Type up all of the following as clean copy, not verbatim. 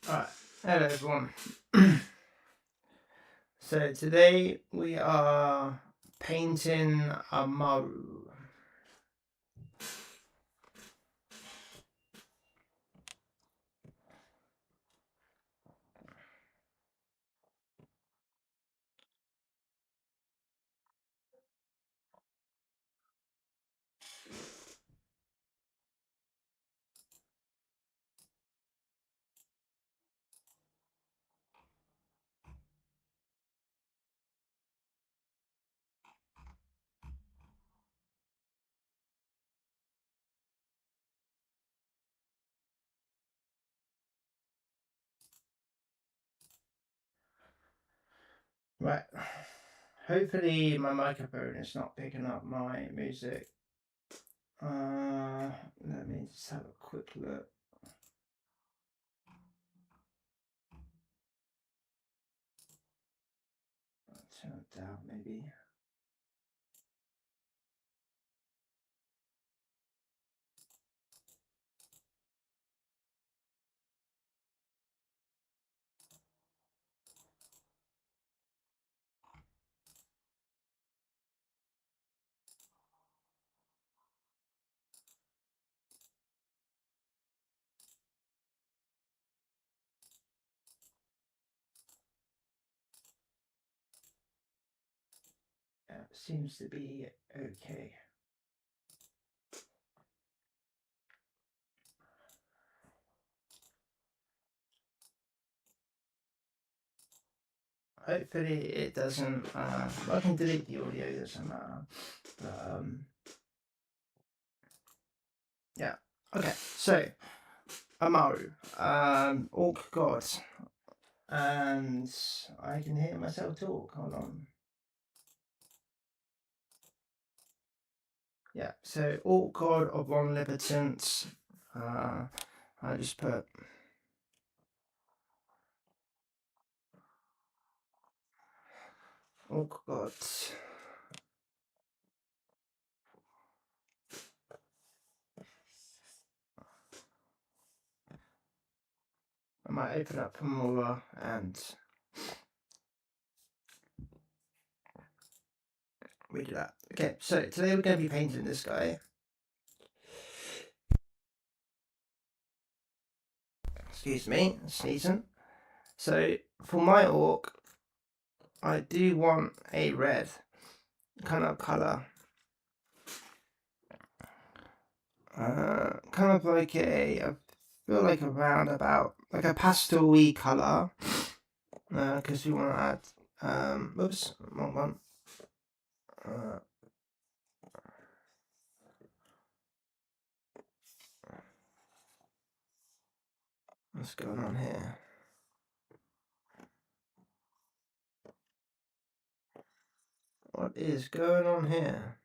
Alright, hello everyone. So today we are painting a Maru. Right. Hopefully my microphone is not picking up my music. Let me just have a quick look. Turn it down maybe. Yeah, seems to be okay. Hopefully it doesn't, I can delete the audio, doesn't matter. But, yeah. Okay, so, Amaru, Orc God. And I can hear myself talk, hold on. Yeah, so Orc God of Omnipotent. I just put Orc God. I might open up more and read that. Okay, so today we're going to be painting this guy. Excuse me, sneezing. So for my orc, I do want a red kind of colour. Kind of like I feel like around about like a pastel-y colour. Because we want to add, oops, wrong one. What's going on here? What is going on here?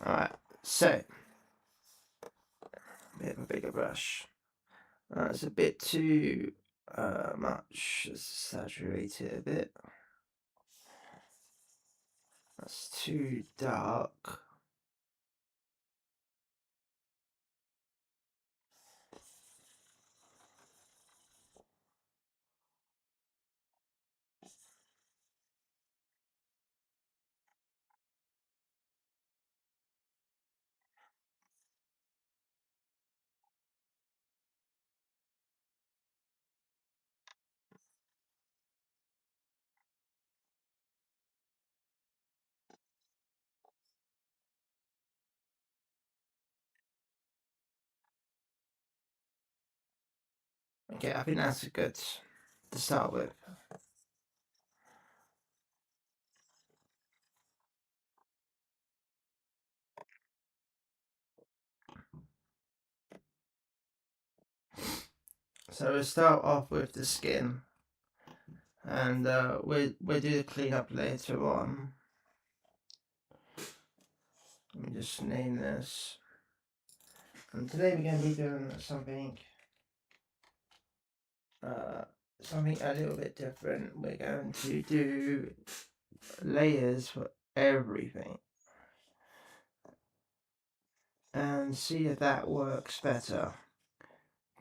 Alright, so a bit of a bigger brush. It's a bit too much. Let's saturate it a bit. That's too dark. Okay, I think that's good to start with. So we'll start off with the skin, and we'll do the cleanup later on. Let me just name this. And today we're going to be doing something something a little bit different. We're going to do layers for everything and see if that works better.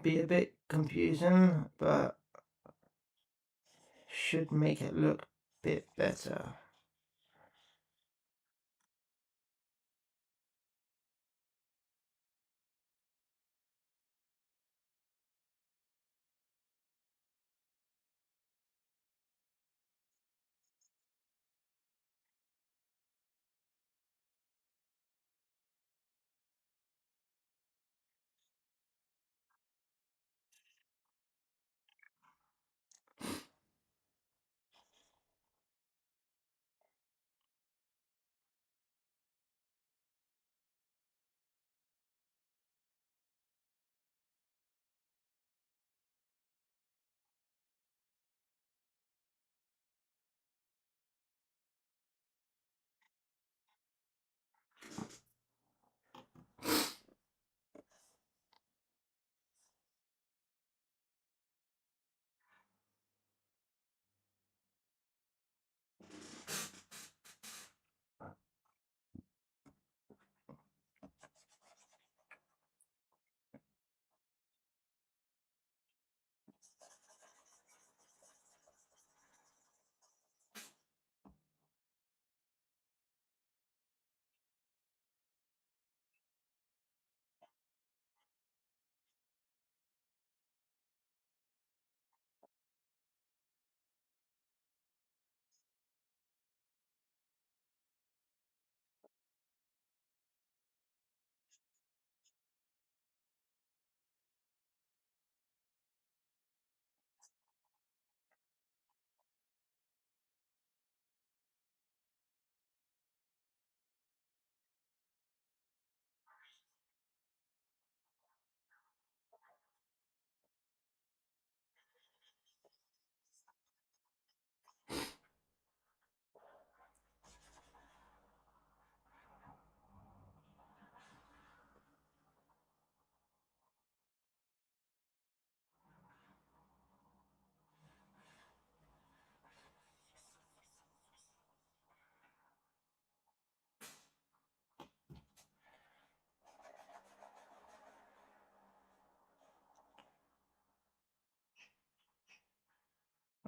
Be a bit confusing, but should make it look a bit better.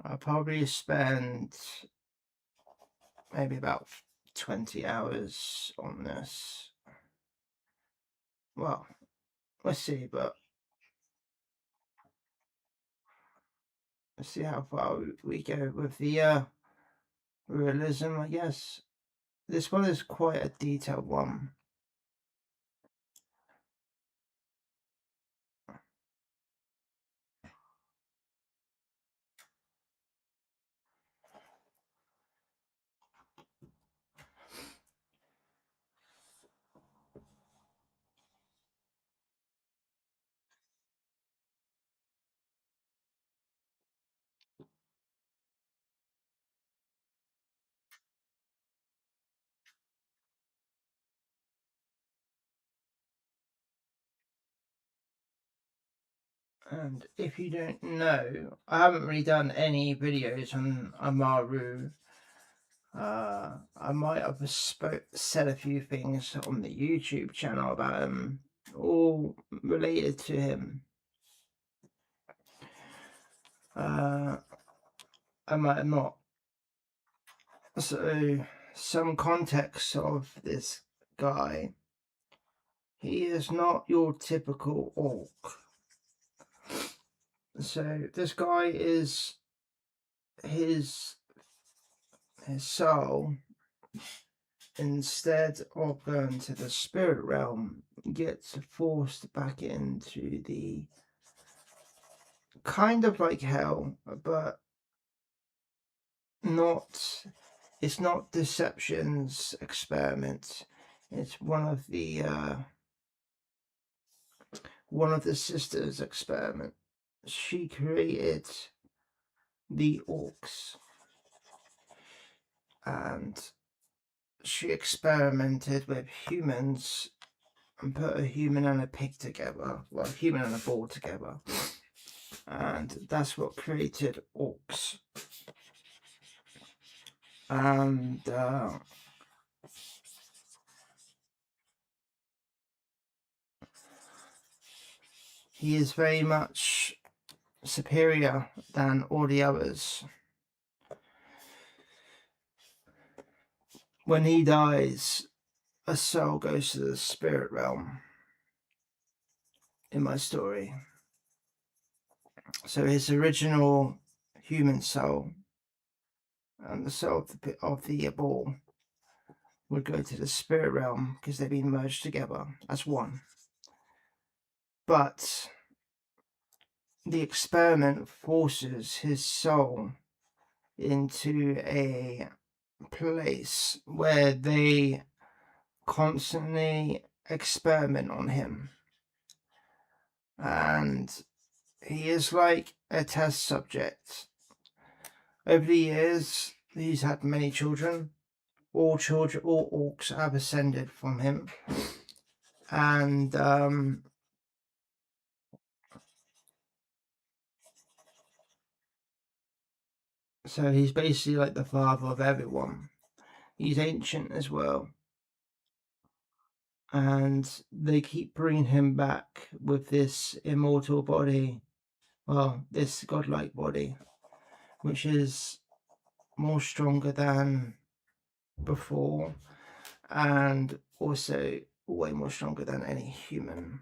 I'll probably spend maybe about 20 hours on this. Well, let's see, but let's see how far we go with the realism, I guess. This one is quite a detailed one. And if you don't know, I haven't really done any videos on Amaru. I might have said a few things on the YouTube channel about him, all related to him. I might have not. So, some context of this guy. He is not your typical orc. So, this guy is his soul, instead of going to the spirit realm, gets forced back into the kind of like hell, but not. It's not Deception's experiment. It's one of the sisters' experiment. She created the orcs, and she experimented with humans and put a human and a pig together, well, a human and a bull together, and that's what created orcs. And he is very much superior than all the others. When he dies, a soul goes to the spirit realm in my story. So his original human soul and the soul of the ball would go to the spirit realm because they've been merged together as one. But the experiment forces his soul into a place where they constantly experiment on him. And he is like a test subject. Over the years, he's had many children. All orcs have ascended from him. And so he's basically like the father of everyone. He's ancient as well. And they keep bringing him back with this immortal body, well, this godlike body, which is more stronger than before, and also way more stronger than any human.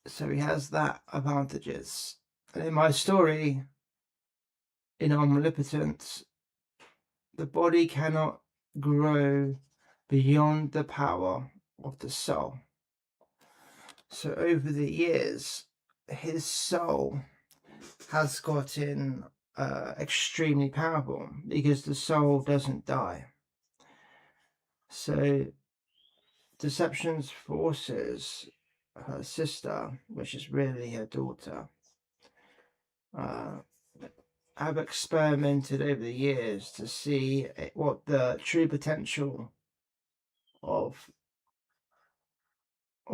So he has that advantages. And in my story, in Omnipotent, the body cannot grow beyond the power of the soul. So over the years, his soul has gotten extremely powerful because the soul doesn't die. So Deception's forces, her sister, which is really her daughter, have experimented over the years to see what the true potential of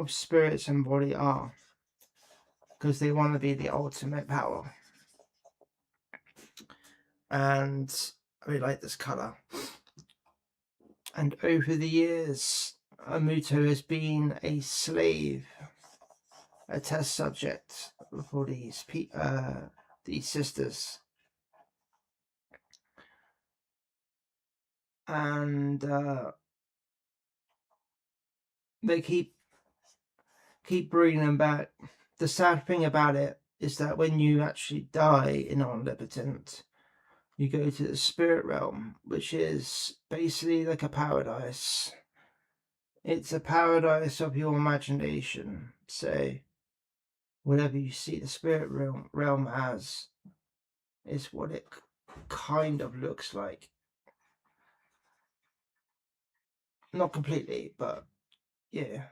spirits and body are, because they want to be the ultimate power. And I really like this color. And over the years, Amuto has been a slave, a test subject for these sisters. And they keep bringing them back. The sad thing about it is that when you actually die in Omnipotent, you go to the spirit realm, which is basically like a paradise. It's a paradise of your imagination. So whatever you see the spirit realm as is what it kind of looks like. Not completely, but yeah.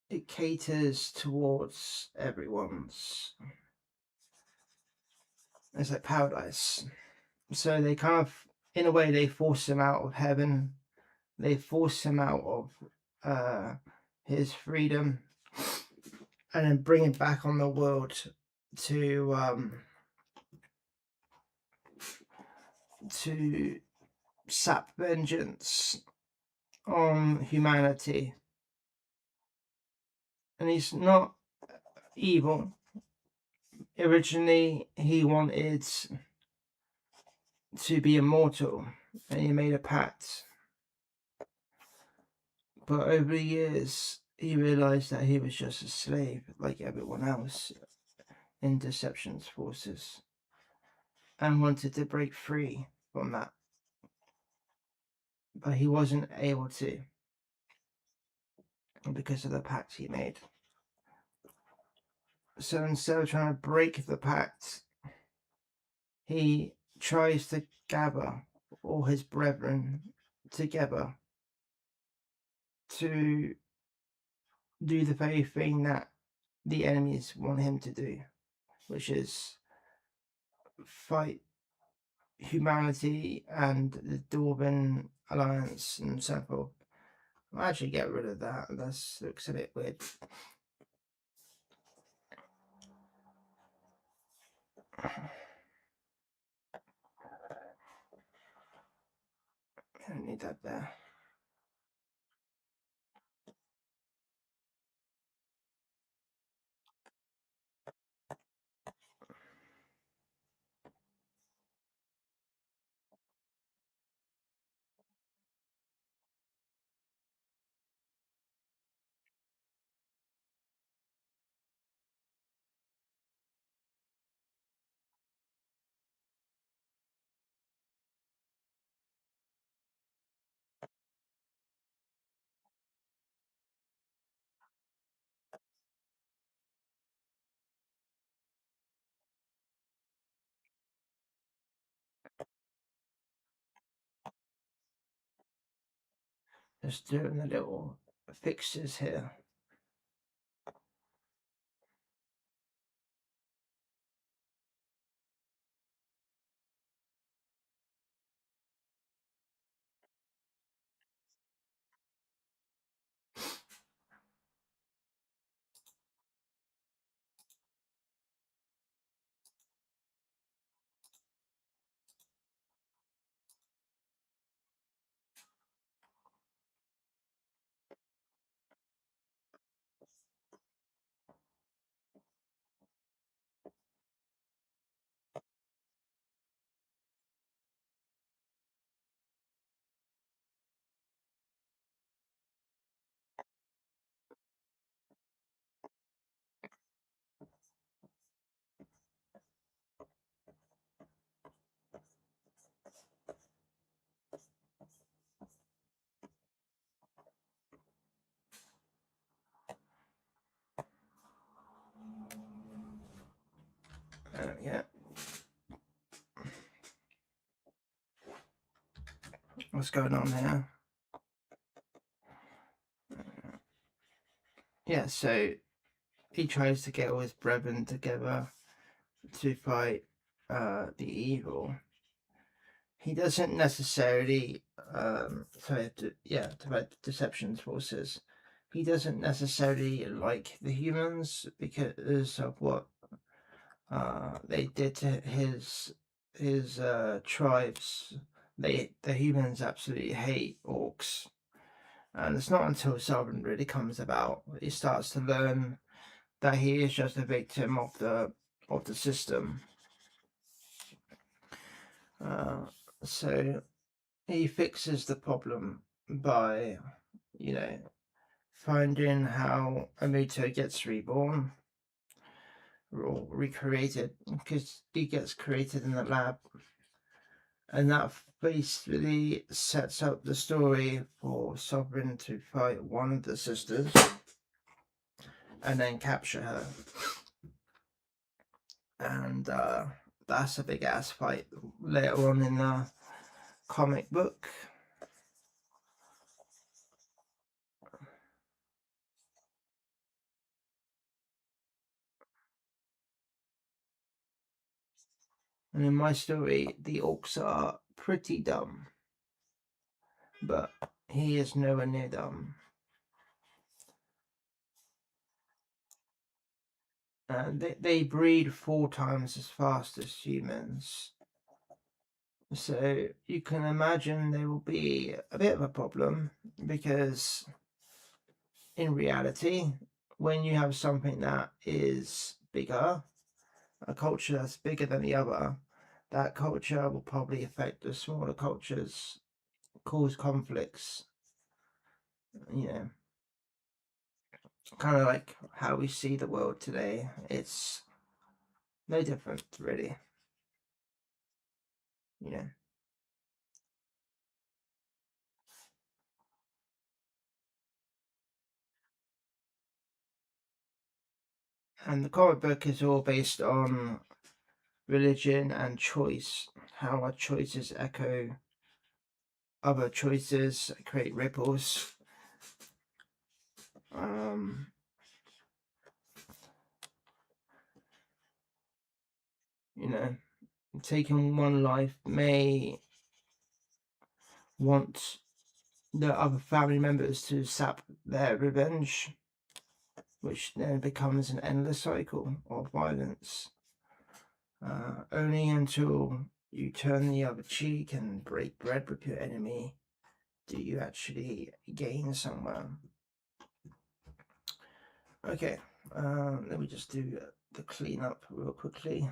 It caters towards everyone's. It's like paradise. So they kind of, in a way, they force him out of heaven. They force him out of his freedom, and then bring him back on the world to sap vengeance on humanity. And he's not evil. Originally, he wanted to be immortal, and he made a pact. But over the years, he realized that he was just a slave like everyone else in Deception's forces, and wanted to break free from that. But he wasn't able to because of the pact he made. So instead of trying to break the pact, he tries to gather all his brethren together to do the very thing that the enemies want him to do, which is fight humanity and the Dwarven Alliance and so forth. I'll actually get rid of that. That looks a bit weird. I don't need that there. Just doing the little fixes here. Yeah. What's going on here? Yeah, so he tries to get all his brethren together to fight the evil. He doesn't necessarily, to fight the Deception's forces. He doesn't necessarily like the humans because of what they did to his tribes. The humans absolutely hate orcs, and it's not until Sovereign really comes about he starts to learn that he is just a victim of the system. So he fixes the problem by, finding how Amuto gets reborn or recreated, because he gets created in the lab, and that basically sets up the story for Sovereign to fight one of the sisters and then capture her. And that's a big ass fight later on in the comic book. And in my story, the orcs are pretty dumb, but he is nowhere near dumb. And they breed 4 times as fast as humans. So you can imagine there will be a bit of a problem, because in reality, when you have something that is bigger, a culture that's bigger than the other, that culture will probably affect the smaller cultures, cause conflicts, you know, kind of like how we see the world today. It's no different, really, you know. And the comic book is all based on religion and choice, how our choices echo other choices, create ripples. Um, you know, taking one life may want the other family members to sap their revenge, which then becomes an endless cycle of violence. Only until you turn the other cheek and break bread with your enemy do you actually gain somewhere. Okay, let me just do the cleanup real quickly.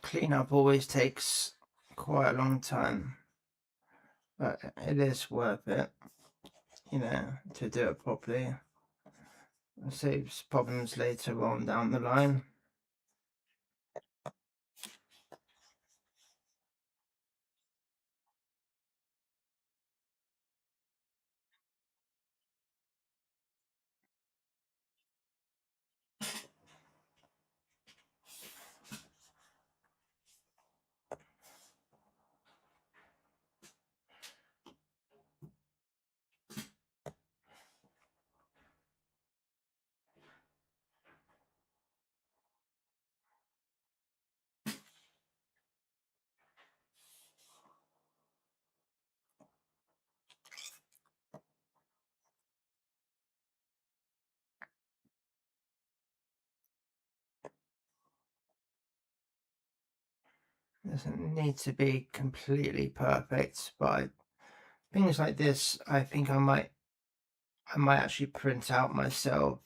Cleanup always takes quite a long time, but it is worth it, to do it properly. It saves problems later on down the line. Doesn't need to be completely perfect, but things like this, I think I might actually print out myself.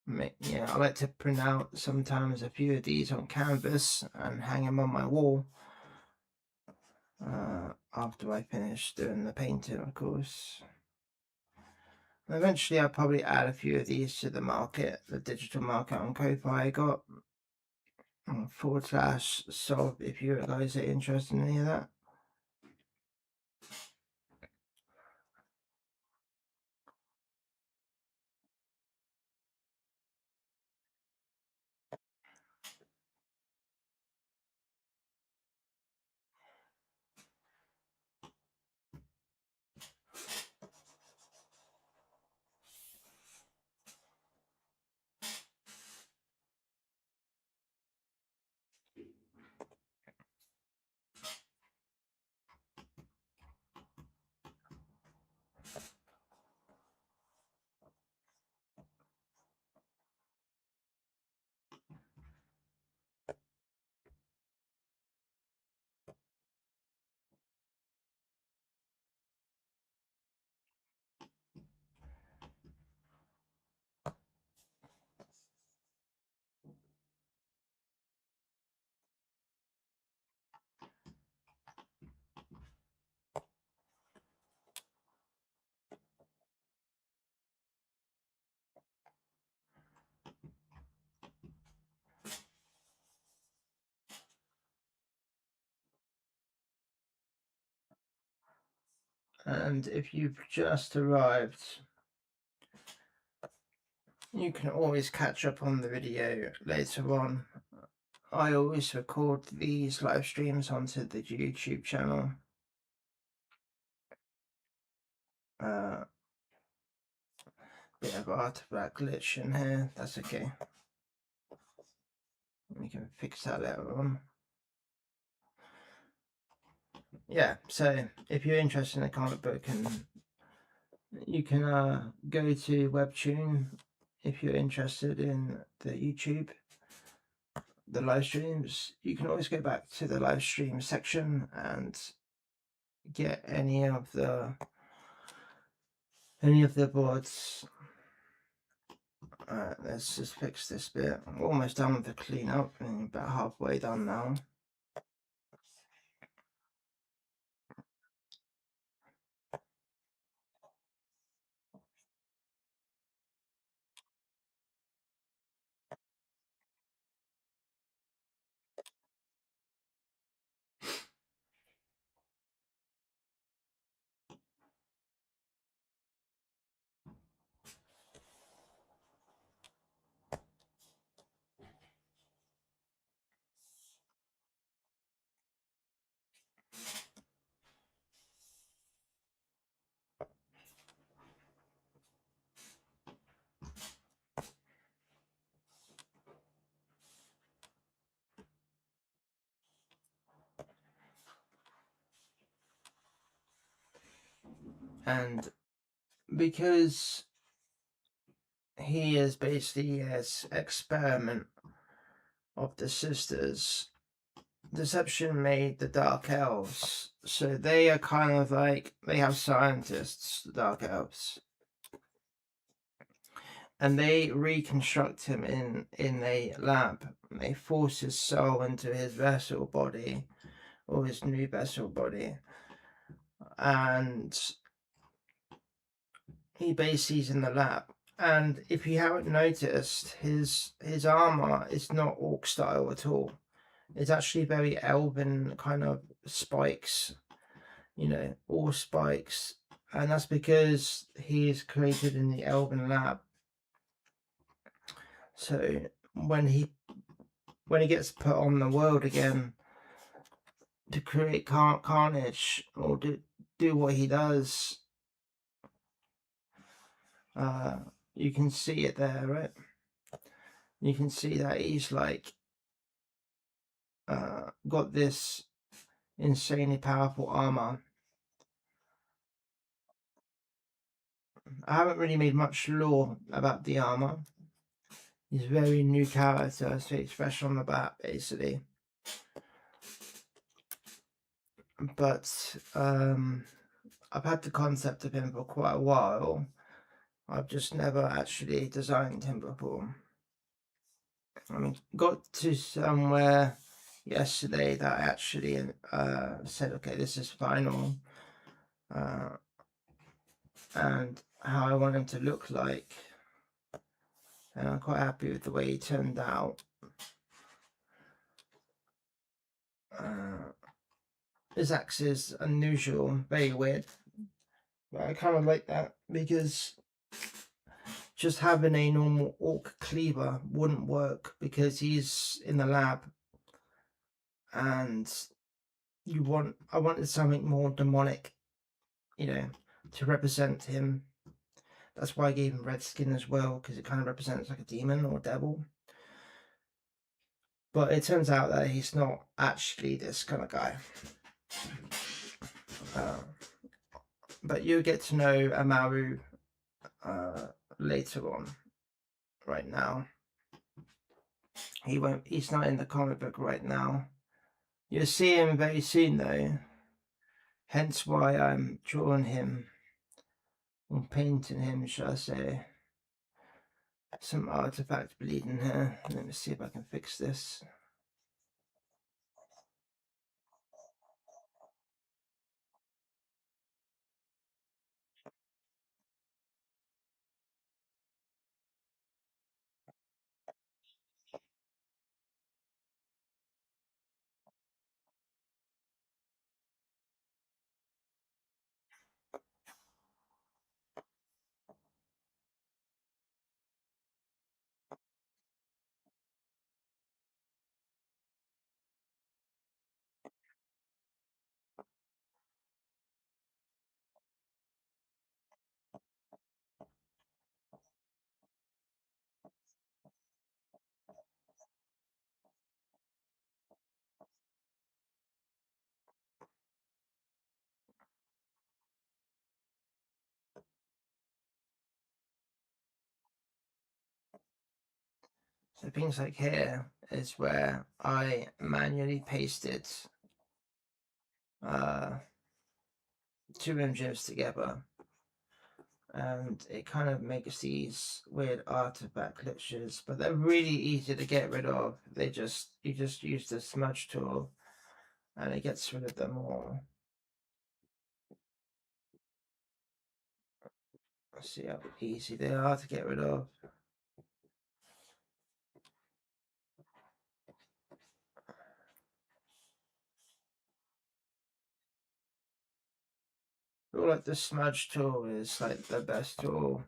I like to print out sometimes a few of these on canvas and hang them on my wall after I finish doing the painting, of course. Eventually, I'll probably add a few of these to the market, the digital market on Ko-Fi I got. /solve if you guys are interested in any of that. And if you've just arrived, you can always catch up on the video later on. I always record these live streams onto the YouTube channel. Bit of artifact glitch in here, that's okay. We can fix that later on. Yeah, so if you're interested in a comic book, and you can go to Webtoon if you're interested in the YouTube, the live streams. You can always go back to the live stream section and get any of the boards. Let's just fix this bit. I'm almost done with the cleanup, and about halfway done now. And because he is basically an experiment of the sisters, Deception made the Dark Elves. So they are kind of like, they have scientists, the Dark Elves. And they reconstruct him in a lab. They force his soul into his vessel body, or his new vessel body. And he basically is in the lab. And if you haven't noticed, his armor is not orc style at all. It's actually very elven kind of spikes, you know, all spikes. And that's because he is created in the elven lab. So when he gets put on the world again to create carnage, or do what he does, you can see it there, right? You can see that he's like got this insanely powerful armor. I haven't really made much lore about the armor. He's a very new character, so it's fresh on the bat, basically. But I've had the concept of him for quite a while. I've just never actually designed him before. I mean, got to somewhere yesterday that I actually said, okay, this is final. And how I want him to look like. And I'm quite happy with the way he turned out. His axe is unusual, very weird. But I kind of like that, because just having a normal orc cleaver wouldn't work, because he's in the lab, and I wanted something more demonic, you know, to represent him. That's why I gave him red skin as well, because it kind of represents like a demon or a devil. But it turns out that he's not actually this kind of guy. But you'll get to know Amaru later on. Right now, he's not in the comic book right now. You'll see him very soon though, hence why I'm drawing him, or painting him, shall I say. Some artifact bleeding here. Let me see if I can fix this. So things like here is where I manually pasted two images together, and it kind of makes these weird artifact glitches, but they're really easy to get rid of. You just use the smudge tool and it gets rid of them all. See how easy they are to get rid of. I feel like the smudge tool is like the best tool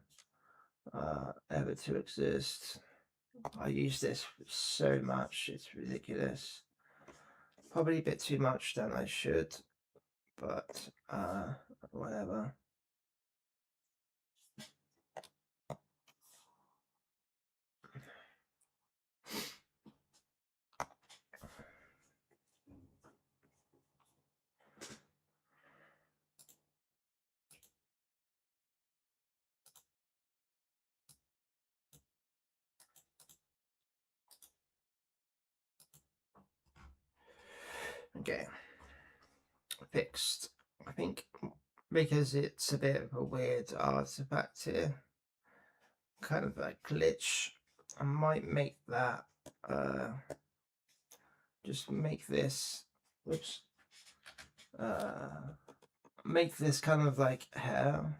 ever to exist. I use this so much, it's ridiculous. Probably a bit too much than I should, but whatever. Okay, fixed. I think because it's a bit of a weird artifact here, kind of a glitch, I might make that, just make this, whoops, make this kind of like hair.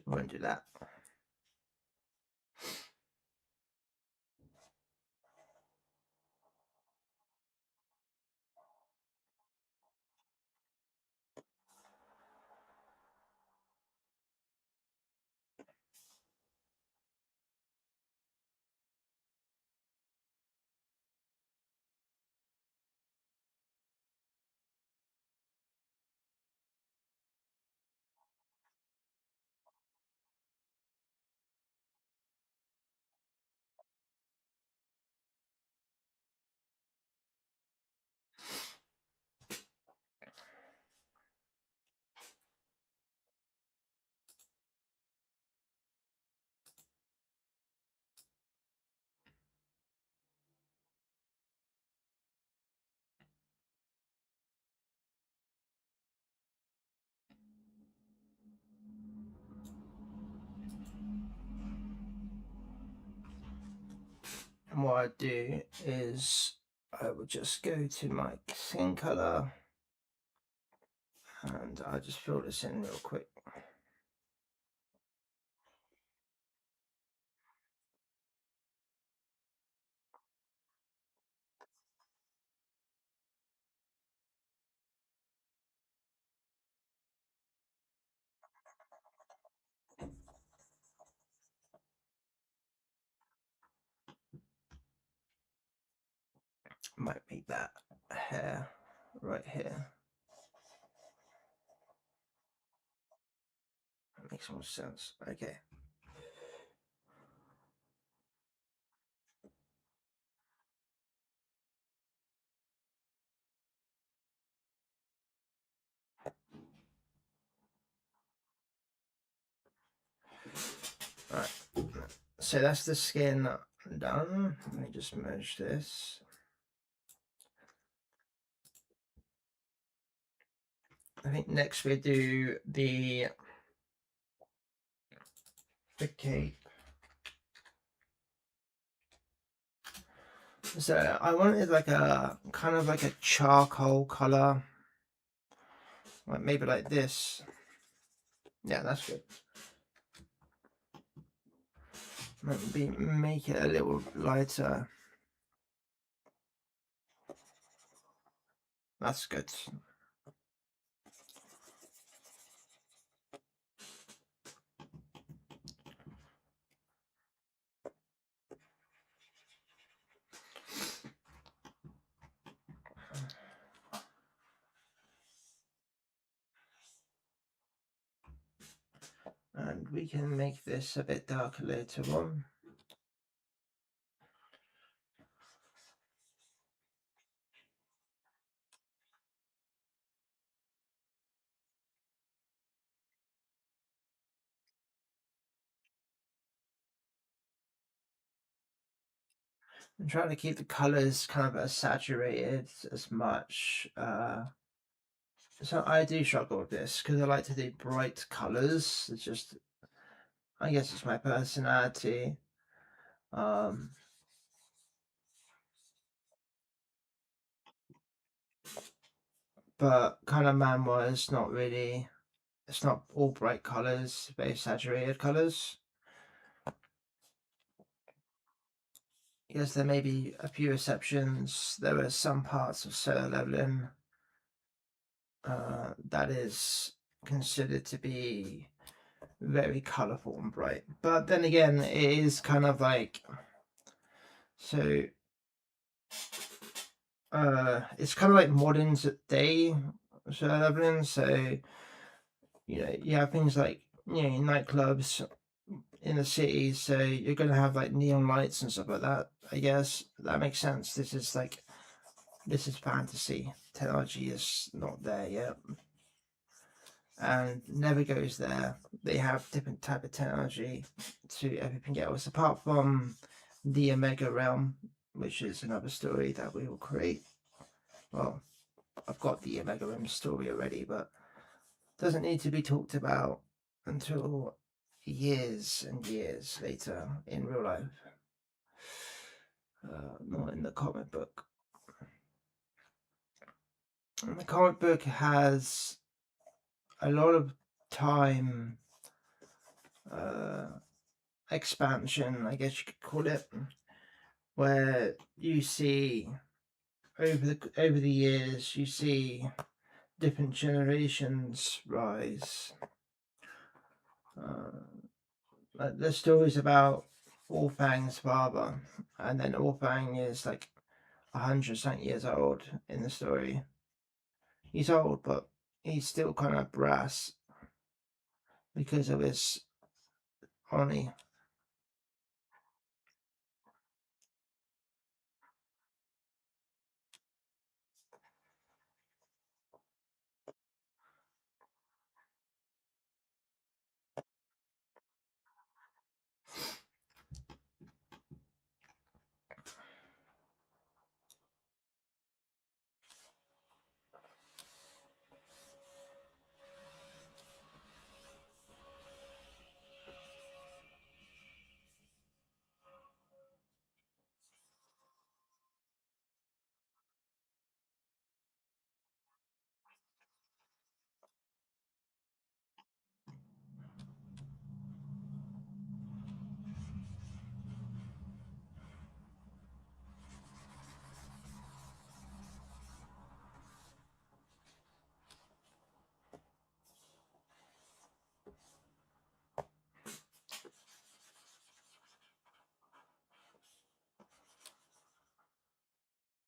Won't do that. And what I do is I will just go to my skin color and I just fill this in real quick. Might be that hair right here. That makes more sense. Okay. Right. So that's the skin done. Let me just merge this. I think next we do the cape. So I wanted like a kind of like a charcoal color, like maybe like this. Yeah, that's good. Maybe make it a little lighter. That's good. we can make this a bit darker later on. I'm trying to keep the colors kind of as saturated as much. So I do struggle with this because I like to do bright colors. It's just, I guess it's my personality. Um, but kind of manhwa is not really, it's not all bright colors, very saturated colors. Yes, there may be a few exceptions. There are some parts of Solo Leveling that is considered to be very colourful and bright. But then again, it is kind of like, so it's kind of like modern day Solo Leveling. So, you know, you have things like, you know, nightclubs in the city, so you're going to have like neon lights and stuff like that. I guess that makes sense. This is like, this is fantasy. Technology is not there yet, and never goes there. They have different type of technology to everything else, apart from the Omega Realm, which is another story that we will create. Well, I've got the Omega Realm story already, but doesn't need to be talked about until years and years later in real life. Not in the comic book. And the comic book has a lot of time expansion, I guess you could call it, where you see over the years you see different generations rise. The story's about Orfang's father, and then Orfang is like 100 years old in the story. He's old, but he's still kind of brass because of his Oni.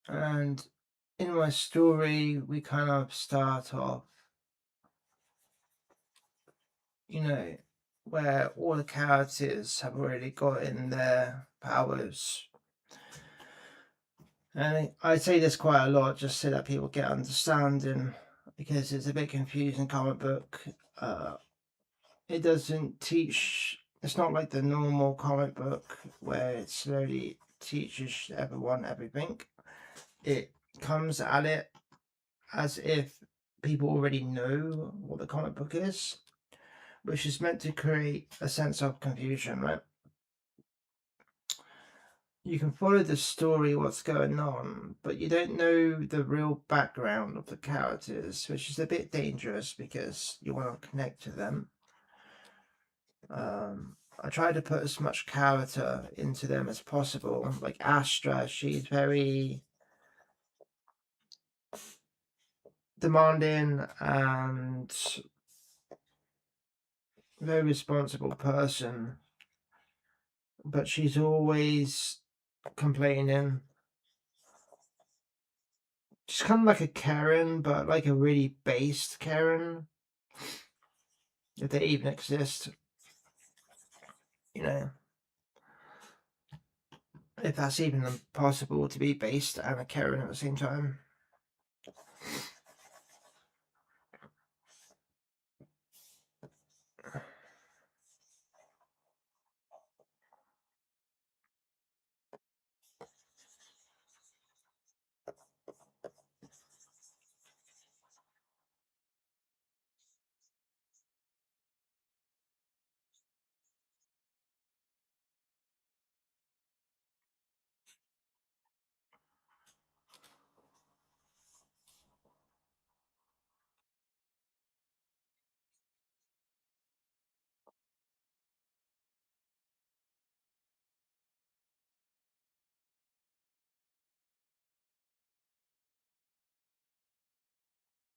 And in my story, we kind of start off, you know, where all the characters have already gotten their powers. And I say this quite a lot just so that people get understanding, because it's a bit confusing comic book. It doesn't teach, it's not like the normal comic book where it slowly teaches everyone everything. It comes at it as if people already know what the comic book is, which is meant to create a sense of confusion, right? You can follow the story, what's going on, but you don't know the real background of the characters, which is a bit dangerous because you want to connect to them. I try to put as much character into them as possible. Like Astra, she's very demanding and very responsible person, but she's always complaining. She's kind of like a Karen, but like a really based Karen, if they even exist. you know, if that's even possible to be based and a Karen at the same time.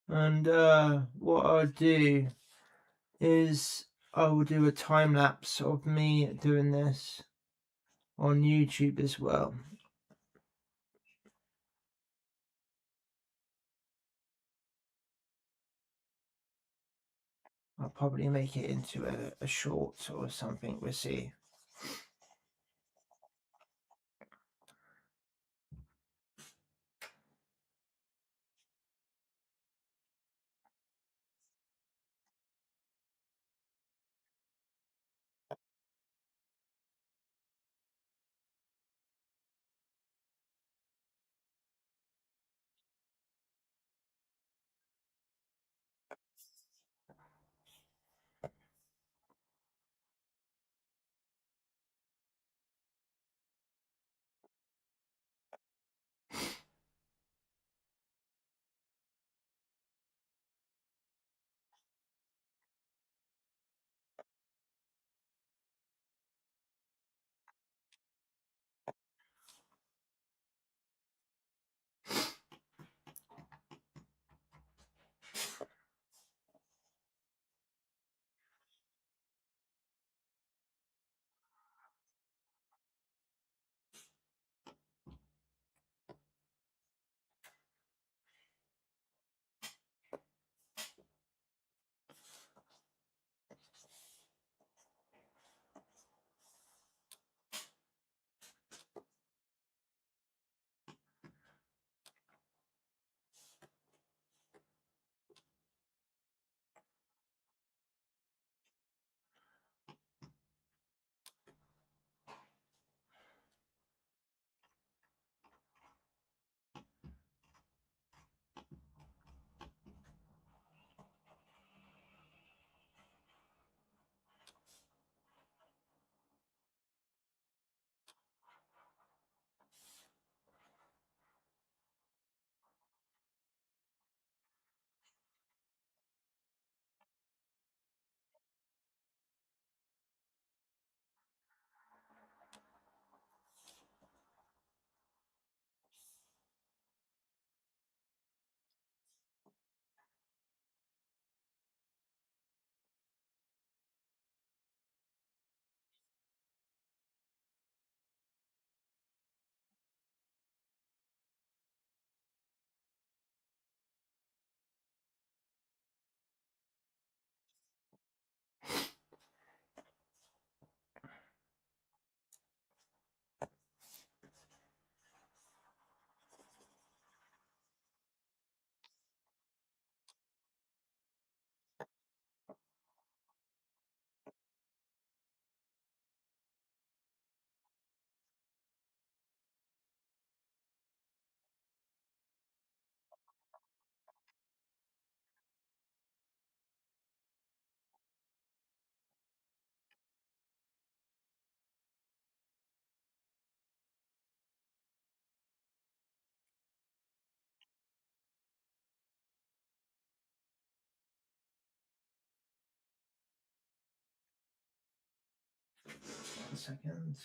And what I'll do is I will do a time lapse of me doing this on YouTube as well. I'll probably make it into a short or something, we'll see. One second.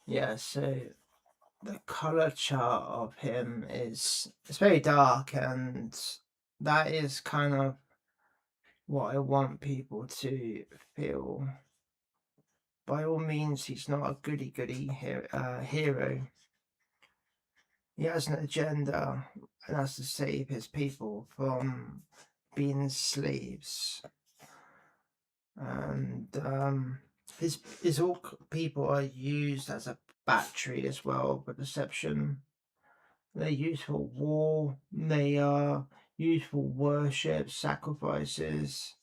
Yeah, so the color chart of him it's very dark, and that is kind of what I want people to feel. By all means, he's not a goody-goody hero. He has an agenda, and that's to save his people from being slaves. And his all people are used as a battery as well for deception. They're used for war. They are used for worship, sacrifices.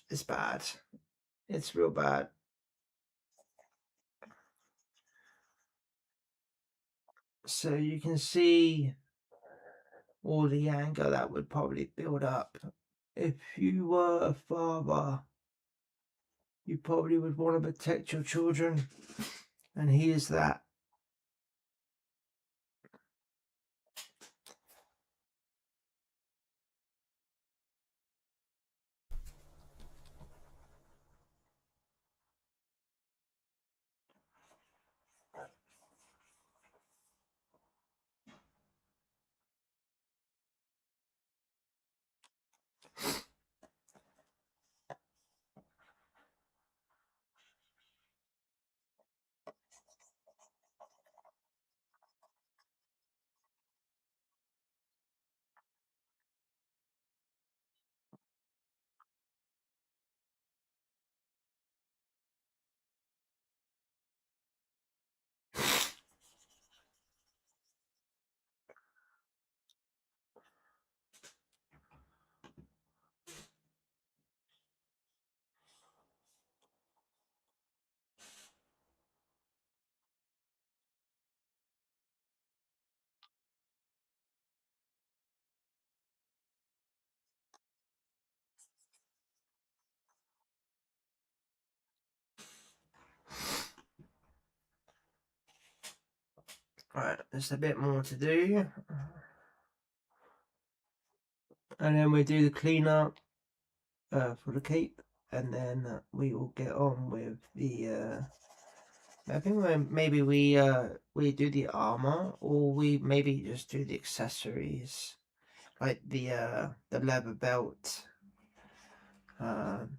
It's bad. It's real bad. So you can see all the anger that would probably build up. If you were a father, you probably would want to protect your children, and he is that. Right, there's a bit more to do. And then we do the cleanup for the cape, and then we will get on with the. I think maybe we do the armor, or we maybe just do the accessories, like the leather belt. Um,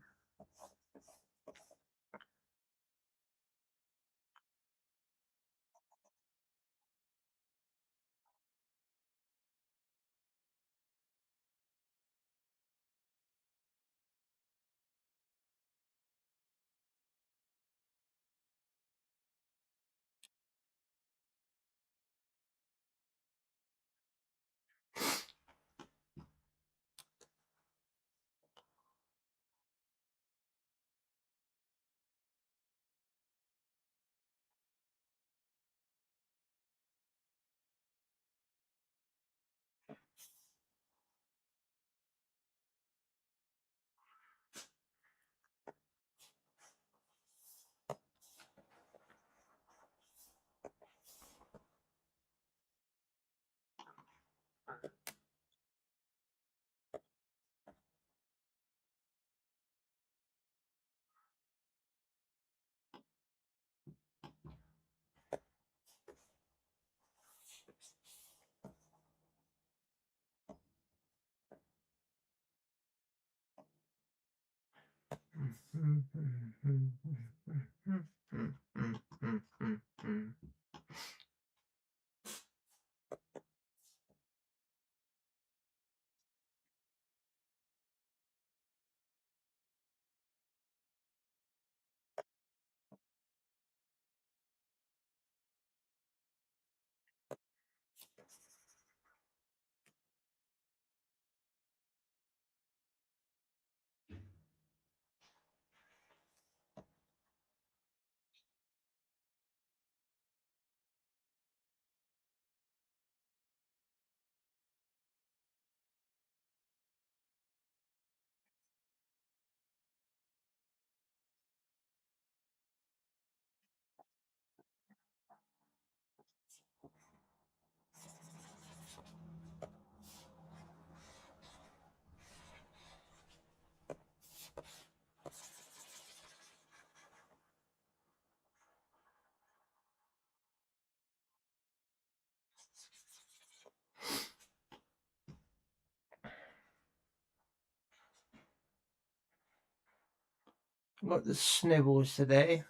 got the snivels today,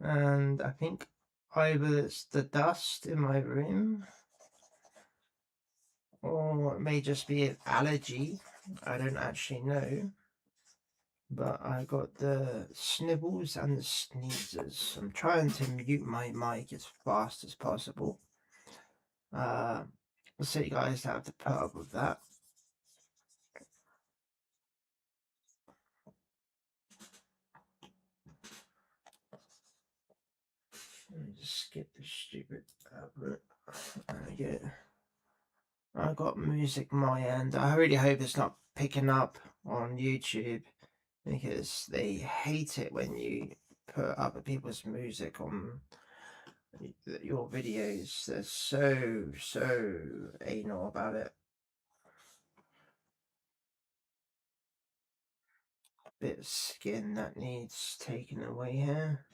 and I think either it's the dust in my room or it may just be an allergy. I don't actually know. But I got the snivels and the sneezes. I'm trying to mute my mic as fast as possible. So you guys have to put up with that. Let me just skip the stupid bit. There we go. I got music my end. I really hope it's not picking up on YouTube because they hate it when you put other people's music on your videos. They're so anal about it. Bit of skin that needs taken away here.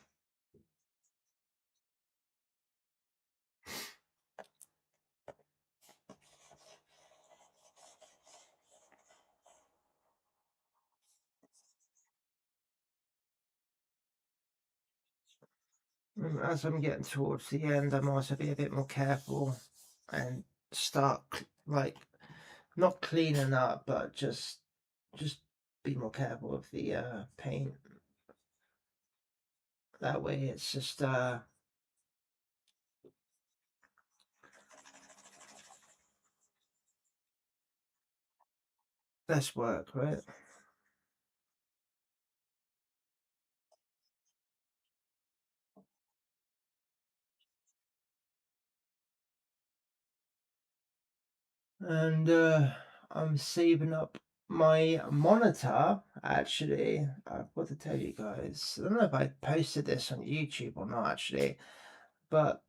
As I'm getting towards the end, I might also be a bit more careful and start like not cleaning up, but just be more careful with the paint. That way, it's just less work, right? And I'm saving up my monitor. Actually, I've got to tell you guys. I don't know if I posted this on YouTube or not. Actually, but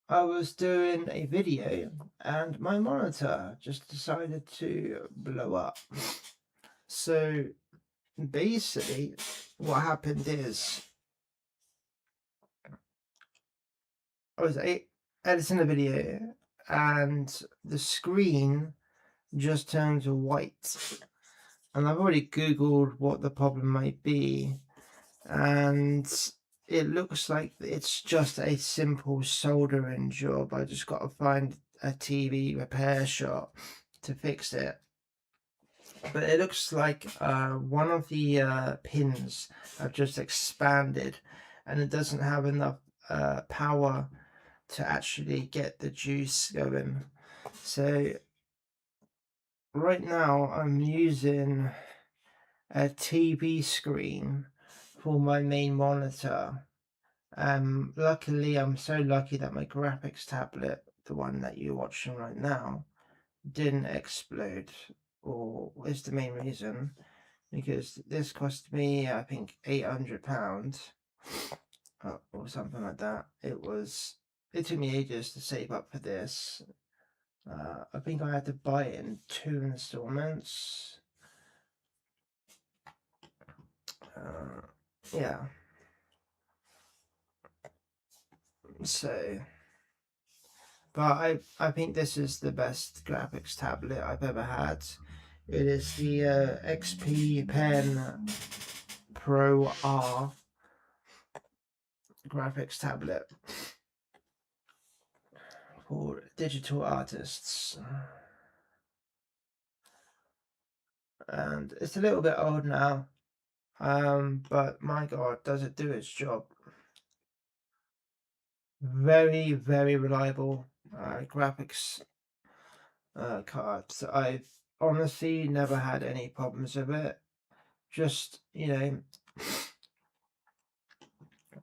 I was doing a video and my monitor just decided to blow up. So basically, what happened is I was editing a video and the screen just turned white. And I've already Googled what the problem might be, and it looks like it's just a simple soldering job. I just got to find a TV repair shop to fix it. But it looks like one of the pins have just expanded and it doesn't have enough power to actually get the juice going. So right now I'm using a TV screen for my main monitor. Luckily, I'm so lucky that my graphics tablet, the one that you're watching right now, didn't explode, or is the main reason, because this cost me, I think, £800 or something like that. It took me ages to save up for this. I think I had to buy it in 2 installments. Yeah. So, but I think this is the best graphics tablet I've ever had. It is the XP Pen Pro R graphics tablet for digital artists. And it's a little bit old now, but my god, does it do its job. Very reliable graphics cards. I've honestly never had any problems with it. Just,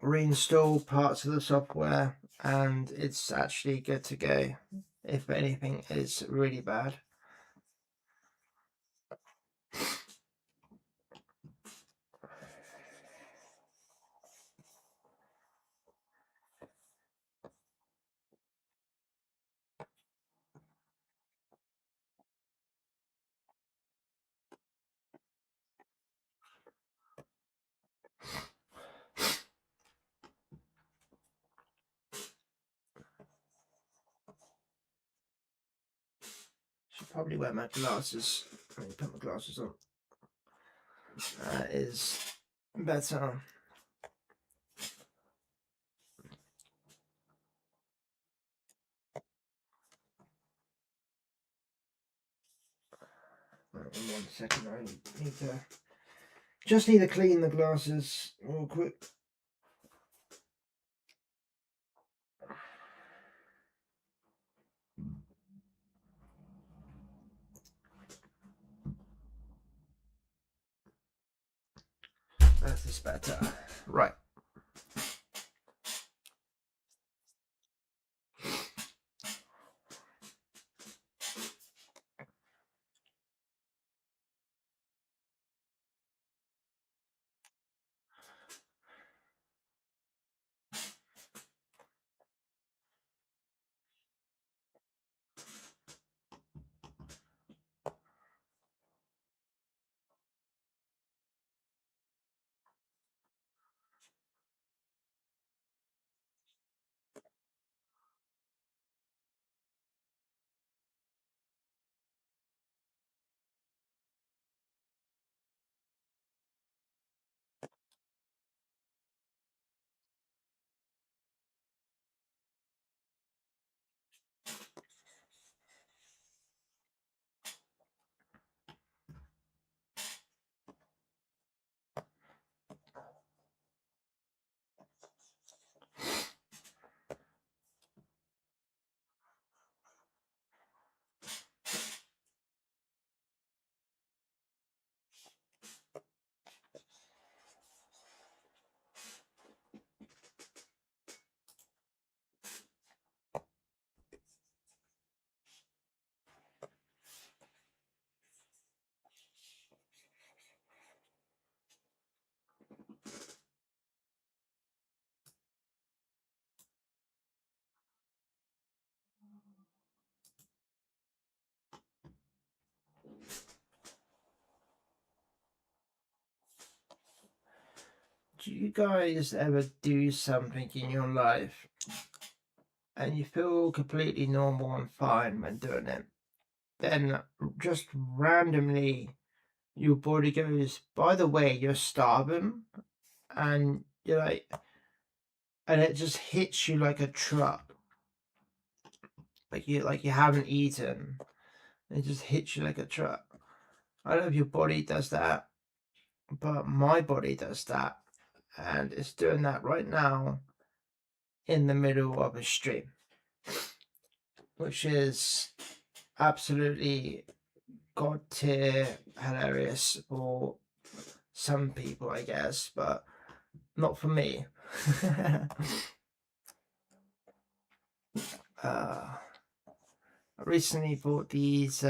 reinstall parts of the software and it's actually good to go if anything is really bad. Should probably wear my glasses. Let me put my glasses on. That is better. Right, 1 second, I need to clean the glasses real quick. That is better. Right. Do you guys ever do something in your life and you feel completely normal and fine when doing it? Then just randomly your body goes, by the way, you're starving, and you're like, and it just hits you like a truck. Like you haven't eaten. It just hits you like a truck. I don't know if your body does that, but my body does that. And it's doing that right now in the middle of a stream, which is absolutely god tier hilarious for some people, I guess, but not for me. I recently bought these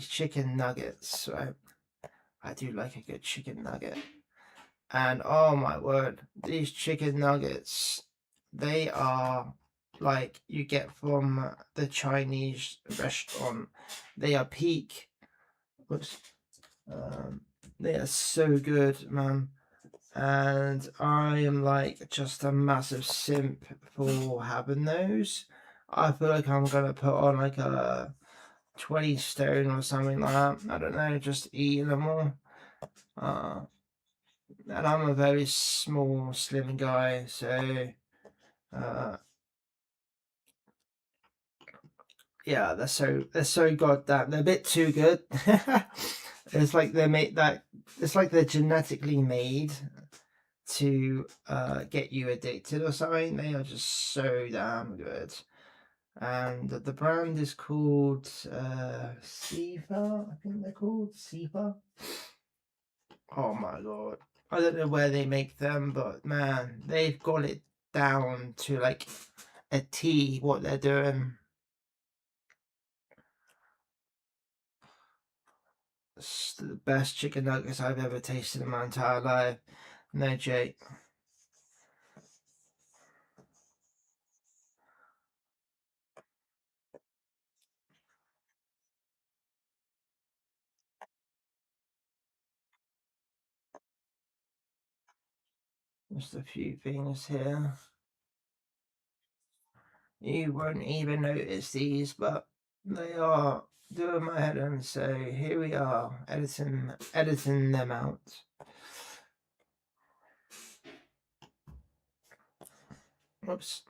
chicken nuggets, right? I do like a good chicken nugget. And oh my word, these chicken nuggets, they are like you get from the Chinese restaurant. They are peak. Whoops. They are so good, man. And I am like just a massive simp for having those. I feel like I'm gonna put on like a 20 stone or something like that. I don't know, just eating them all. And I'm a very small, slim guy, so yeah, they're so goddamn. They're a bit too good. It's like they're made that. It's like they're genetically made to get you addicted or something. They are just so damn good. And the brand is called Sifa. I think they're called Sifa. Oh my god. I don't know where they make them, but man, they've got it down to like a T what they're doing. It's the best chicken nuggets I've ever tasted in my entire life. No joke. Just a few things here. You won't even notice these, but they are doing my head in. So here we are, editing them out. Whoops.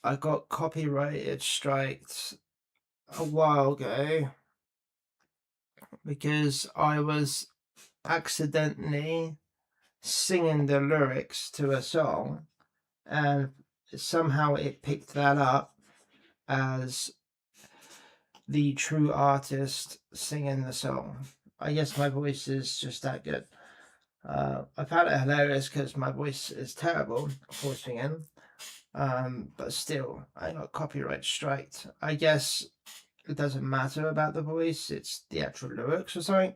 I got copyrighted striked a while ago because I was accidentally singing the lyrics to a song, and somehow it picked that up as the true artist singing the song. I guess my voice is just that good. I found it hilarious because my voice is terrible for singing, but still, I got copyright striked. I guess it doesn't matter about the voice, it's the actual lyrics or something.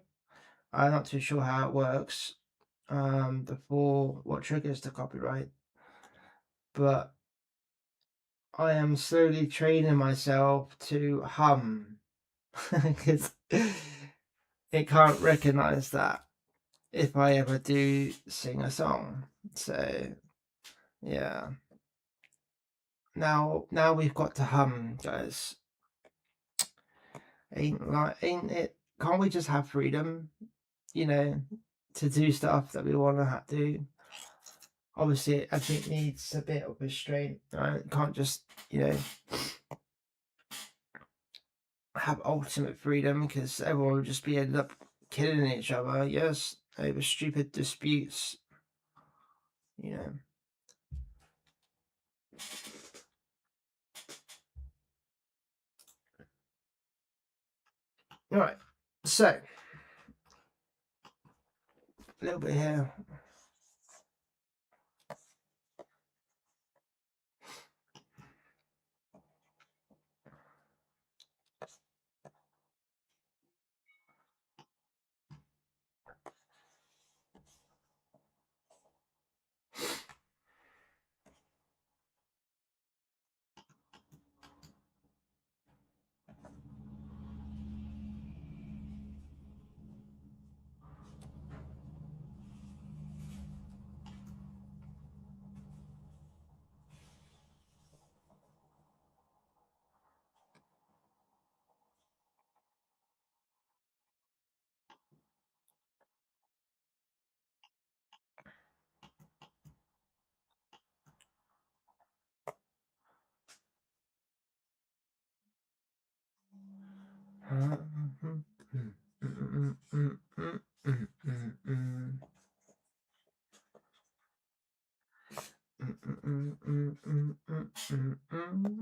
I'm not too sure how it works before what triggers the copyright, but I am slowly training myself to hum because it can't recognize that if I ever do sing a song. So yeah, now we've got to hum, guys. Ain't it? Can't we just have freedom, you know, to do stuff that we want to do? Obviously, I think it needs a bit of restraint. Right? Can't just, have ultimate freedom because everyone would just be ended up killing each other. Yes, over stupid disputes. You know. All right. So a little bit here.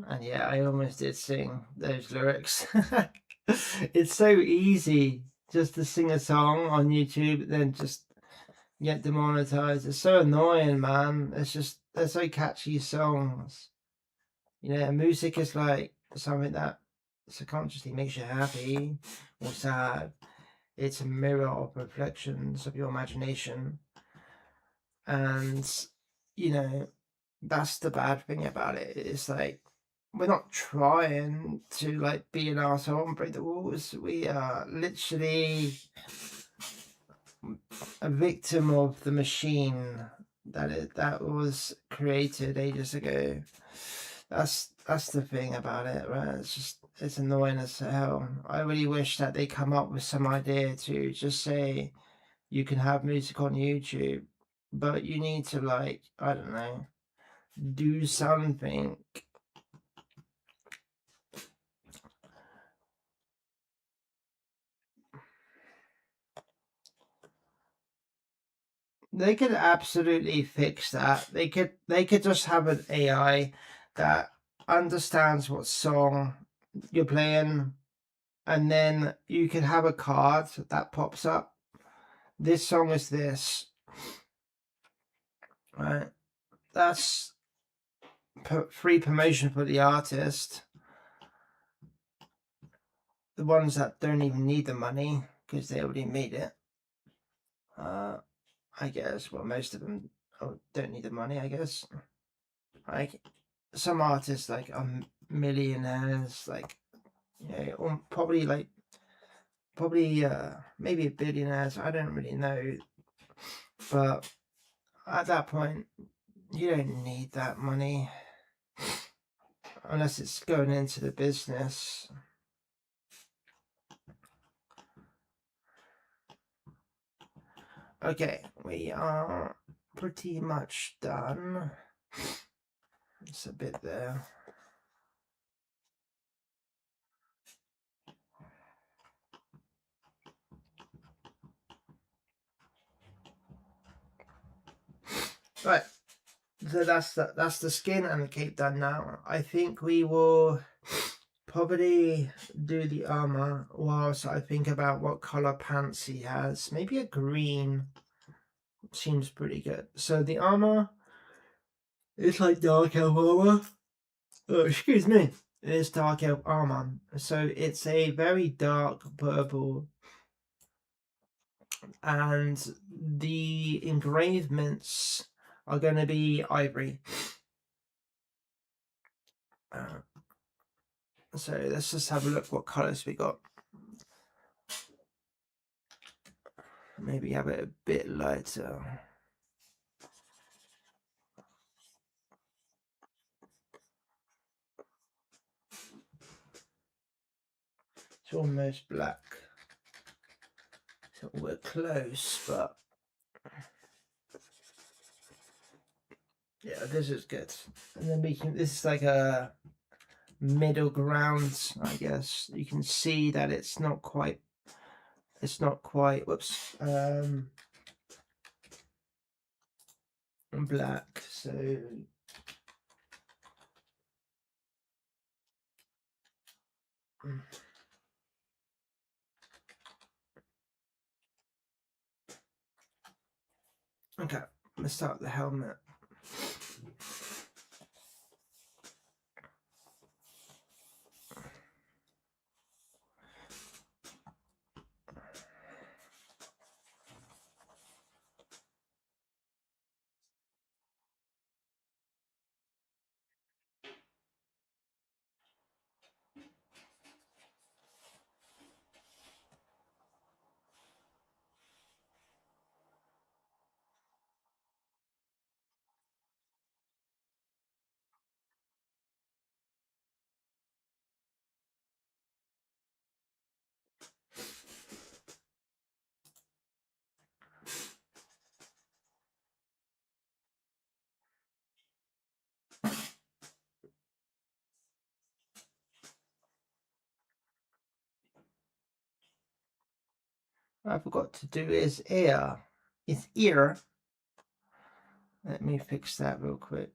And yeah, I almost did sing those lyrics. It's so easy just to sing a song on YouTube, then just get demonetized. It's so annoying, man. They're so catchy songs. Music is like something that subconsciously makes you happy or sad. It's a mirror of reflections of your imagination. And, that's the bad thing about it. It's like, we're not trying to like be an asshole and break the rules. We are literally a victim of the machine that was created ages ago. That's the thing about it, right? It's annoying as hell. I really wish that they come up with some idea to just say you can have music on YouTube, but you need to, like, I don't know, do something. They could absolutely fix that. They could just have an AI that understands what song you're playing, and then you could have a card that pops up. This song is this, right? That's free promotion for the artist. The ones that don't even need the money because they already made it. I guess. Well, most of them. don't need the money, I guess. Like some artists like are millionaires, like or probably maybe billionaires. I don't really know, but at that point, you don't need that money unless it's going into the business. Okay, we are pretty much done. It's a bit there. Right, so that's the skin and the cape done now. I think we will probably do the armor whilst I think about what color pants he has. Maybe a green seems pretty good. So the armor is like dark elf armor. Oh, excuse me. It is dark elf armor. So it's a very dark purple, and the engravements are going to be ivory. So let's just have a look what colors we got. Maybe have it a bit lighter. It's almost black. So we're close, but yeah, this is good. And then we can, this is like a middle ground, I guess. You can see that it's not quite, whoops, black. So okay, let's start the helmet. I forgot to do his ear. His ear. Let me fix that real quick.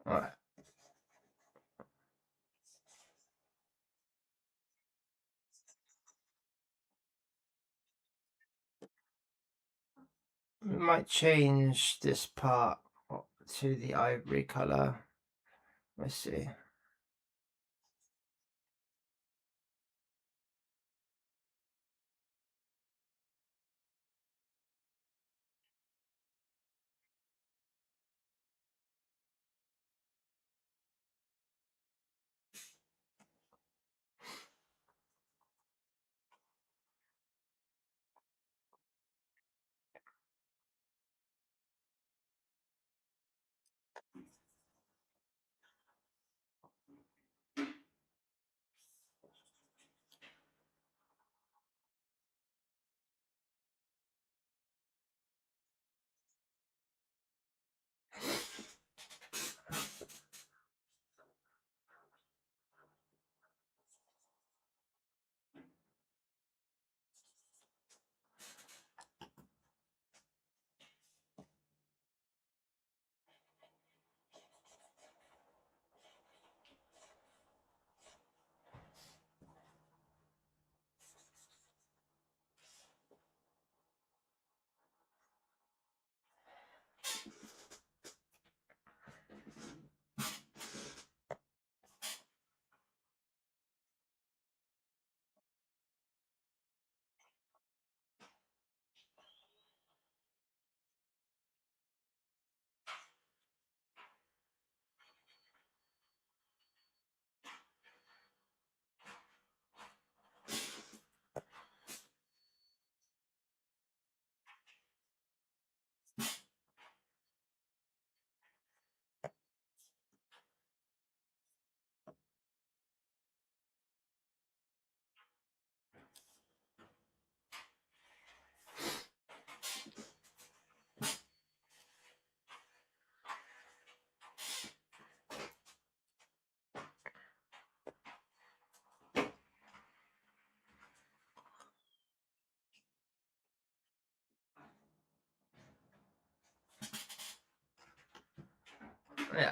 All right. We might change this part to the ivory color. Let's see.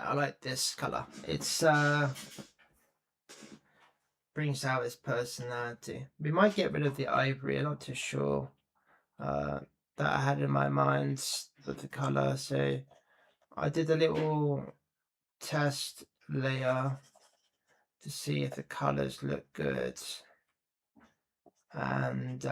I like this colour. It's brings out his personality. We might get rid of the ivory. I'm not too sure. That I had in my mind with the colour. So I did a little test layer to see if the colours look good, and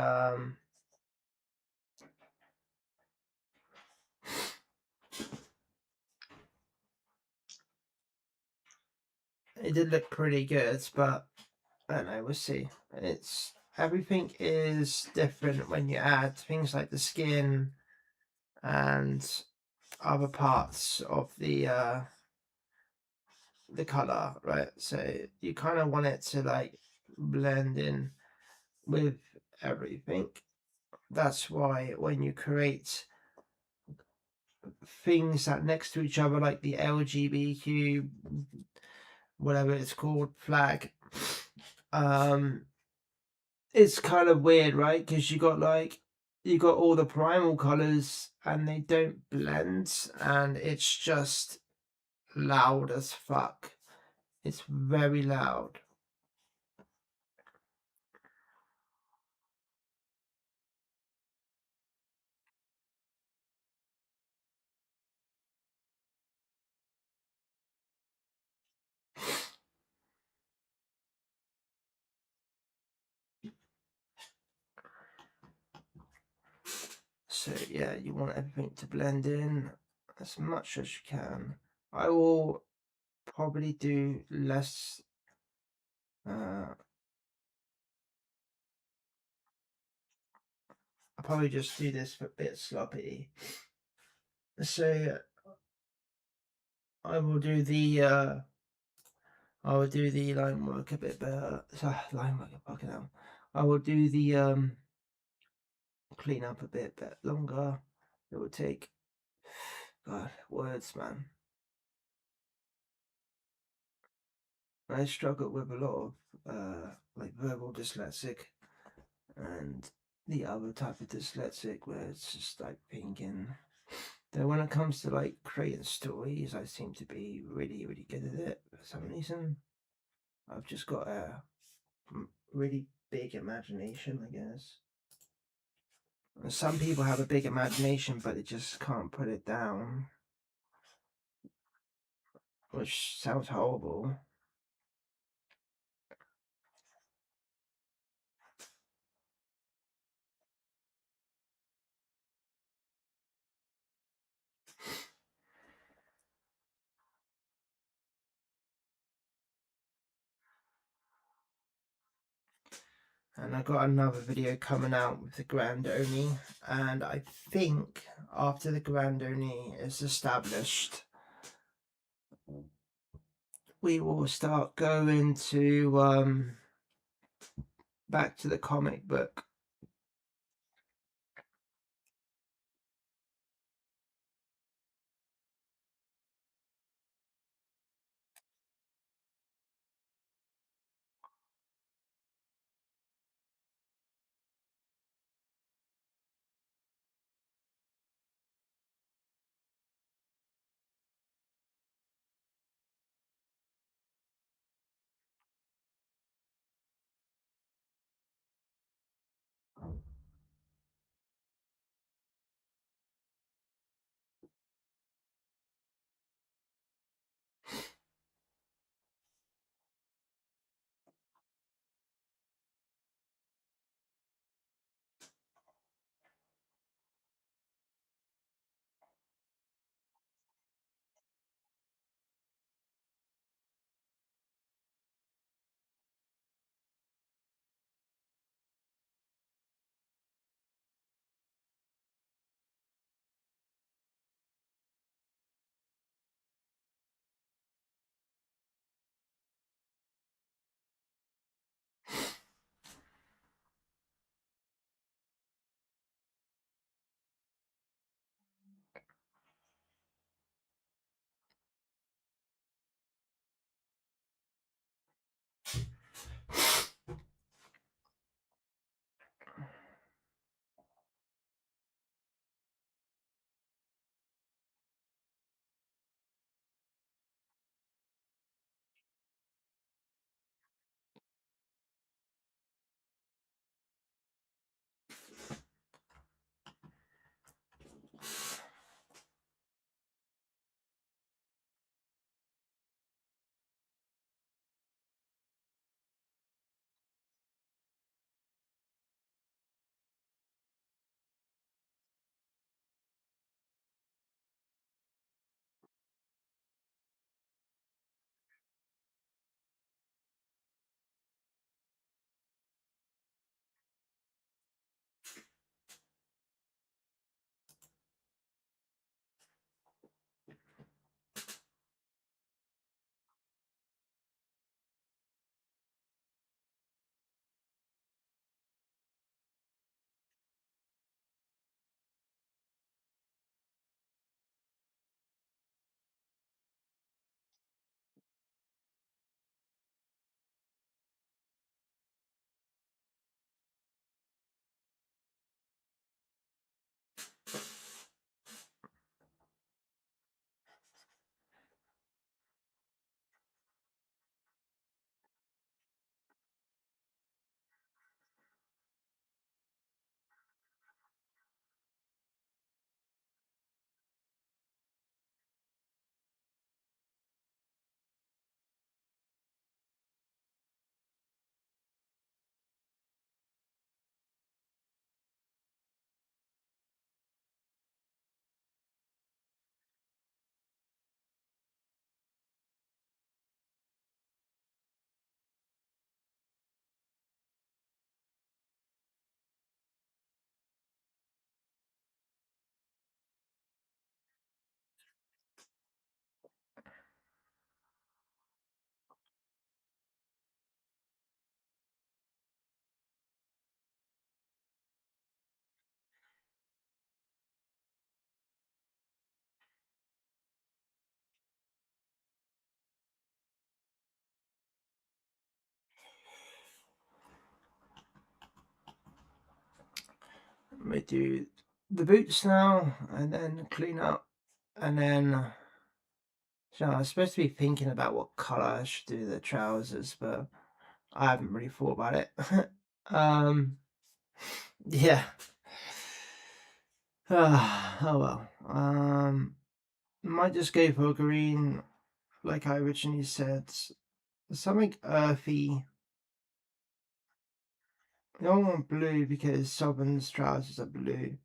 it did look pretty good, but I don't know, we'll see. It's everything is different when you add things like the skin and other parts of the color, right? So you kind of want it to like blend in with everything. That's why when you create things that next to each other, like the LGBTQ, whatever it's called, flag, it's kind of weird, right? Because you got all the primal colors and they don't blend, and it's just loud as fuck. It's very loud. So yeah, you want everything to blend in as much as you can. I will probably do less. I'll probably just do this a bit sloppy. So I will do the line work a bit better. So, line work, fucking hell. I will do the clean up a bit longer. It will take. God, words, man. I struggle with a lot of like verbal dyslexic and the other type of dyslexic where it's just like thinking. Though when it comes to like creating stories, I seem to be really, really good at it for some reason. I've just got a really big imagination, I guess. Some people have a big imagination, but they just can't put it down, which sounds horrible. And I got another video coming out with the Grand Oni, and I think after the Grand Oni is established, we will start going to back to the comic book. We do the boots now, and then clean up, and then. So I was supposed to be thinking about what colour I should do the trousers, but I haven't really thought about it. Yeah. Oh well. Might just go for green, like I originally said. Something earthy. I don't want blue because Sovereign's trousers are blue.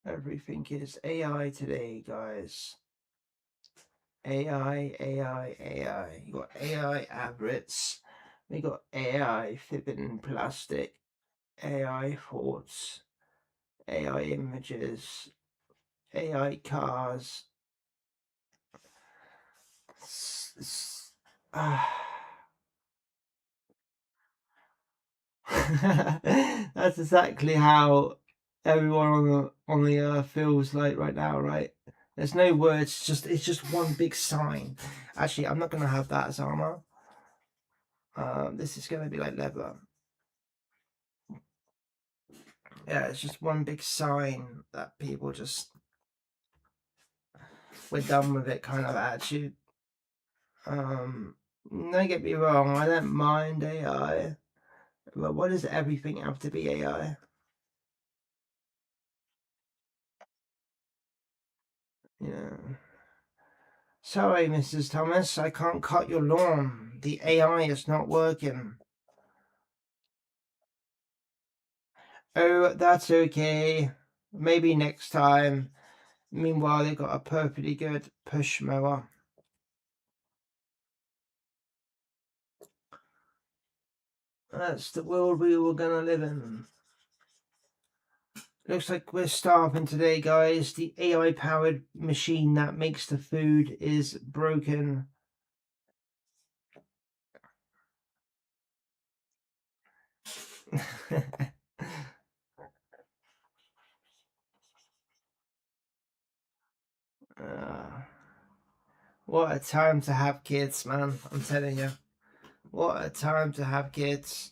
Everything is AI today, guys. AI, AI, AI. You got AI average. We got AI flipping plastic. AI thoughts. AI images. AI cars. That's exactly how everyone on the earth feels like right now, right? There's no words, it's just one big sign. Actually, I'm not gonna have that as armor. This is gonna be like leather. Yeah, it's just one big sign that people just we're done with it kind of attitude. Don't get me wrong, I don't mind AI, but what does everything have to be AI? You know. Sorry, Mrs. Thomas, I can't cut your lawn. The AI is not working. Oh, that's okay. Maybe next time. Meanwhile, they got a perfectly good push mower. That's the world we were gonna live in. Looks like we're starving today, guys. The AI powered machine that makes the food is broken. uh, what a time to have kids, man. I'm telling you. What a time to have kids.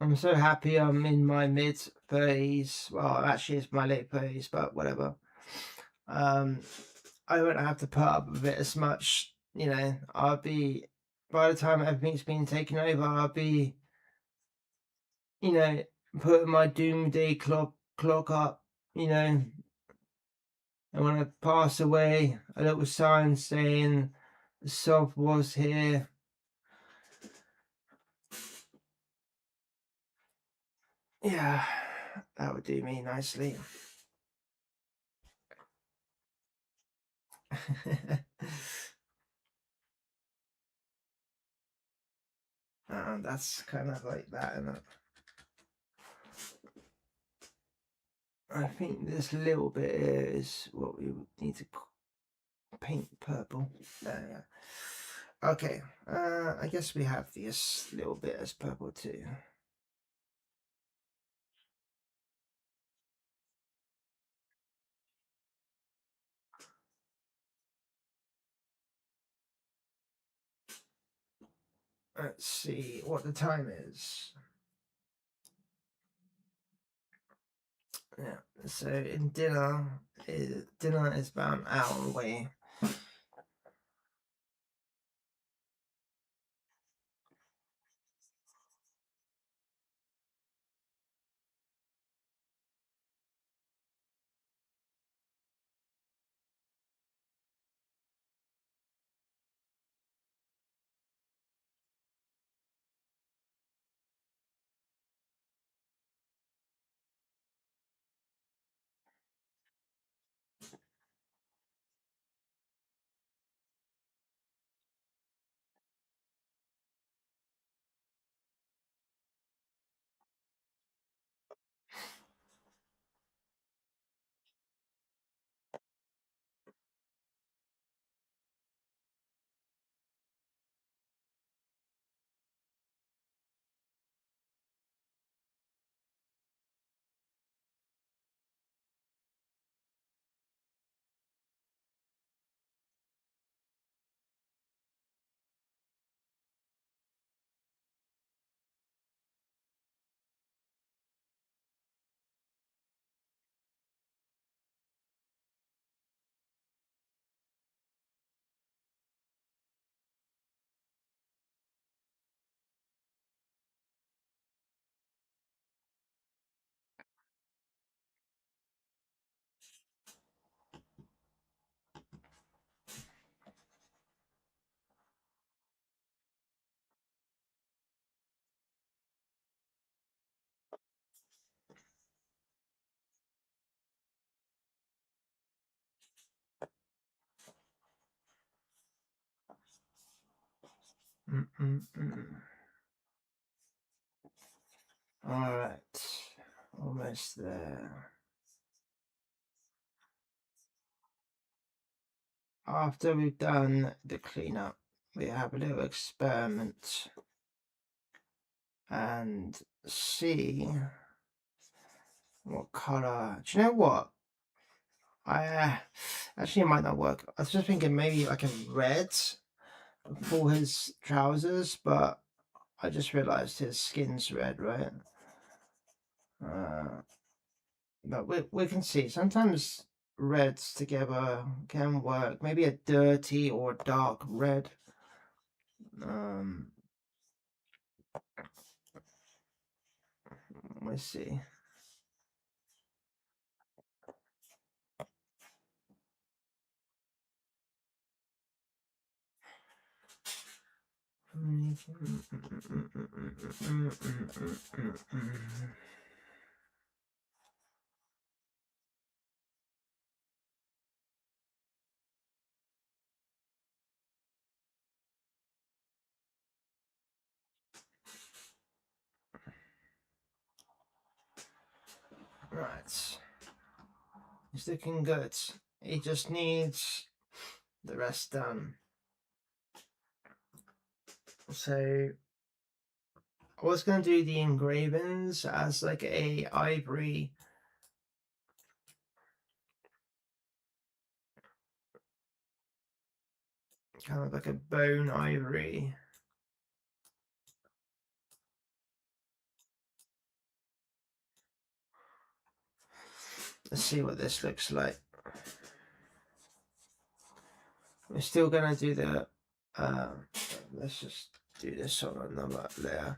I'm so happy I'm in my mid 30s. Well, actually, it's my late 30s, but whatever. Um, I won't have to put up with it as much. You know, I'll be, by the time everything's been taken over, I'll be, you know, putting my doomsday clock up, you know, and when I pass away, a little sign saying, Sov was here. Yeah, that would do me nicely. That's kind of like that, isn't it? I think this little bit is what we need to paint purple. There, yeah. Okay, I guess we have this little bit as purple too. Let's see what the time is. Yeah, so in dinner is about an hour away. Alright, almost there. After we've done the cleanup, we have a little experiment and see what color. Do you know what? I actually, it might not work. I was just thinking maybe like a red for his trousers, but I just realized his skin's red, right? But we can see sometimes reds together can work. Maybe a dirty or dark red. Let's see. Right. He's looking good. He just needs the rest done. So I was going to do the engravings as like a ivory kind of like a bone ivory. Let's see what this looks like. We're still going to do the let's just do this on another layer.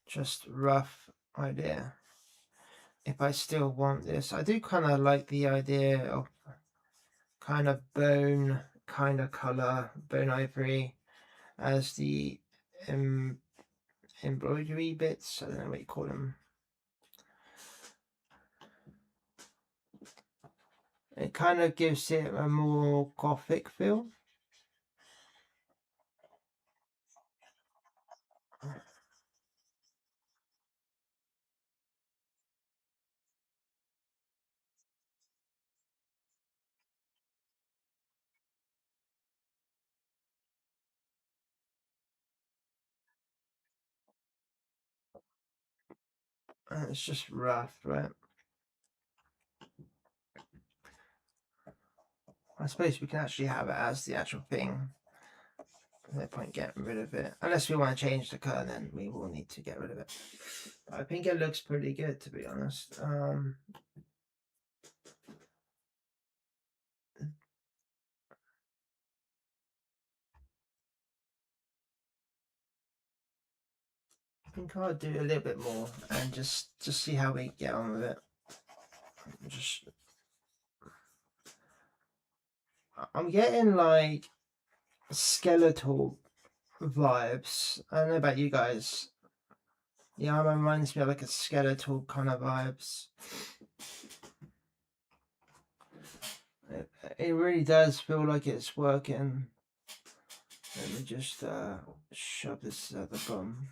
Just rough idea. If I still want this, I do kind of like the idea of kind of bone kind of color, bone ivory as the embroidery bits. I don't know what you call them. It kind of gives it a more gothic feel. It's just rough, right? I suppose we can actually have it as the actual thing. No point getting rid of it. Unless we want to change the colour, then we will need to get rid of it. I think it looks pretty good, to be honest. I think I'll do a little bit more and just see how we get on with it. I'm getting like skeletal vibes. I don't know about you guys. Yeah, it reminds me of like a skeletal kind of vibes. It really does feel like it's working. Let me just shove this at the bottom.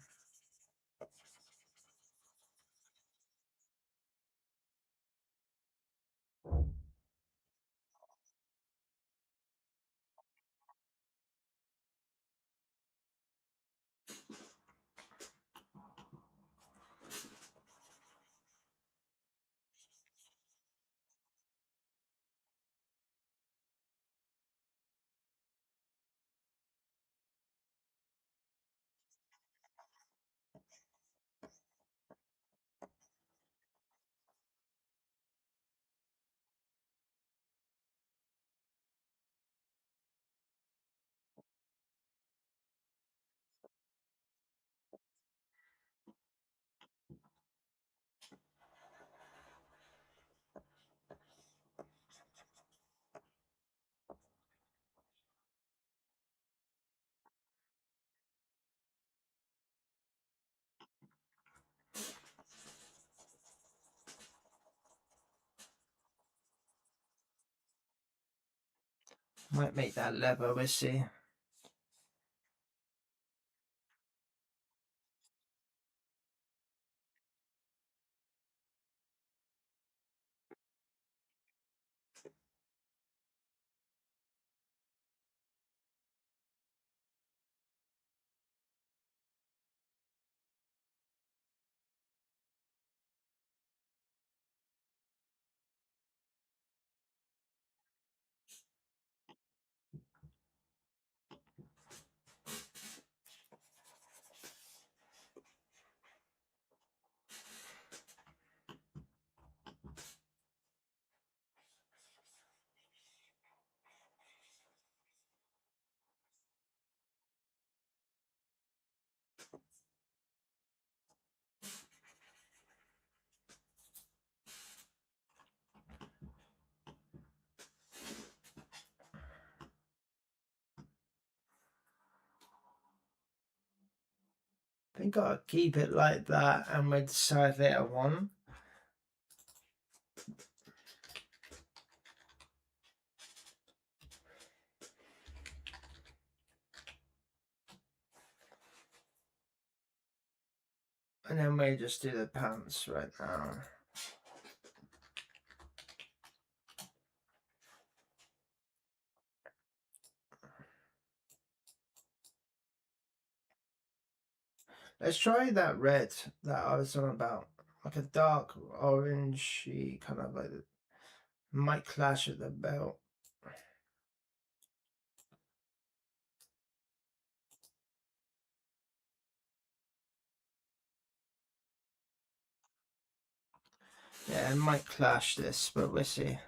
Might make that leather, we'll see. I think I'll keep it like that and we'll decide later on. And then we'll just do the pants right now. Let's try that red that I was on about. Like a dark orangey kind of like, might clash with the belt. Yeah, it might clash this, but we'll see.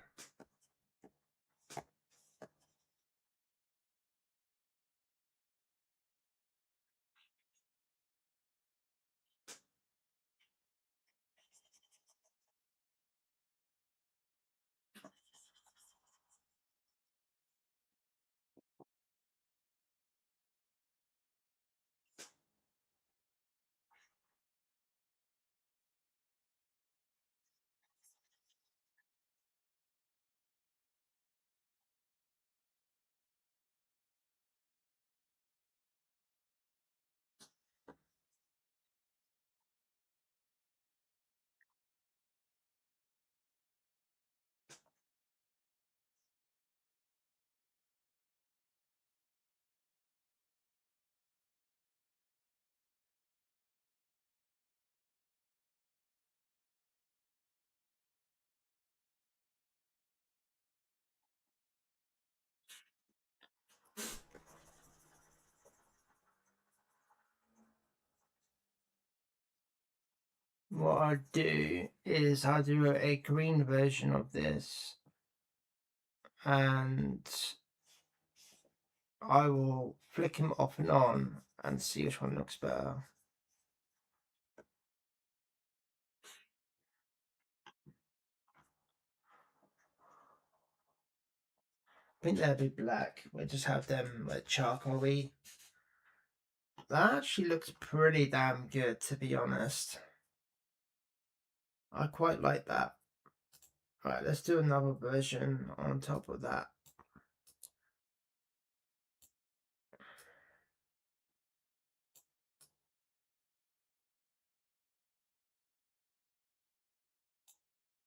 What I'll do is I'll do a green version of this, and I will flick him off and on and see which one looks better. I think they'll be black. We'll just have them like charcoal-y. That actually looks pretty damn good, to be honest. I quite like that. Right, let's do another version on top of that.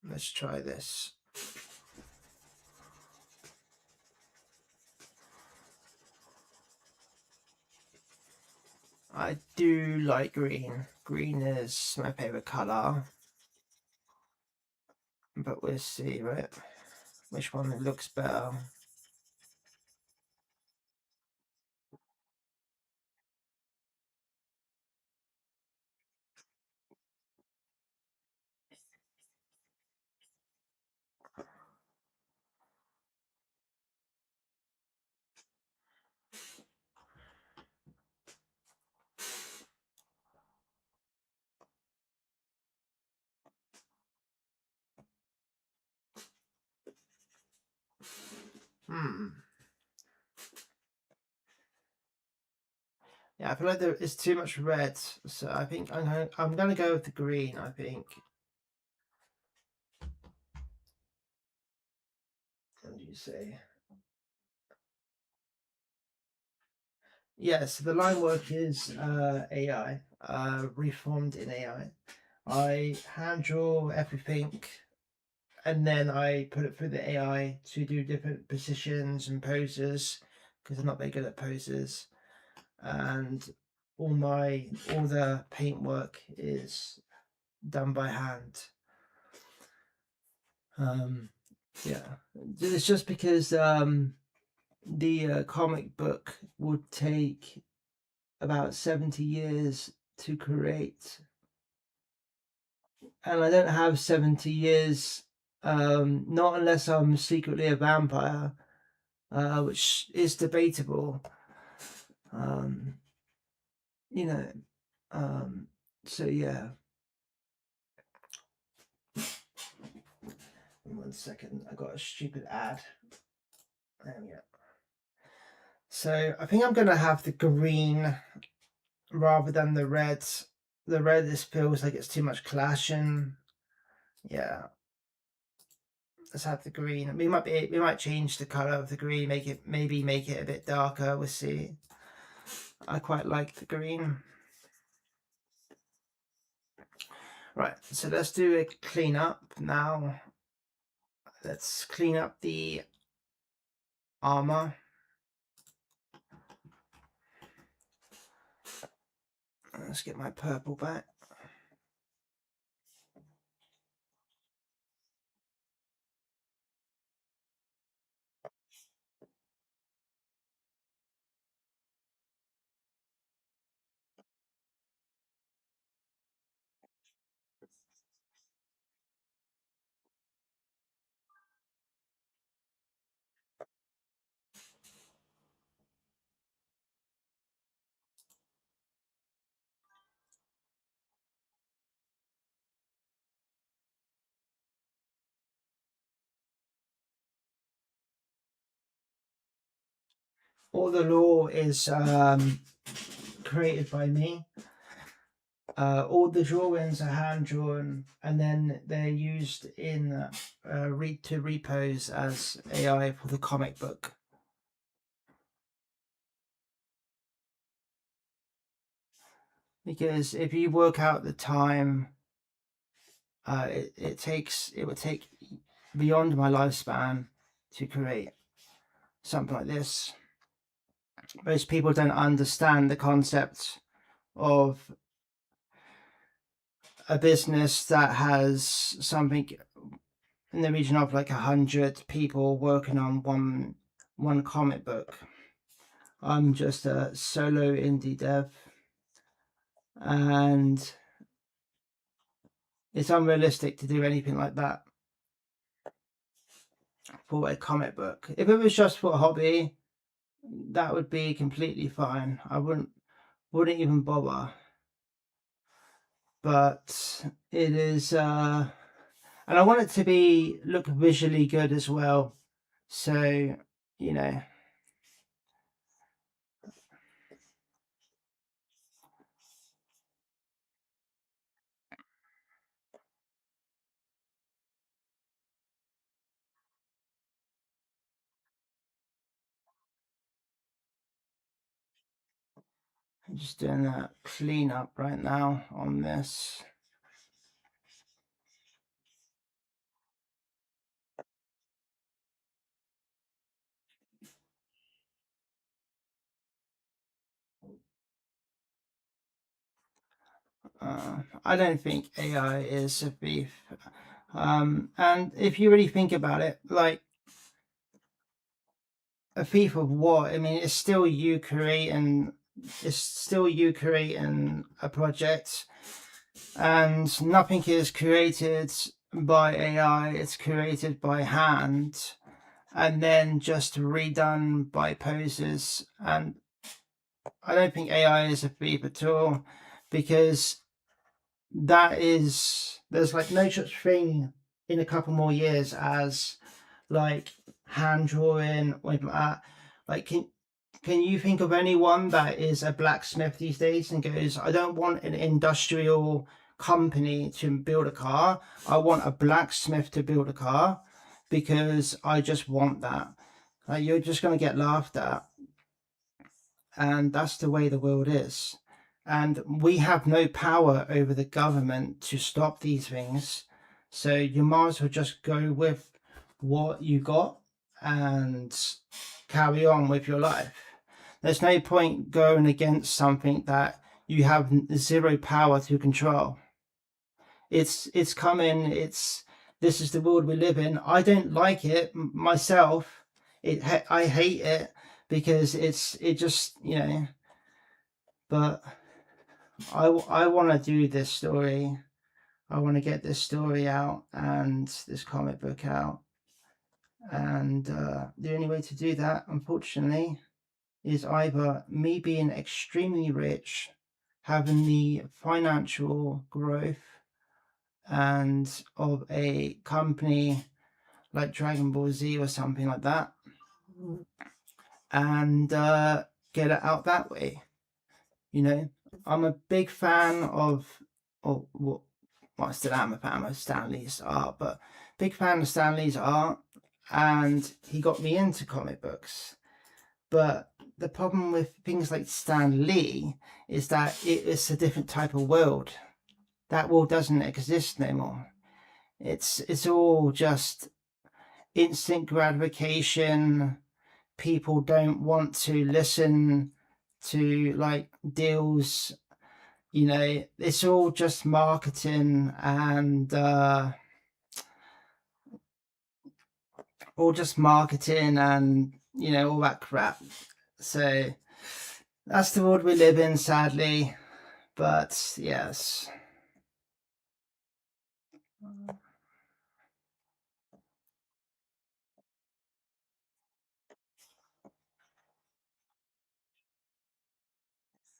Let's try this. I do like green. Green is my favorite color. But we'll see, right? Which one looks better. Yeah, I feel like there is too much red, so I think I'm gonna go with the green. I think. What do you say? Yeah, so the line work is AI, reformed in AI. I hand draw everything and then I put it through the AI to do different positions and poses because I'm not very good at poses. And all the paint work is done by hand. Yeah, it's just because the comic book would take about 70 years to create, and I don't have 70 years, not unless I'm secretly a vampire, which is debatable. Um, you know, so yeah. 1 second, I got a stupid ad. There we go. So I think I'm gonna have the green rather than the red. The red just feels like it's too much clashing. Yeah. Let's have the green. We might change the color of the green, maybe make it a bit darker. We'll see. I quite like the green. Right, so let's do a clean up now. Let's clean up the armor. Let's get my purple back. All the lore is created by me. All the drawings are hand drawn, and then they're used in to repos as AI for the comic book. Because if you work out the time, it would take beyond my lifespan to create something like this. Most people don't understand the concept of a business that has something in the region of like 100 people working on one comic book. I'm just a solo indie dev, and it's unrealistic to do anything like that for a comic book. If it was just for a hobby, that would be completely fine. I wouldn't even bother. But it is and I want it to look visually good as well. So, you know, I'm just doing that cleanup right now on this. I don't think AI is a thief. And if you really think about it, like a thief of what? I mean, it's still you creating a project, and nothing is created by AI. It's created by hand and then just redone by posers. And I don't think AI is a thief at all, because there's like no such thing in a couple more years as like hand drawing or anything like that. Like, can you think of anyone that is a blacksmith these days and goes, I don't want an industrial company to build a car, I want a blacksmith to build a car because I just want that? You're just going to get laughed at. and that's the way the world is. And we have no power over the government to stop these things. So you might as well just go with what you got and carry on with your life. There's no point going against something that you have zero power to control. It's coming. This is the world we live in. I don't like it myself. I hate it because it just, you know. But I want to do this story. I want to get this story out and this comic book out. And the only way to do that, unfortunately, is either me being extremely rich, having the financial growth and of a company like Dragon Ball Z or something like that, and get it out that way. You know, I'm a big fan of, well, I still am a fan of Stan Lee's art, but big fan of Stan Lee's art, and he got me into comic books. But the problem with things like Stan Lee is that it is a different type of world. That world doesn't exist anymore. It's all just instant gratification. People don't want to listen to like deals. You know, it's all just marketing and you know, all that crap. So that's the world we live in, sadly. But yes.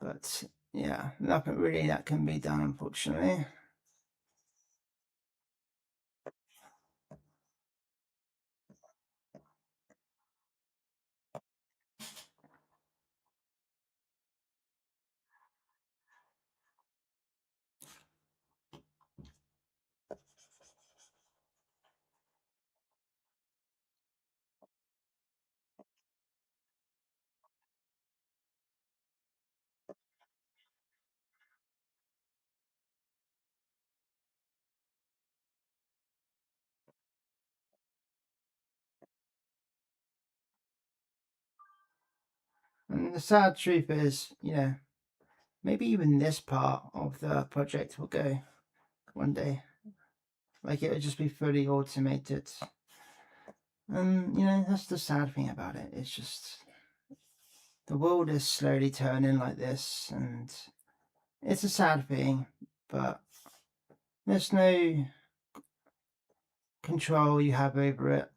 But yeah, nothing really that can be done, unfortunately. And the sad truth is, you know, maybe even this part of the project will go one day. Like it would just be fully automated. And, you know, that's the sad thing about it. It's just the world is slowly turning like this, and it's a sad thing, but there's no control you have over it.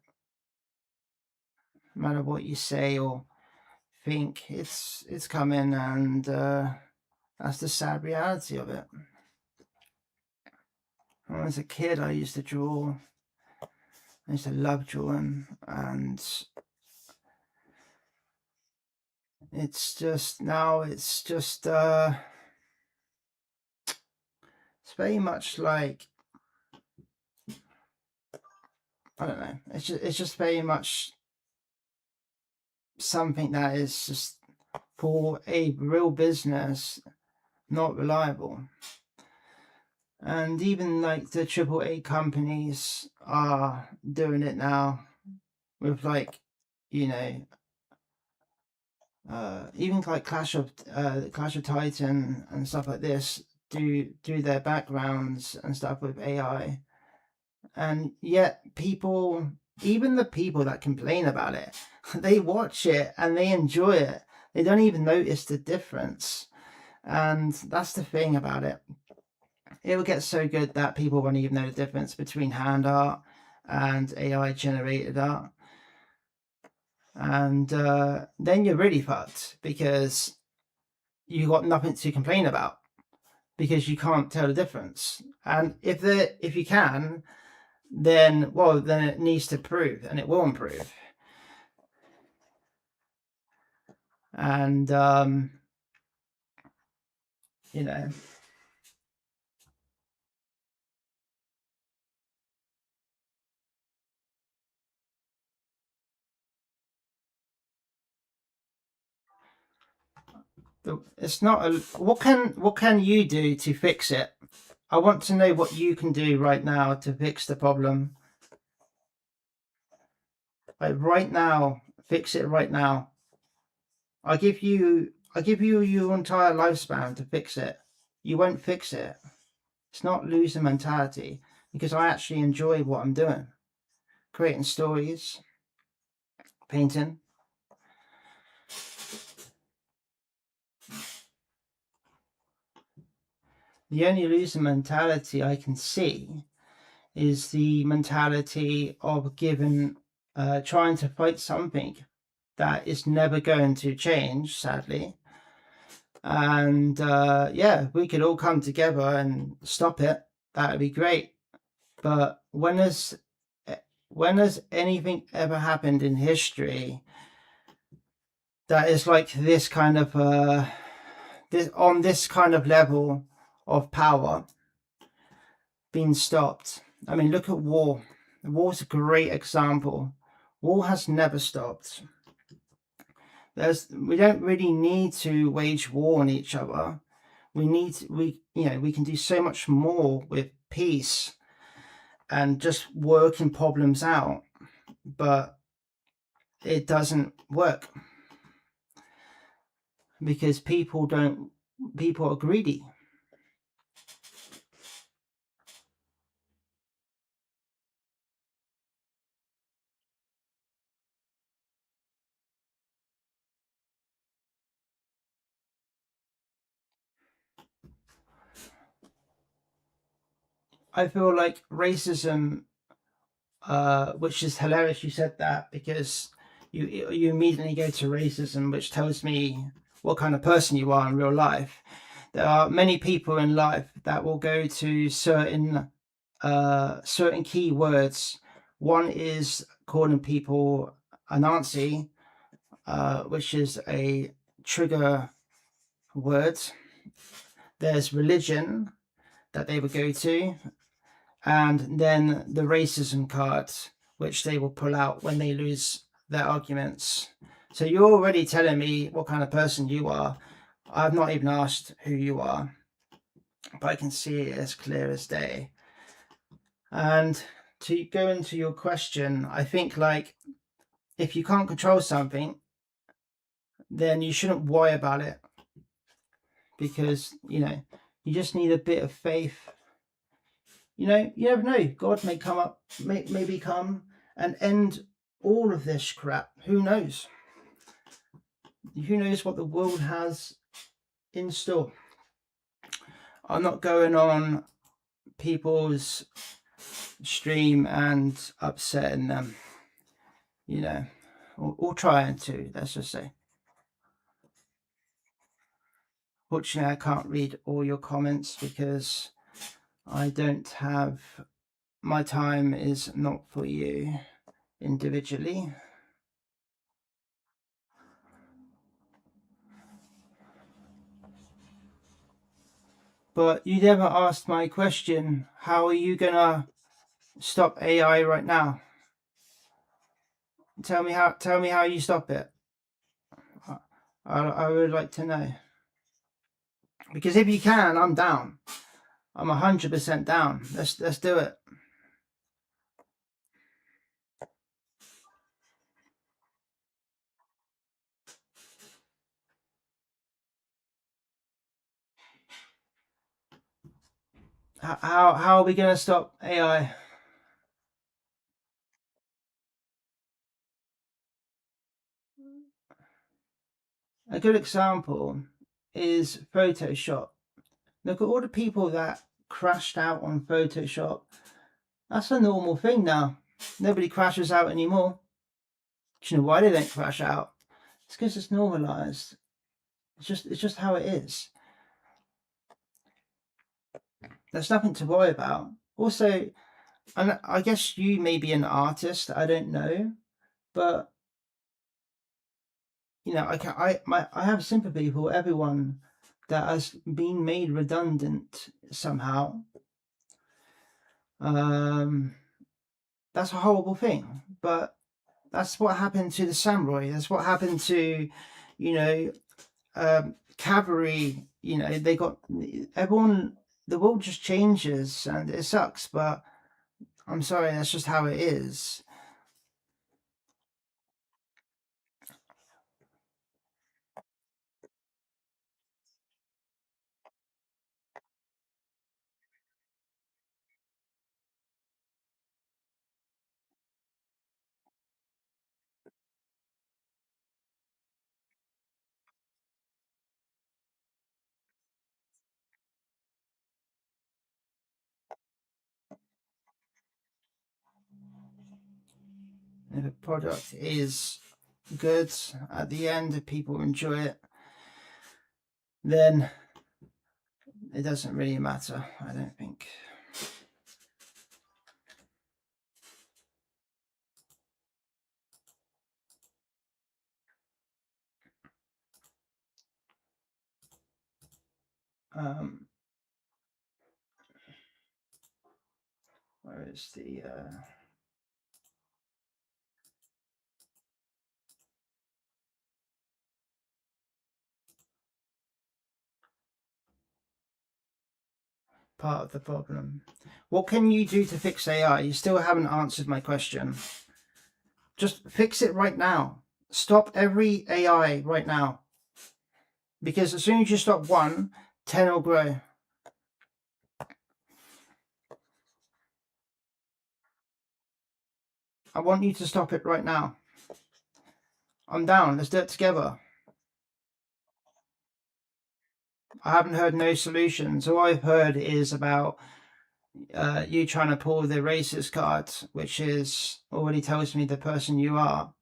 No matter what you say or think, it's coming, and that's the sad reality of it. When I was a kid, I used to draw. I used to love drawing, and it's just now it's just it's very much like, I don't know, it's just very much something that is just for a real business not reliable. And even like the AAA companies are doing it now with like, you know, even like Clash of Titan and stuff like this do their backgrounds and stuff with AI, and yet people, even the people that complain about it, they watch it and they enjoy it. They don't even notice the difference, and that's the thing about it. It will get so good that people won't even know the difference between hand art and AI generated art. And then you're really fucked because you got nothing to complain about because you can't tell the difference. And if you can, then well, then it needs to improve, and it will improve. And you know, It's not a. What can you do to fix it? I want to know what you can do right now to fix the problem. Like right now, fix it right now. I give you your entire lifespan to fix it. You won't fix it. It's not loser mentality, because I actually enjoy what I'm doing. Creating stories, painting. The only loser mentality I can see is the mentality of trying to fight something that is never going to change, sadly. And yeah, we could all come together and stop it. That would be great. But when has anything ever happened in history that is like this kind of this kind of level of power being stopped? I mean, look at war. War's a great example. War has never stopped. We don't really need to wage war on each other. We can do so much more with peace and just working problems out, but it doesn't work because people are greedy. I feel like racism, which is hilarious you said that, because you immediately go to racism, which tells me what kind of person you are in real life. There are many people in life that will go to certain key words. One is calling people a Nazi, which is a trigger word. There's religion that they would go to, and then the racism card, which they will pull out when they lose their arguments. So you're already telling me what kind of person you are. I've not even asked who you are, but I can see it as clear as day. And to go into your question, I think like if you can't control something, then you shouldn't worry about it, because you just need a bit of faith. You never know. God may come up, maybe come and end all of this crap. Who knows? Who knows what the world has in store? I'm not going on people's stream and upsetting them, or trying to, let's just say. Fortunately, I can't read all your comments because I don't have, my time is not for you individually. But you never asked my question. How are you gonna stop AI right now? Tell me how you stop it. I would like to know. Because if you can, I'm down. I'm 100% down. Let's do it. How are we gonna stop AI? A good example is Photoshop. Look at all the people that crashed out on Photoshop. That's a normal thing now. Nobody crashes out anymore. Do you know why they don't crash out? It's because it's normalized. It's just how it is. There's nothing to worry about. Also, and I guess you may be an artist. I don't know, but I have sympathy for everyone that has been made redundant somehow. That's a horrible thing, but that's what happened to the samurai. That's what happened to, cavalry, they got everyone. The world just changes, and it sucks. But I'm sorry, that's just how it is. If a product is good at the end, if people enjoy it, then it doesn't really matter, I don't think. Where is the part of the problem? What can you do to fix AI? You still haven't answered my question. Just fix it right now. Stop every AI right now. Because as soon as you stop one, 10 will grow. I want you to stop it right now. I'm down. Let's do it together. I haven't heard no solutions. All I've heard is about you trying to pull the racist card, which is already tells me the person you are.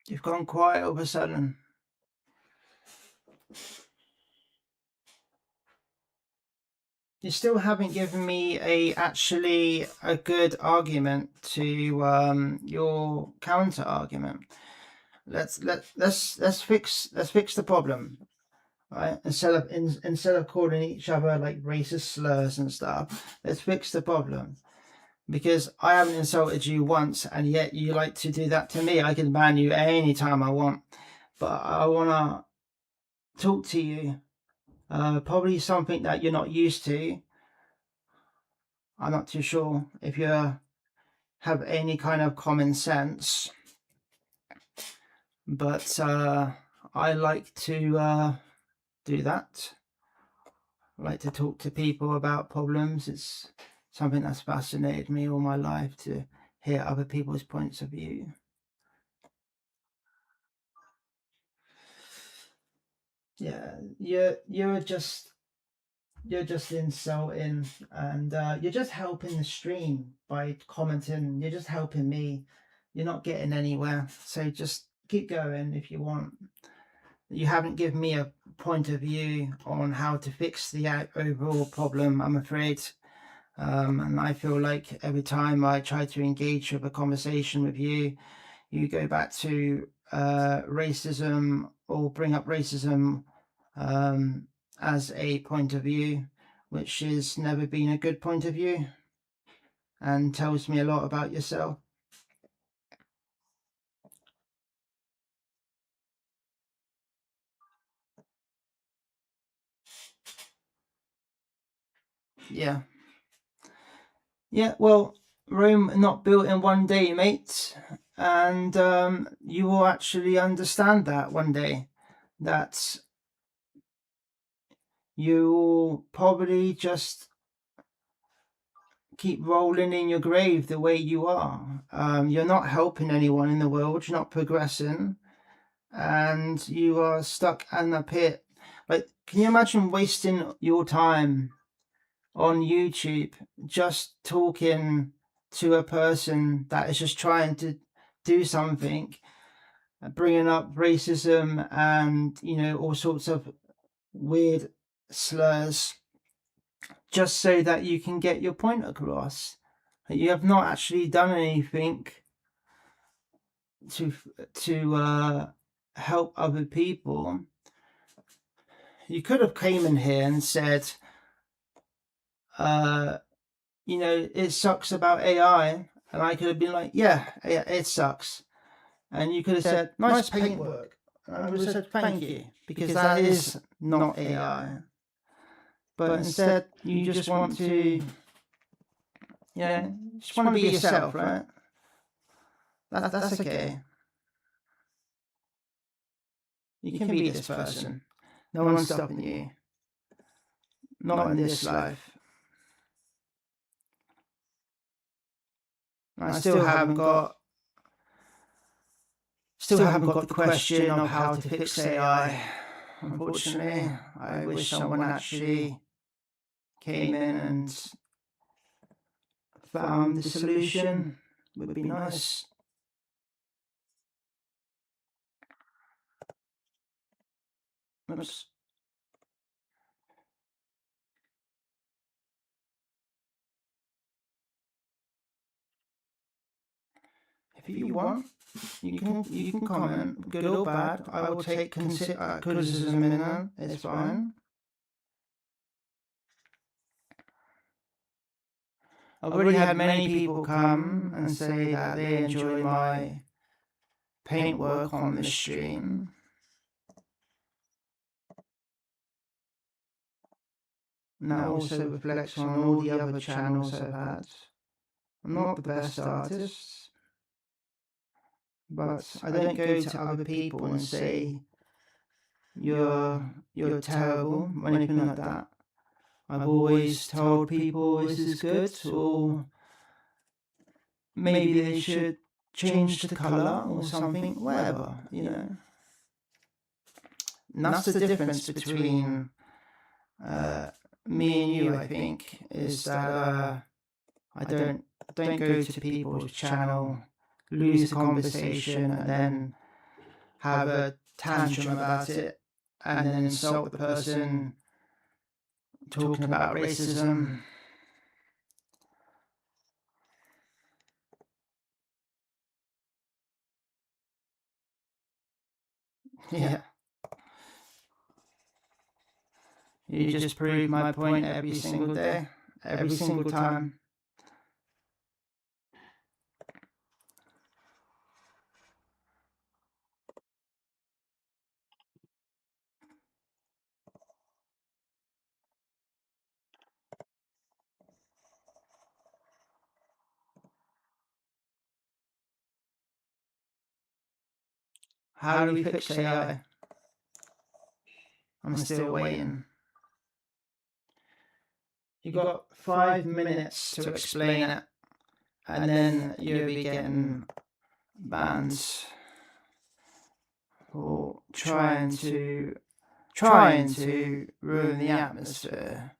You've gone quiet all of a sudden. You still haven't given me actually a good argument to your counter argument. Let's fix the problem, right? Instead of calling each other like racist slurs and stuff, let's fix the problem. Because I haven't insulted you once, and yet you like to do that to me. I can ban you anytime I want, but I wanna talk to you. Probably something that you're not used to. I'm not too sure if you have any kind of common sense, but I like to do that. I like to talk to people about problems. It's something that's fascinated me all my life, to hear other people's points of view. Yeah, you're just insulting, and you're just helping the stream by commenting. You're just helping me. You're not getting anywhere. So just keep going if you want. You haven't given me a point of view on how to fix the overall problem, I'm afraid. And I feel like every time I try to engage with a conversation with you, you go back to racism, or bring up racism as a point of view, which has never been a good point of view, and tells me a lot about yourself. Yeah. Yeah, well, Rome not built in one day, mate. And you will actually understand that one day. That you'll probably just keep rolling in your grave the way you are. You're not helping anyone in the world. You're not progressing, and you are stuck in a pit. Like, can you imagine wasting your time on YouTube just talking to a person that is just trying to do something, bringing up racism and, you know, all sorts of weird slurs, just so that you can get your point across? You have not actually done anything to help other people. You could have came in here and said, you know, it sucks about AI, and I could have been like, yeah, it sucks. And you could have said, nice paintwork. And I would have said, thank you, because that is not AI. But instead, you just want to, just want to be yourself, right? That's okay. You can be this person. No one's stopping you. Not in this life. I still haven't got the question of how to fix AI. Unfortunately, I wish someone actually came in and found the solution. It would be nice. Oops. If you want, you can comment, good or bad. I will take criticism in there. It's fine. I've already had many people come and say that they enjoy my paintwork on the stream. And that also reflects on all the other channels I've had. I'm not the best artist, but I don't go to other people and say, you're terrible, or anything like that. I've always told people this is good, or maybe they should change the colour or something, whatever, you know. And that's the difference between me and you, I think, is that I don't go to people's channel, lose the conversation, and then have a tantrum about it, and then insult the person talking about racism. Yeah. You just prove my point every single day, every single time. How do we fix AI? I'm still waiting. You got 5 minutes to explain it, and then you'll be getting banned for trying to ruin the atmosphere.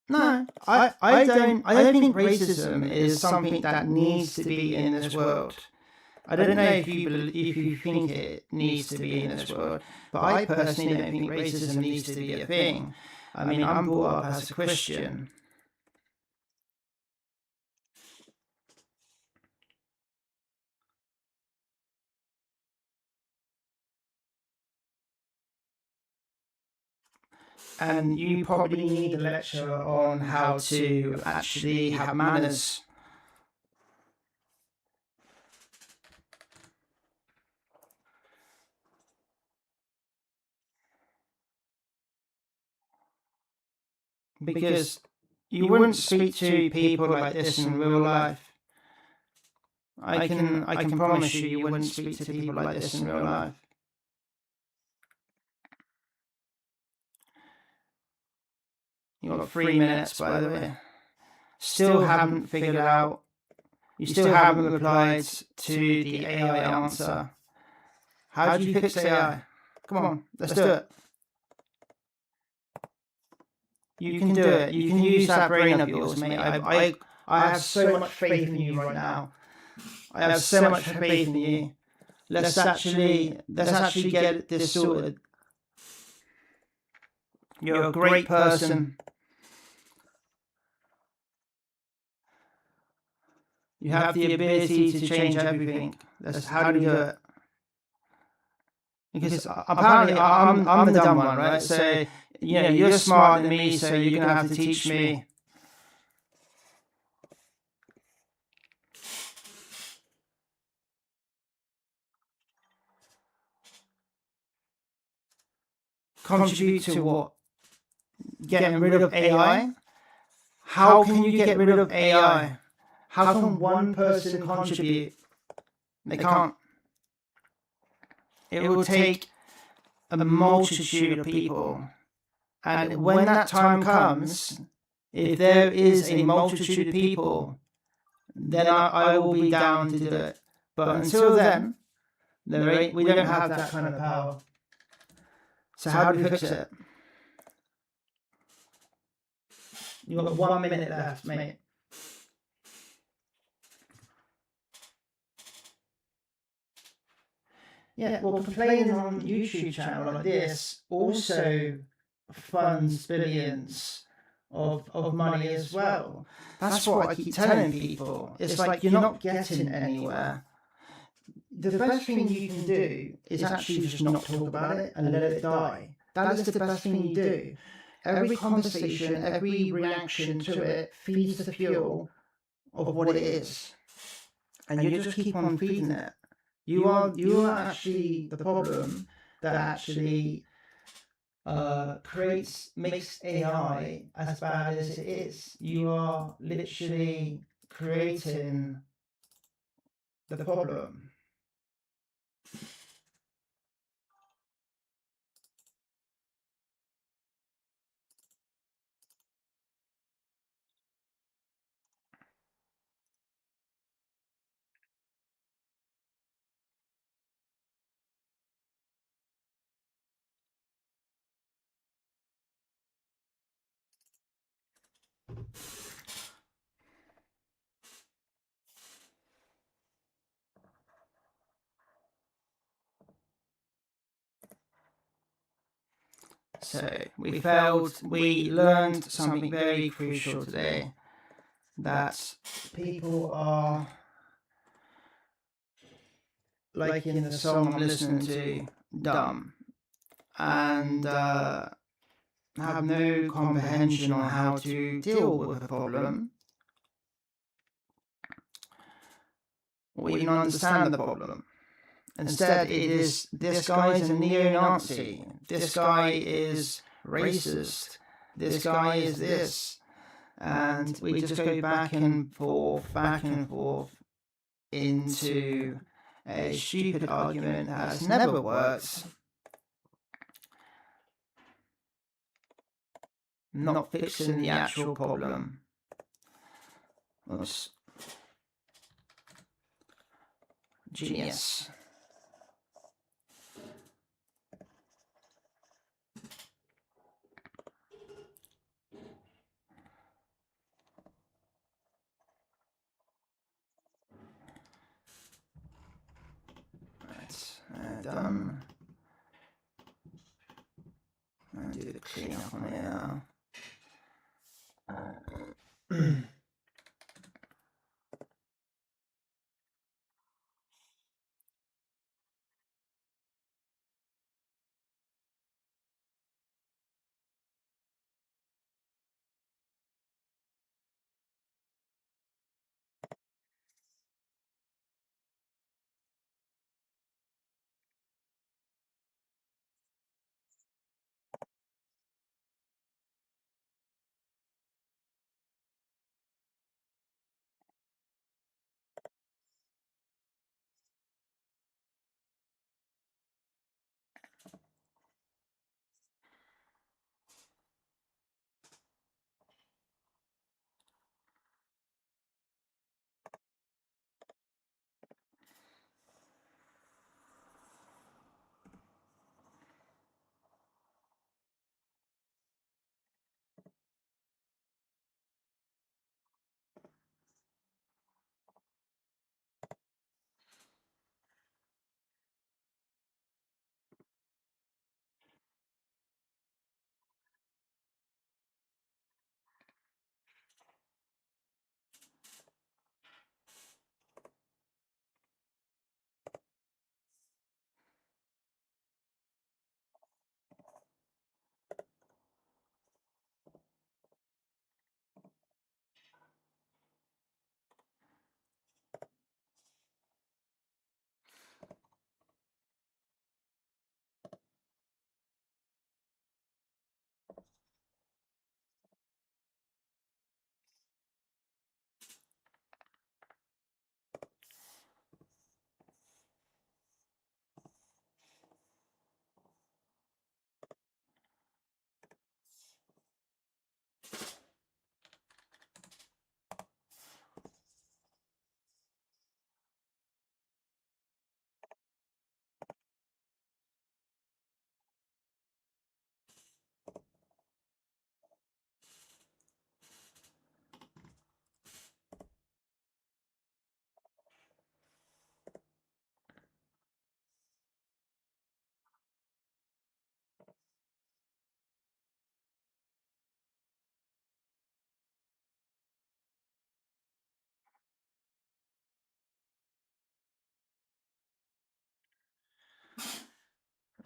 No, I don't think racism is something that needs to be in this world. I don't know if you think it needs to be in this world, but I personally don't think racism needs to be a thing. I mean, I'm brought up as a Christian. And you probably need a lecture on how to actually have manners. Because you wouldn't speak to people like this in real life. I can promise you, you wouldn't speak to people like this in real life. You've got 3 minutes, by the way. Still haven't figured out. You still haven't replied to the AI answer. How do you fix AI? Come on, let's do it. You can do it. You can use that brain of yours, mate. I have so much faith in you right now. I have so much faith in you. Let's actually get this sorted. You're a great person. You have the ability to change everything. That's how do you do it? Because apparently I'm the dumb one, right? So you're smarter than me, so you're gonna have to teach me. Contribute to what? Getting rid of AI? How can you get rid of AI? How can one person contribute? They can't. It will take a multitude of people. And when that time comes, if there is a multitude of people, then I will be down to do it. But until then, we don't have that kind of power. So how do we fix it? You've got 1 minute left, mate. Yeah, well, complaining on a YouTube channel like this also funds billions of money as well. That's what I keep telling people. It's like you're not getting anywhere. The best thing you can do is actually just not talk about it and let it die. That is the best thing you do. Every conversation, every reaction to it feeds the fuel of what it is. And you just keep on feeding it. You are actually the problem that actually makes AI as bad as it is. You are literally creating the problem. So we learned something very crucial today, that people are, like in the song I'm listening to, dumb, and have no comprehension on how to deal with a problem, or even understand the problem. Instead, it is, this guy is a neo-Nazi, this guy is racist, this guy is this, and we just go back and forth into a stupid argument that has never worked, not fixing the actual problem. Oops. Genius. Right, done. I'll do the cleanup on it now.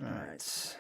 Right.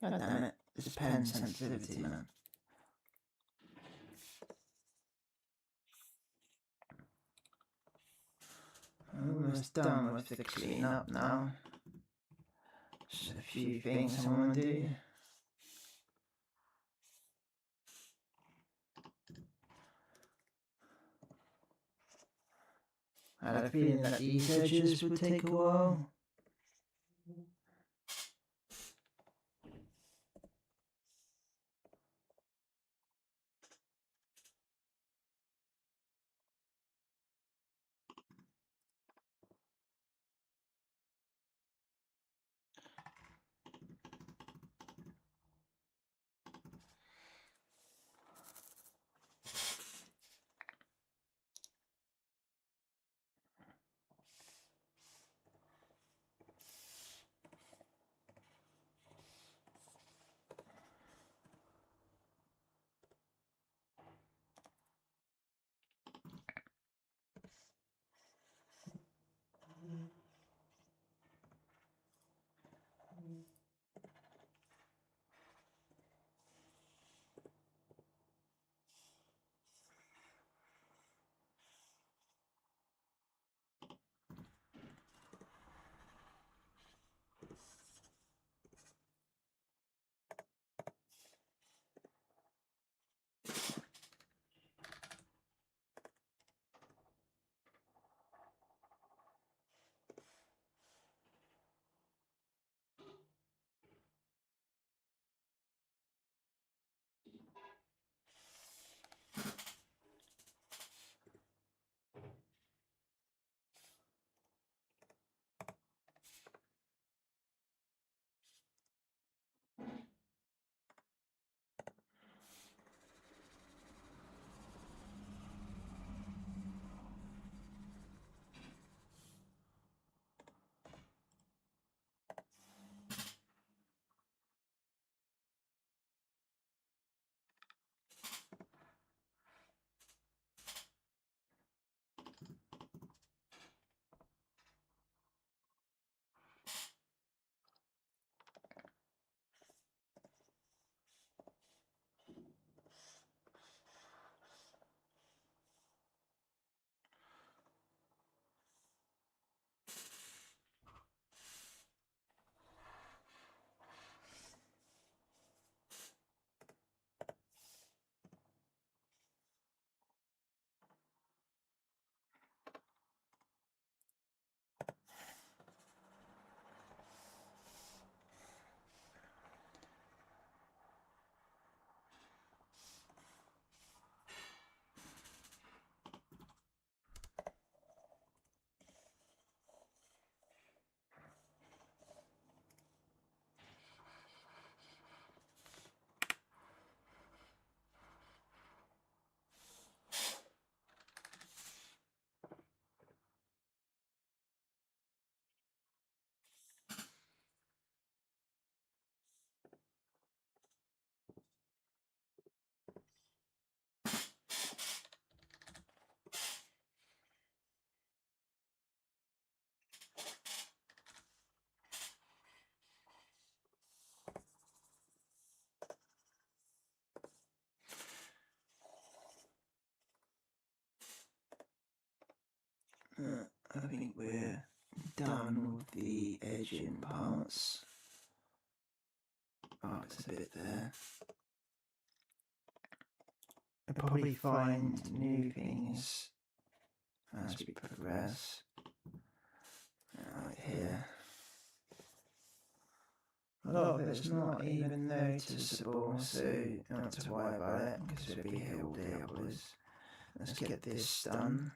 God damn it, this pen sensitivity, man. Almost done with the clean up now. Just a few things I want to do. I had a feeling that these edges would take a while. I think we're done with the edging parts. Arcs a bit there. I'll probably find new things as we progress. Right here. A lot of it's not even noticeable, so you don't have to worry about it because it'll be here all day otherwise. Let's get this done.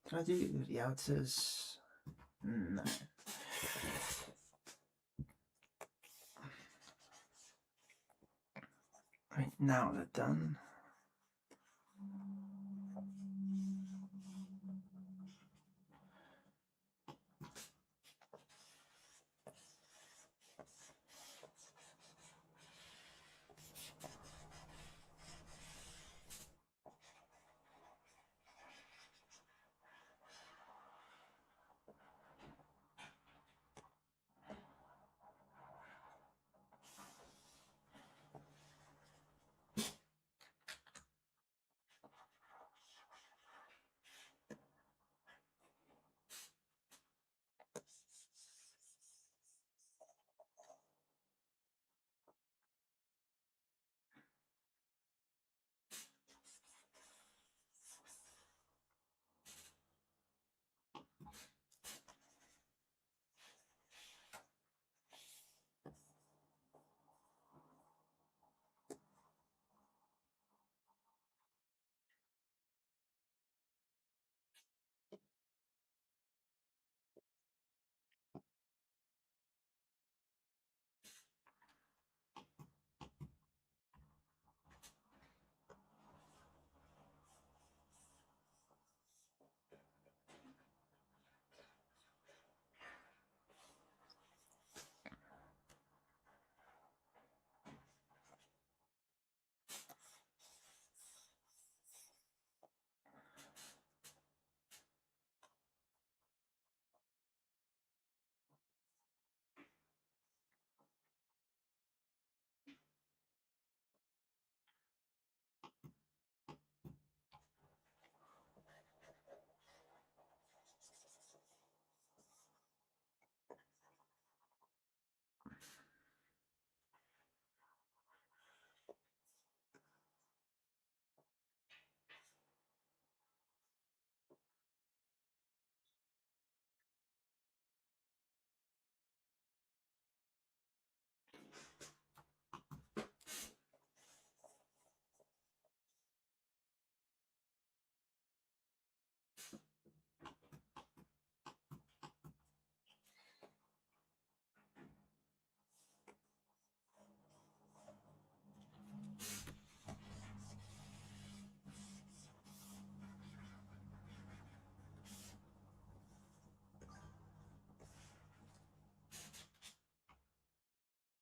Did I do the outers? No. Right, now they're done.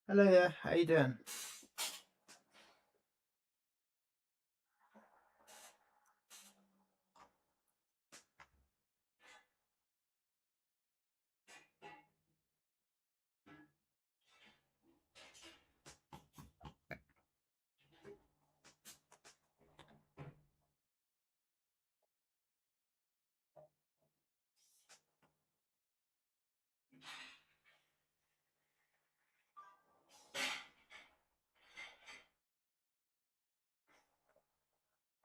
Hello there, how you doing?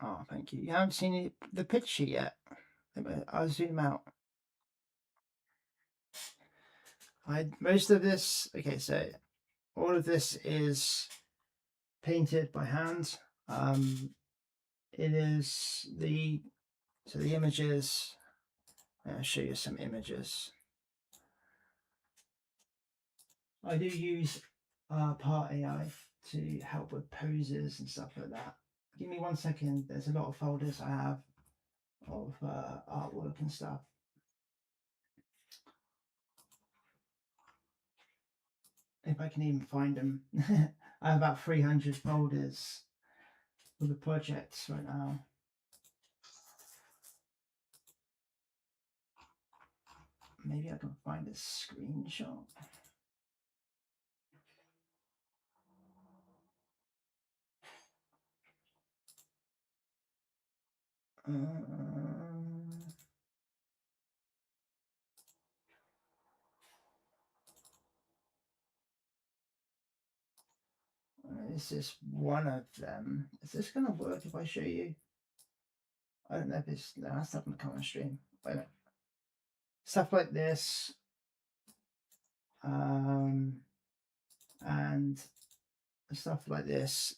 Oh, thank you. You haven't seen the picture yet? I'll zoom out. Most of this, okay, so all of this is painted by hand. It is the images. I'll show you some images. I do use Part AI to help with poses and stuff like that. Give me 1 second. There's a lot of folders I have of artwork and stuff. If I can even find them. I have about 300 folders for the projects right now. Maybe I can find a screenshot. This is one of them. Is this going to work if I show you? I don't know if it's... No, that's not going to come on stream. Wait a minute. Stuff like this. And stuff like this.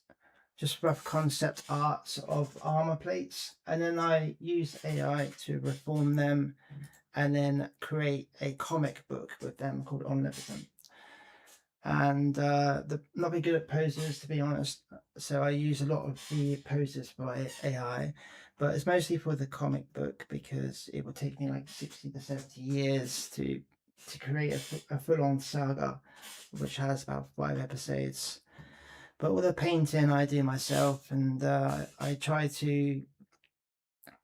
just rough concept arts of armor plates, and then I use AI to reform them and then create a comic book with them called Omnipotent. And not very good at poses, to be honest, so I use a lot of the poses by AI, but it's mostly for the comic book because it will take me like 60 to 70 years to create a full-on saga, which has about 5 episodes. But all the painting I do myself, and I try to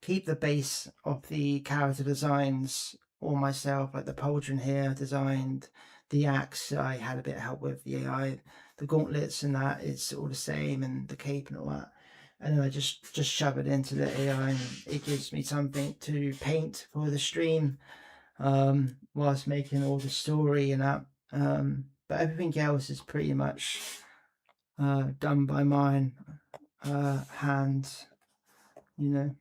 keep the base of the character designs all myself, like the pauldron here designed, the axe I had a bit of help with the AI, the gauntlets and that it's all the same, and the cape and all that. And then I just shove it into the AI, and it gives me something to paint for the stream, whilst making all the story and that. But everything else is pretty much done by mine hand, you know.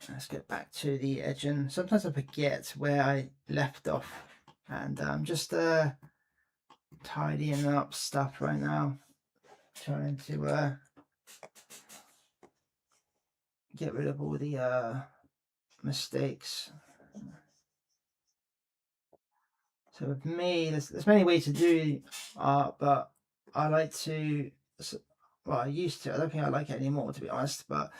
Let's get back to the edging. Sometimes I forget where I left off, and I'm just tidying up stuff right now, trying to get rid of all the mistakes. So with me, there's many ways to do art, but I like to, well, I used to, I don't think I like it anymore, to be honest, but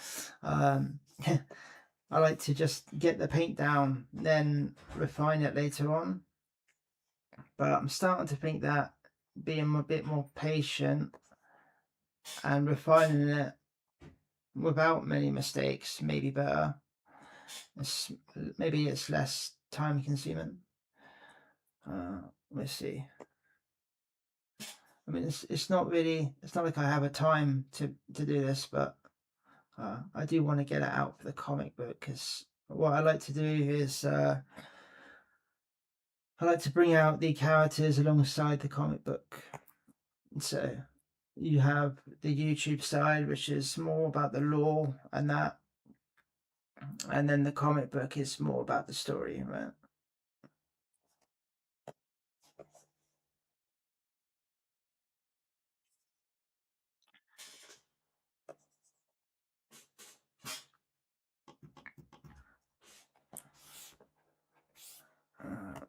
I like to just get the paint down, then refine it later on. But I'm starting to think that being a bit more patient and refining it without many mistakes may be better. Maybe it's less time consuming. Let's see. I mean, it's not really, it's not like I have a time to do this, but I do want to get it out for the comic book, because what I like to do is I like to bring out the characters alongside the comic book. So you have the YouTube side, which is more about the lore and that, and then the comic book is more about the story, right? Uh,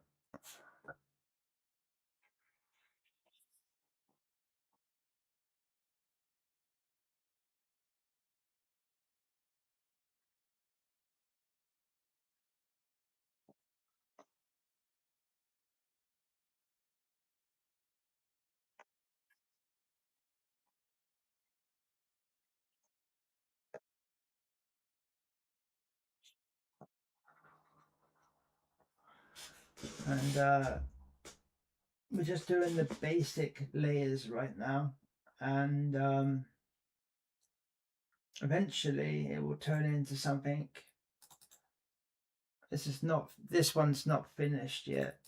and we're just doing the basic layers right now, and eventually it will turn into something. This one's not finished yet,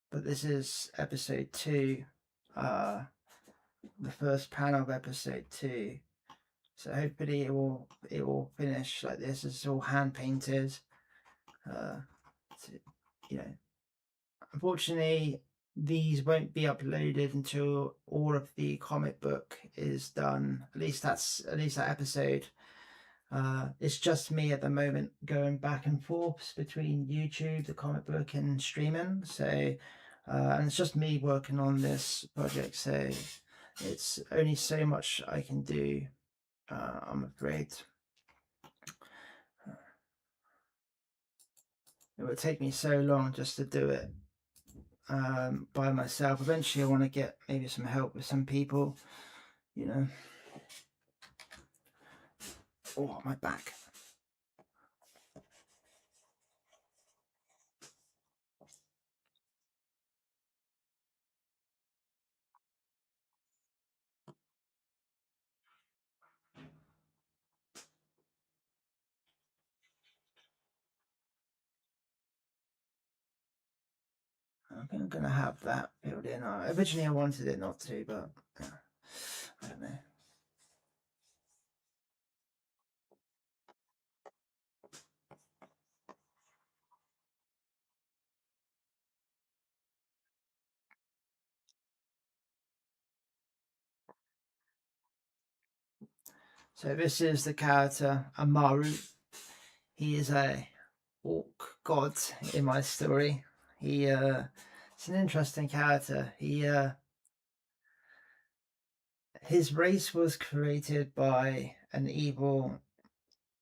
but this is episode 2, the first panel of episode 2. So hopefully it will finish like this. It's all hand painted. To, you know, unfortunately, these won't be uploaded until all of the comic book is done. At least that episode. It's just me at the moment going back and forth between YouTube, the comic book, and streaming. So, and it's just me working on this project. So, it's only so much I can do. I'm afraid it would take me so long just to do it by myself. Eventually, I want to get maybe some help with some people. You know. Oh, my back. I think I'm going to have that built in. Originally, I wanted it not to, but I don't know. So this is the character Amaru. He is a orc god in my story. It's an interesting character. His race was created by an evil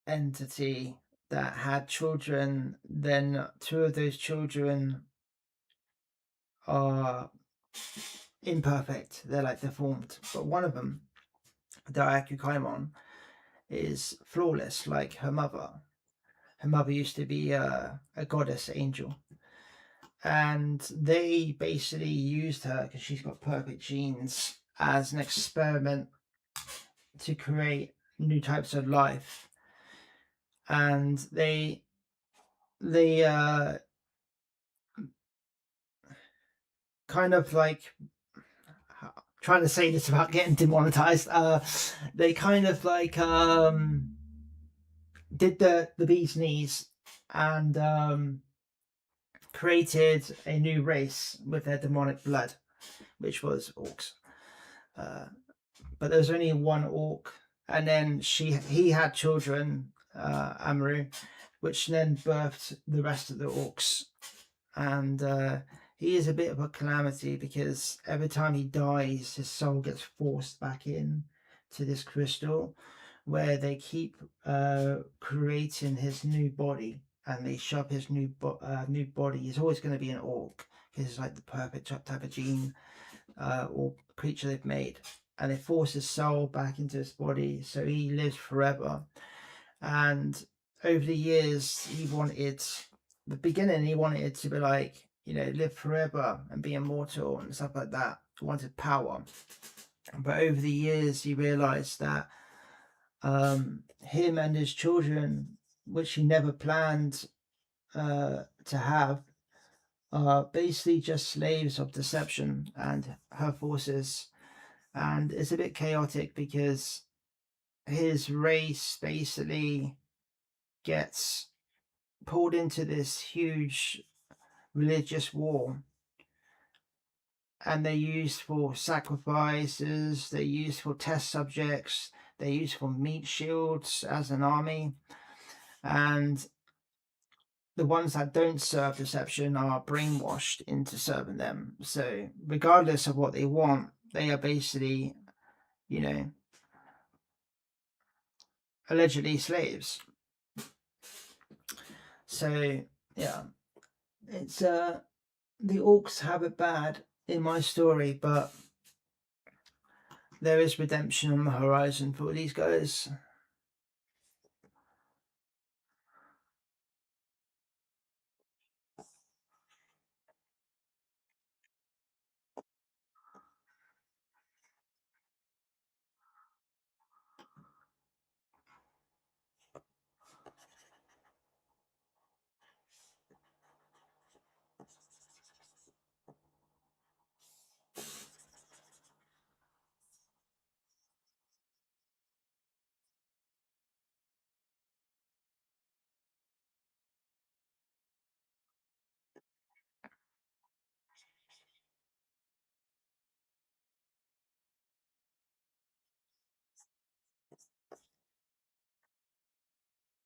entity that had children. Then two of those children are imperfect. They're like deformed, but one of them, Diakukaimon, is flawless, like her mother. Her mother used to be a goddess angel, and they basically used her because she's got perfect genes as an experiment to create new types of life. And they kind of like, trying to say this without getting demonetized. They kind of like did the bee's knees and created a new race with their demonic blood, which was orcs. But there was only one orc, and then he had children, Amaru, which then birthed the rest of the orcs. And he is a bit of a calamity because every time he dies, his soul gets forced back in to this crystal, where they keep creating his new body, and they shove his new body. He's always going to be an orc because it's like the perfect type of gene or creature they've made, and they force his soul back into his body so he lives forever. And over the years, he wanted it to be like, live forever and be immortal and stuff like that. He wanted power. But over the years, he realized that him and his children, which he never planned to have, are basically just slaves of deception and her forces. And it's a bit chaotic because his race basically gets pulled into this huge religious war, and they're used for sacrifices, they're used for test subjects, they're used for meat shields as an army, and the ones that don't serve deception are brainwashed into serving them. So regardless of what they want, they are basically, allegedly slaves. So yeah, it's the orcs have it bad in my story, but there is redemption on the horizon for these guys.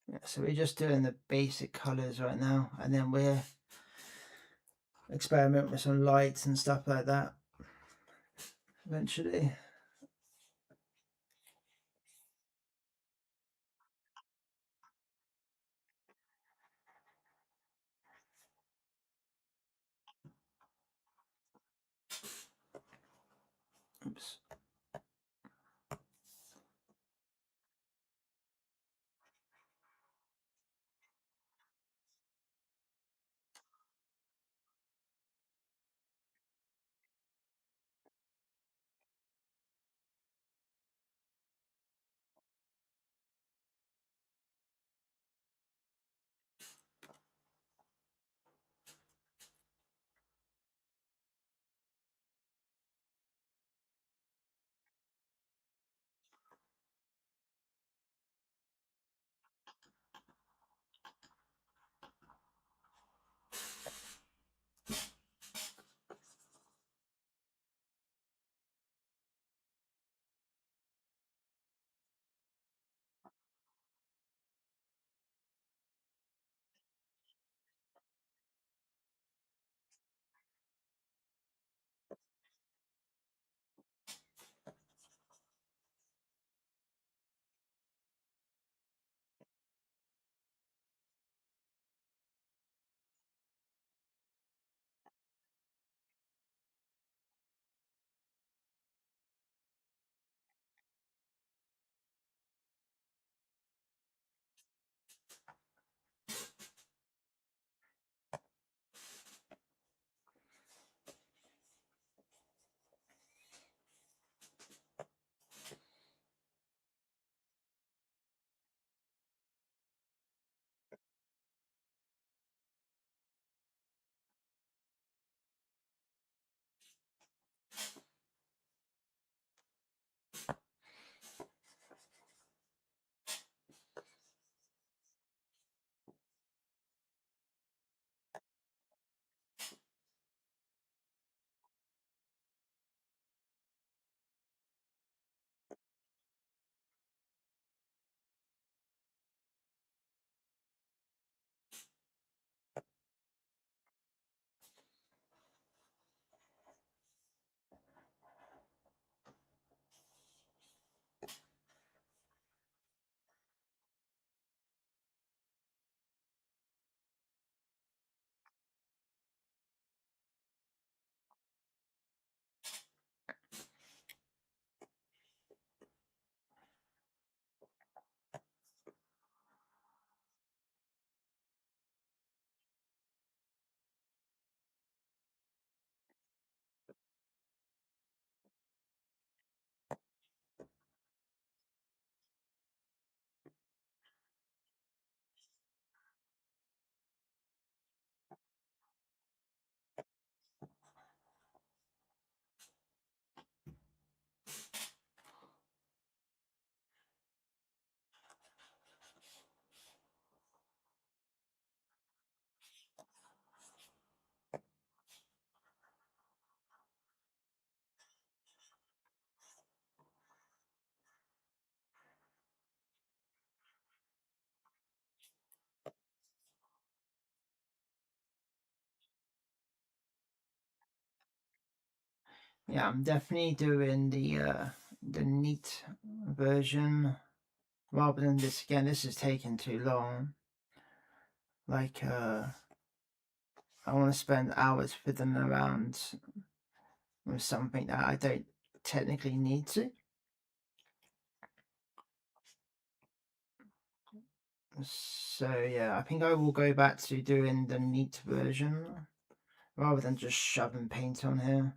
Yeah, so we're just doing the basic colors right now, and then we're experimenting with some lights and stuff like that eventually. Oops. Yeah, I'm definitely doing the neat version rather than this. Again, this is taking too long. Like I want to spend hours fiddling around with something that I don't technically need to. So yeah, I think I will go back to doing the neat version rather than just shoving paint on here.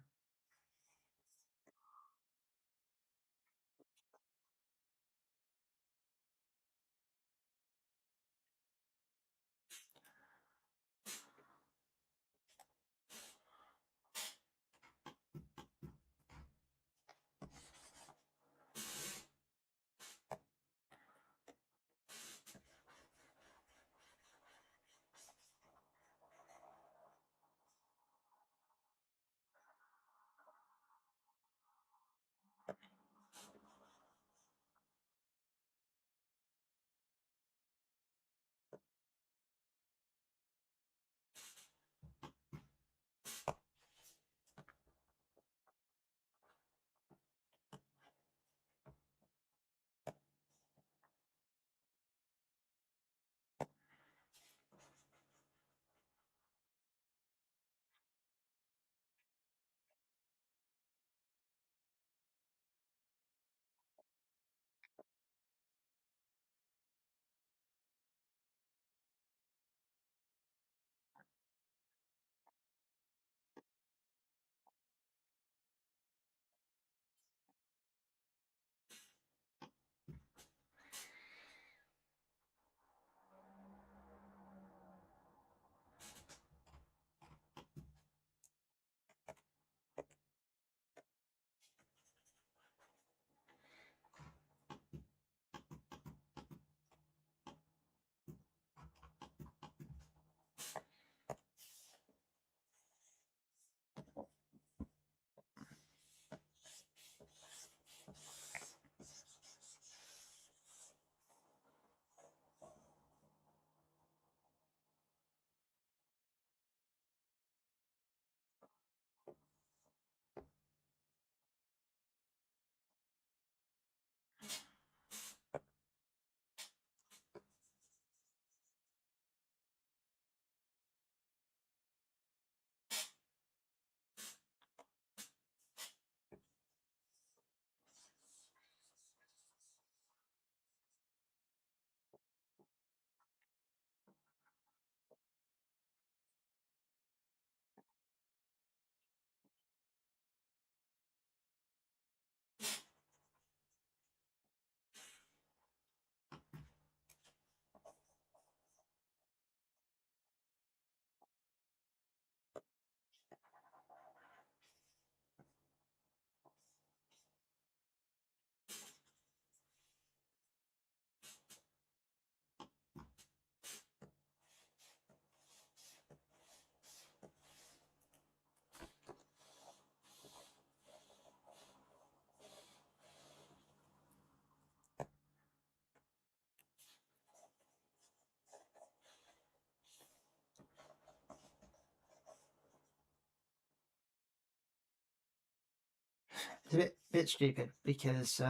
It's a bit stupid because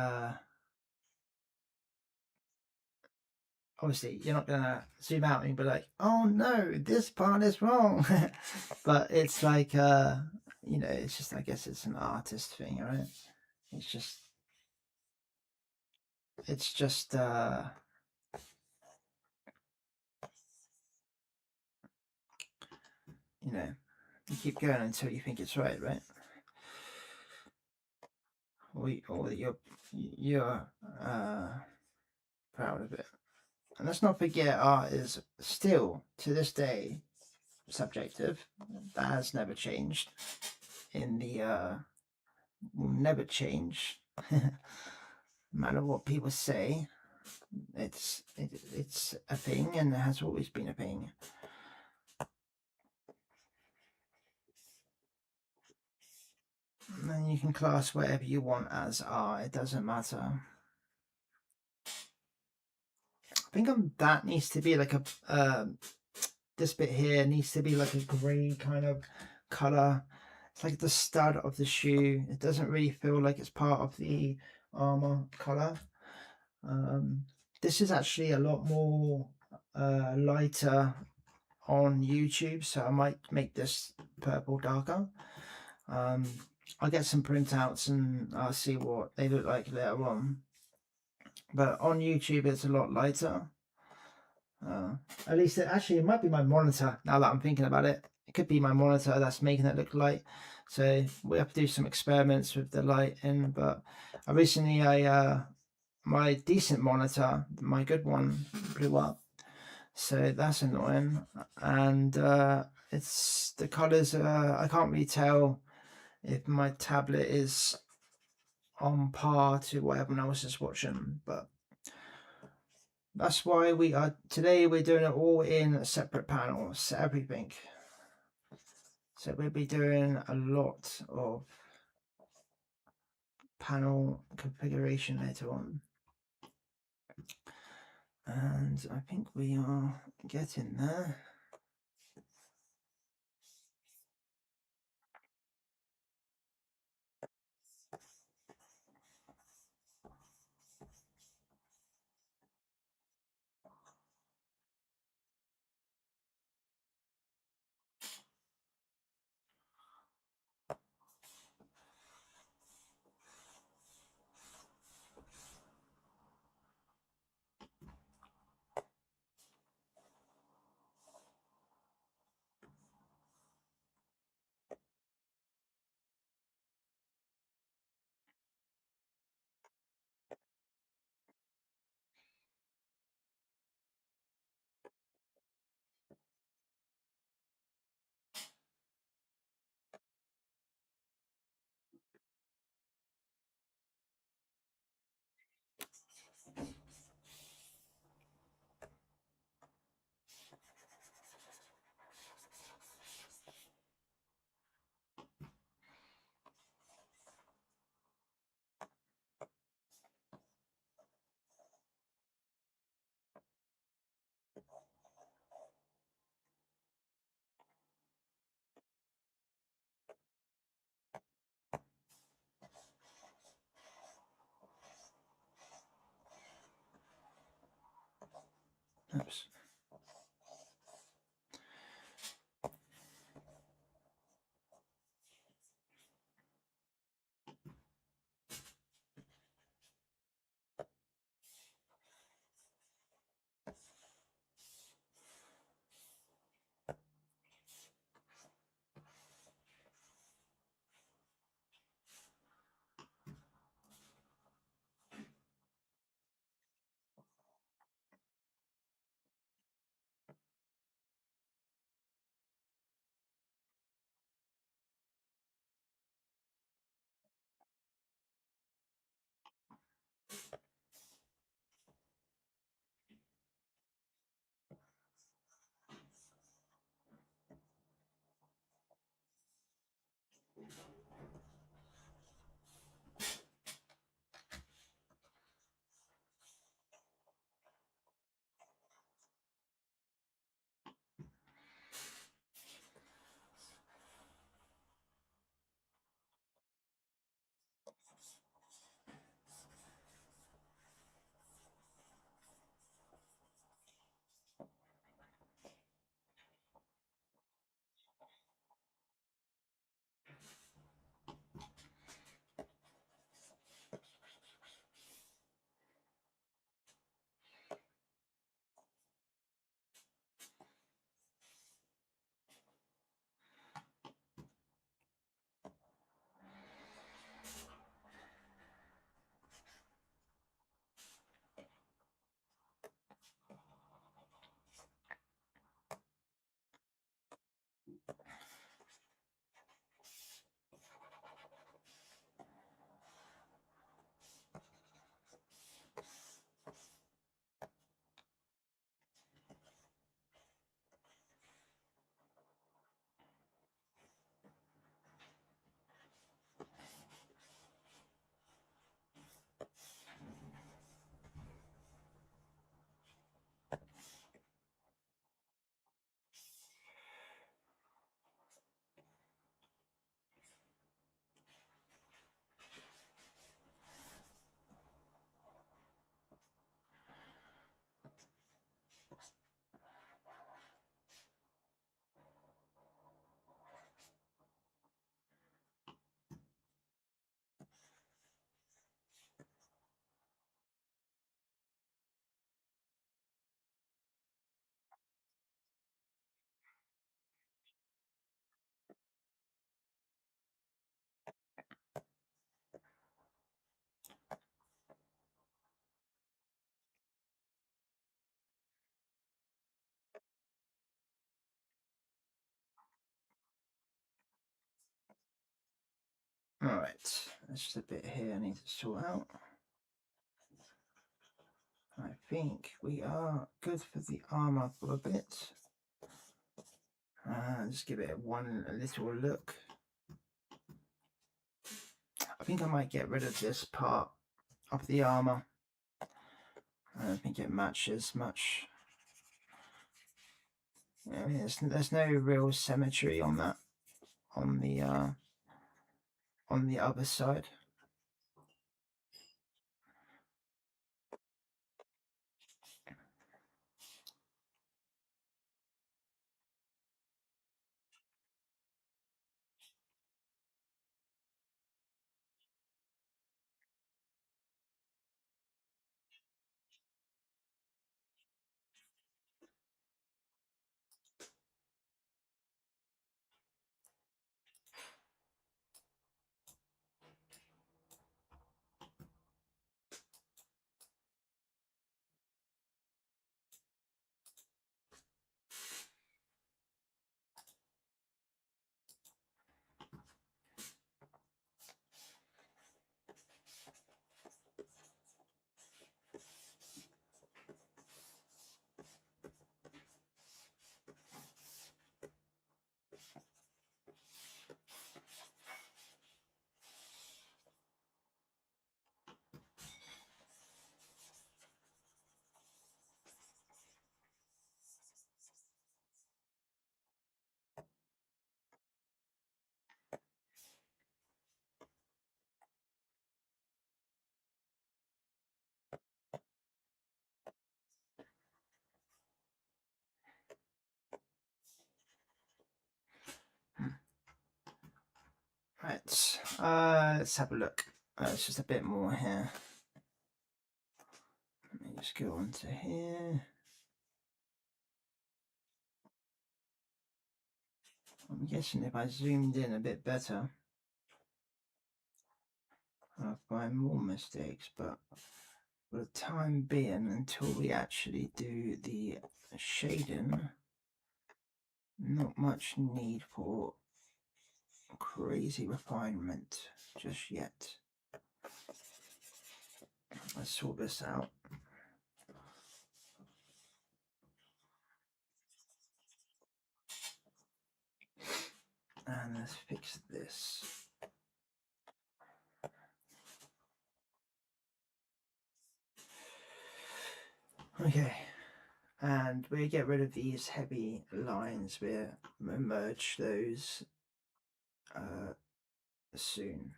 obviously you're not gonna zoom out and be like, oh no, this part is wrong. But it's like you know, it's just, I guess it's an artist thing, right? It's just it's just you know, you keep going until you think it's right? Or you're proud of it. And let's not forget, art is still to this day subjective. That has never changed. In the will never change, no matter what people say. It's a thing, and it has always been a thing. And you can class whatever you want as art. It doesn't matter. I think that needs to be like a this bit here needs to be like a grey kind of color. It's like the stud of the shoe. It doesn't really feel like it's part of the armor color. This is actually a lot more lighter on YouTube, so I might make this purple darker. I'll get some printouts and I'll see what they look like later on. But on YouTube, it's a lot lighter. At least it might be my monitor now that I'm thinking about it. It could be my monitor that's making it look light. So we have to do some experiments with the lighting. But recently, my decent monitor, my good one, blew up. So that's annoying. And it's the colors. I can't really tell if my tablet is on par to what everyone else is watching, but that's why today we're doing it all in separate panels, everything. So we'll be doing a lot of panel configuration later on. And I think we are getting there. Oops. Alright, there's just a bit here I need to sort out. I think we are good for the armor for a bit. Just give it a little look. I think I might get rid of this part of the armor. I don't think it matches much. I mean, there's no real symmetry on that, on the other side. Right, let's have a look. It's just a bit more here. Let me just go on to here. I'm guessing if I zoomed in a bit better, I'll find more mistakes, but for the time being, until we actually do the shading, not much need for crazy refinement just yet. Let's sort this out. And let's fix this. Okay, and we get rid of these heavy lines. We'll merge those soon.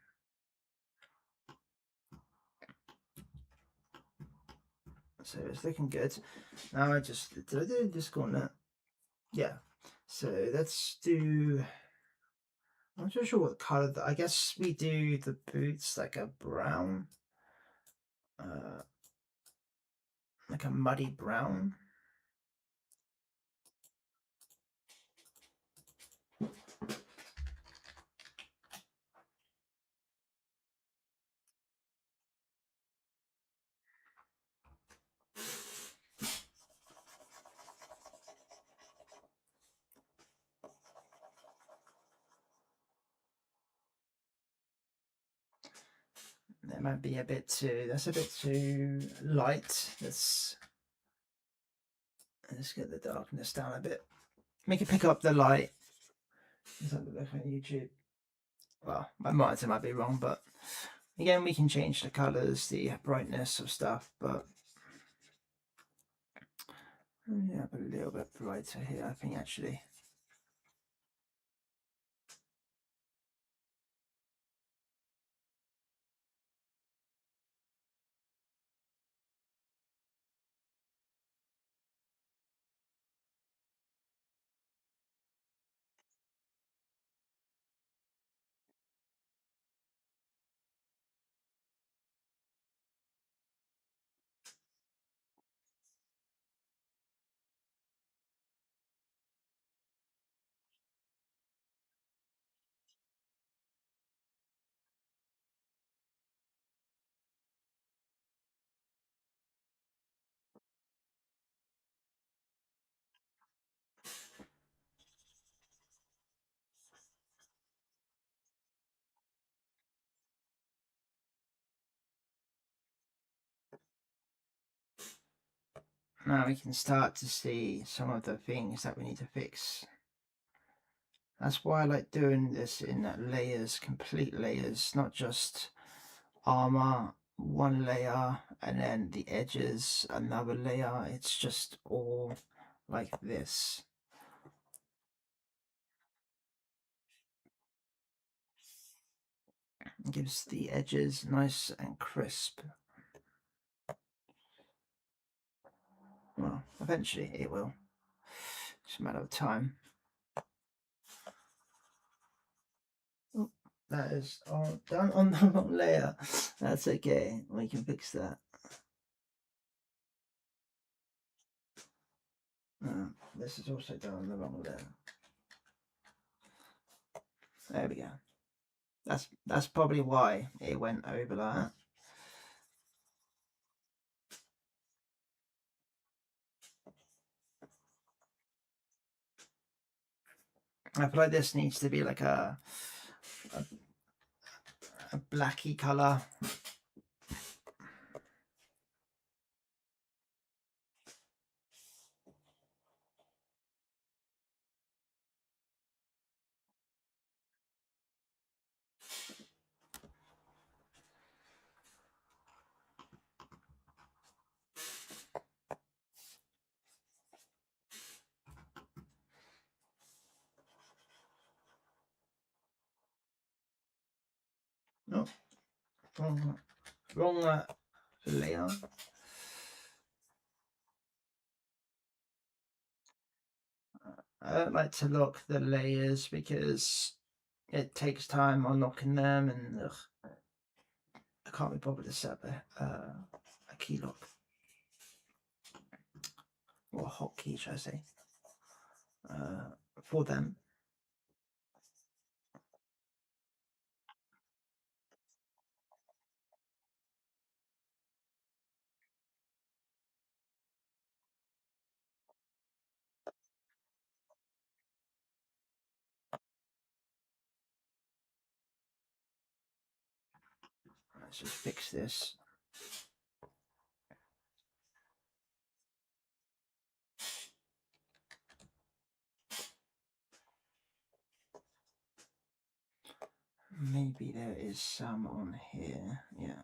So it's looking good. Now did I do a Discord net? Yeah. So let's do. I'm not sure what color. I guess we do the boots like a brown, like a muddy brown. That might be a bit too. That's a bit too light. Let's get the darkness down a bit. Make it pick up the light. Let's have a look on YouTube. Well, my monitor might be wrong, but again, we can change the colors, the brightness of stuff. But yeah, a little bit brighter here, I think actually. Now we can start to see some of the things that we need to fix. That's why I like doing this in layers, complete layers, not just armor, one layer, and then the edges, another layer. It's just all like this. It gives the edges nice and crisp. Well, eventually it will. It's a matter of time. Oh, that is all done on the wrong layer. That's okay. We can fix that. This is also done on the wrong layer. There we go. That's probably why it went over that. I feel like this needs to be like a blacky colour. No, wrong layer. I don't like to lock the layers because it takes time unlocking them, and I can't be bothered to set up a key lock or a hotkey, should I say, for them. Let's just fix this. Maybe there is some on here. Yeah.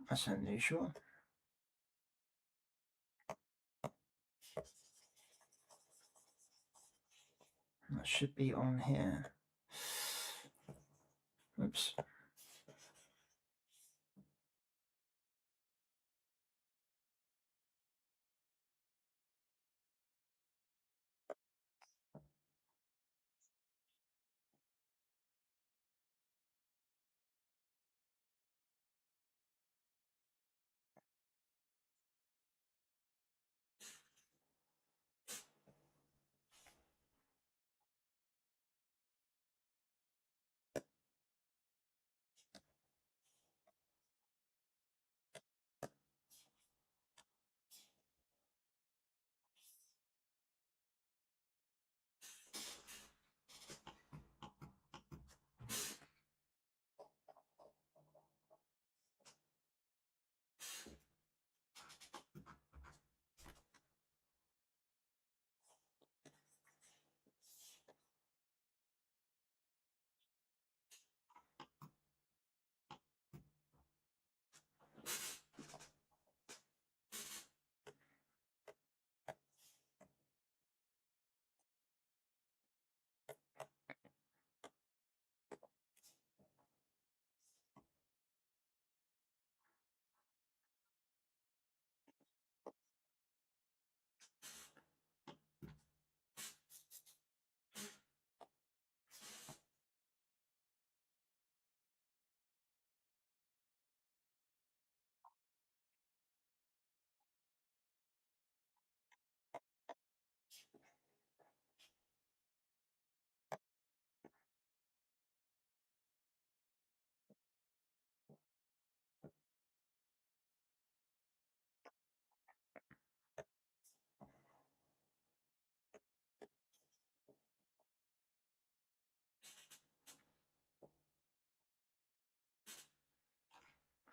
That's unusual. That should be on here. Oops.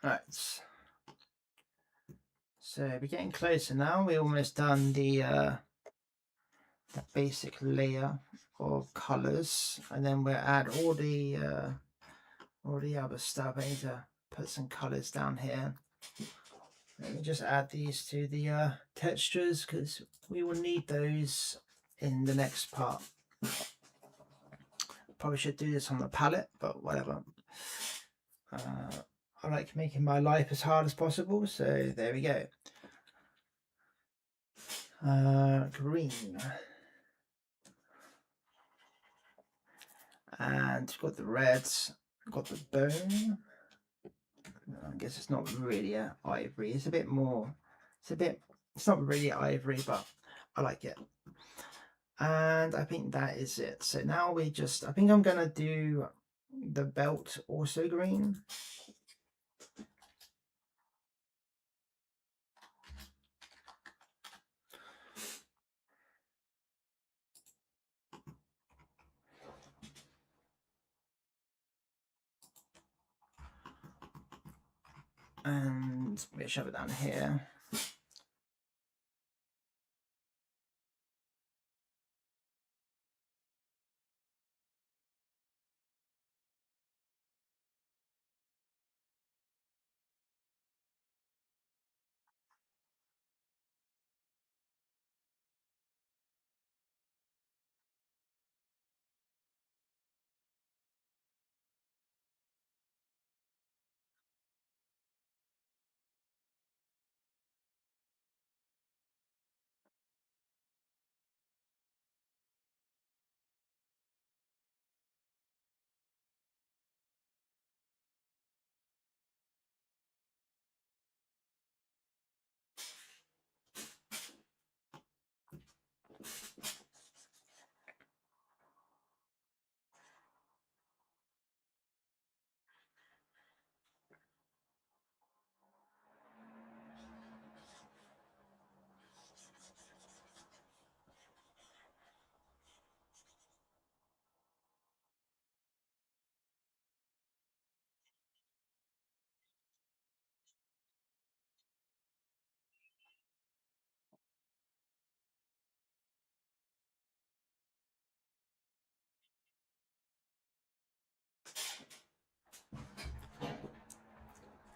Right. So we're getting closer now. We're almost done the basic layer of colours, and then we'll add all the other stuff. I need to put some colours down here. Let me just add these to the textures because we will need those in the next part. Probably should do this on the palette, but whatever. I like making my life as hard as possible, so there we go. Green. And got the reds, got the bone. I guess it's not really a ivory. It's a bit more. It's not really ivory, but I like it. And I think that is it. So now I think I'm gonna do the belt also green. And we shove it down here.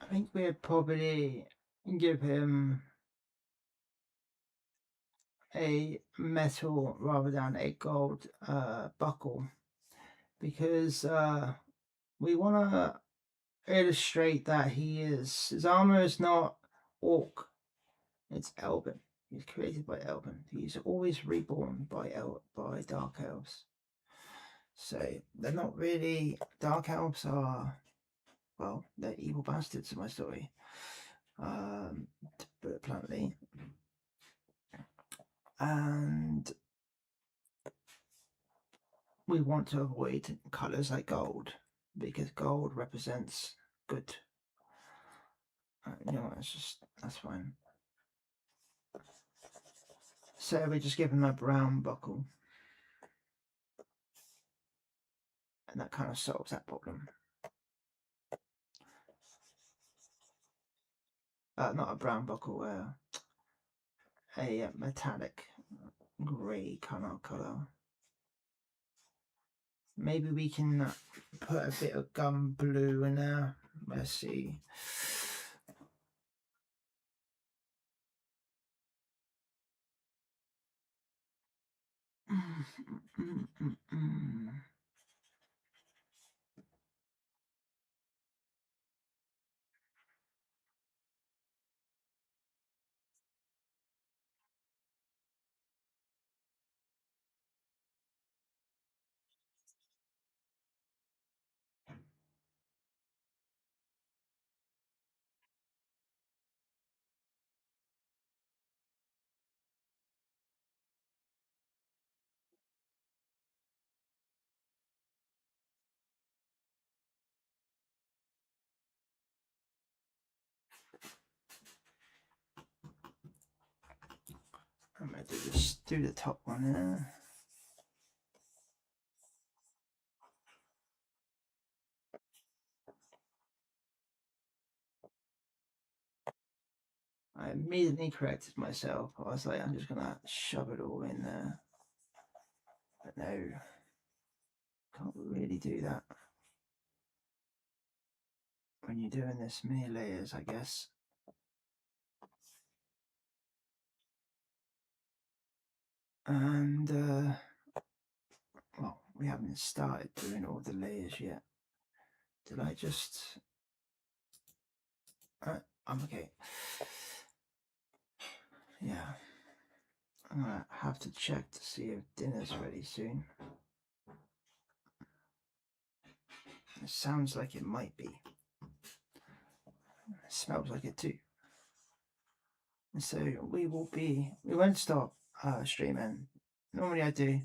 I think we'll probably give him a metal rather than a gold buckle because we want to illustrate that his armor is not orc, it's elven. He's created by elven. He's always reborn by dark elves. So they're not really, dark elves are, well, they're evil bastards in my story, to put it bluntly. And we want to avoid colours like gold because gold represents good. You know, that's fine. So we just give him a brown buckle, and that kind of solves that problem. Not a brown buckle, a metallic grey kind of colour. Maybe we can put a bit of gum blue in there. Let's see. I'm going to do the top one there. I immediately corrected myself. I was like, I'm just gonna shove it all in there. But no, can't really do that when you're doing this many layers, I guess. And well, we haven't started doing all the layers yet. Did I just? I'm okay. Yeah, I'm gonna have to check to see if dinner's ready soon. It sounds like it might be. It smells like it too. So we won't stop streaming. Normally I do,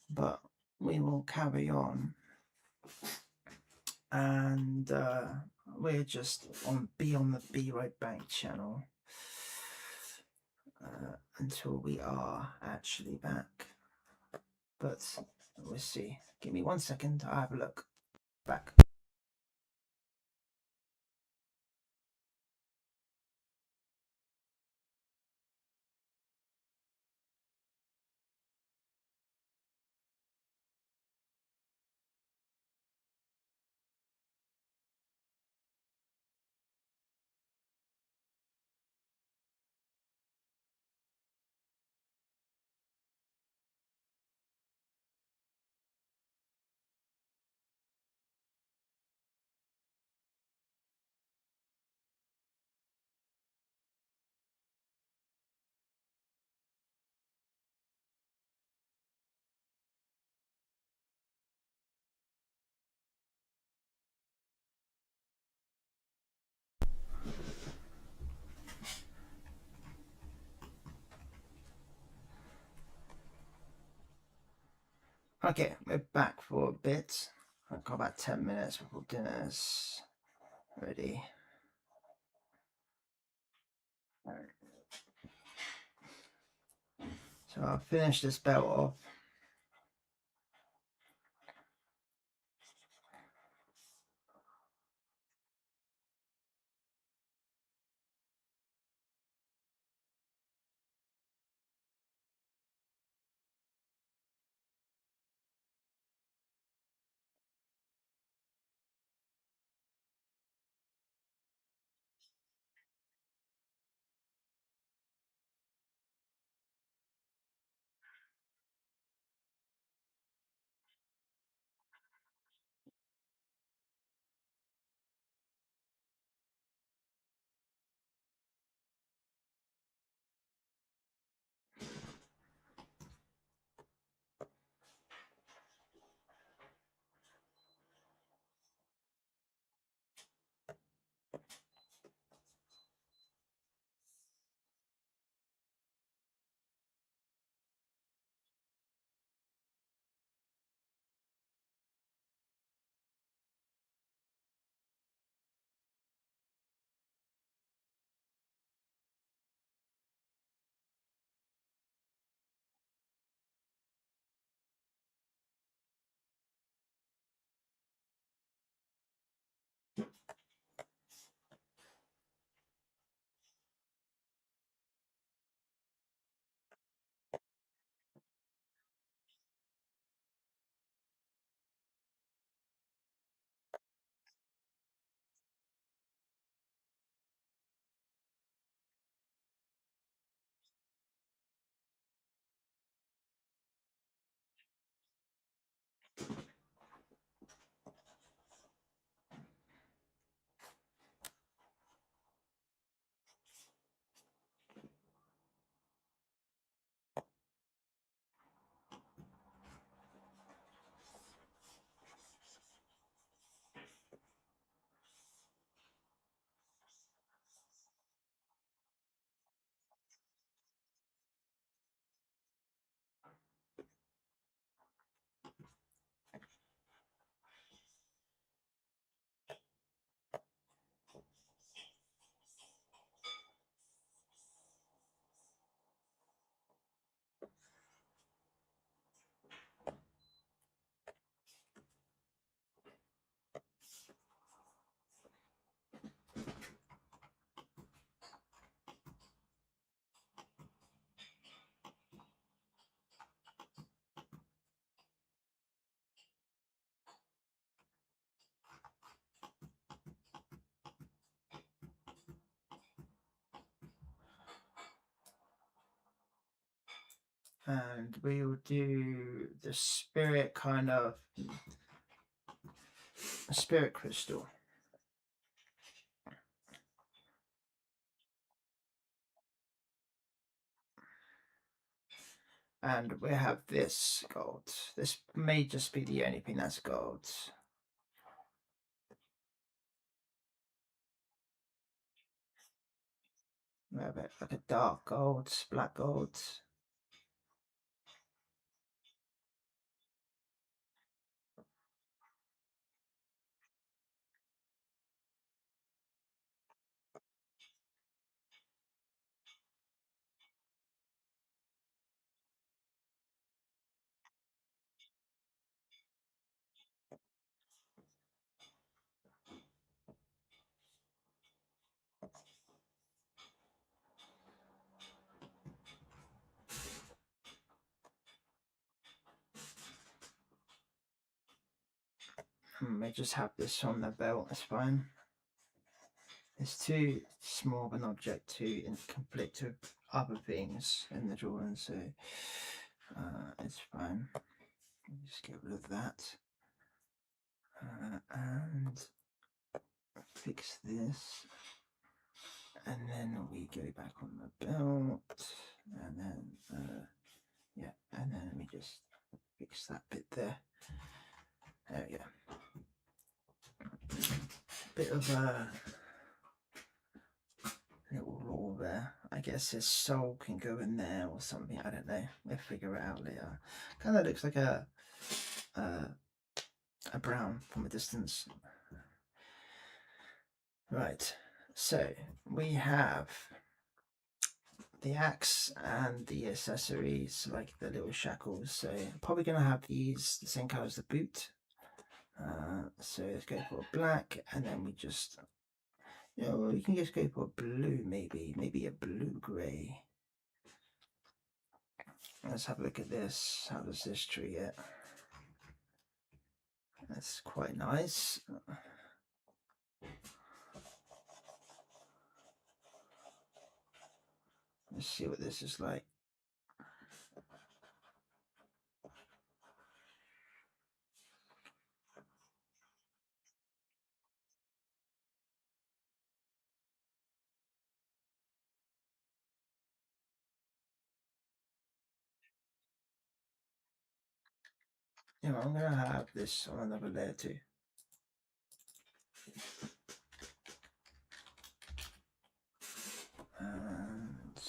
but we will carry on. And we're just on the Be Right Back channel until we are actually back. But we'll see. Give me 1 second, I'll have a look. Back. Okay, we're back for a bit. I've got about 10 minutes before dinner's ready. So I'll finish this belt off. and we will do the spirit kind of spirit crystal. And we have this gold. This may just be the only thing that's gold. We have it like a dark gold, black gold. May just have this on the belt, that's fine. It's too small of an object to conflict with other things in the drawing, so it's fine. Just get rid of that. And fix this. And then we go back on the belt. And then, yeah, and then let me just fix that bit there. There we go. Bit of a little roll there. I guess his soul can go in there or something. I don't know. We'll figure it out later. Kind of looks like a brown from a distance. Right. So we have the axe and the accessories, like the little shackles. So I'm probably going to have these the same color as the boot. So let's go for black, and then we just, we can just go for blue, maybe a blue gray. Let's have a look at this. How does this treat it? That's quite nice. Let's see what this is like. I'm going to have this on another layer too. And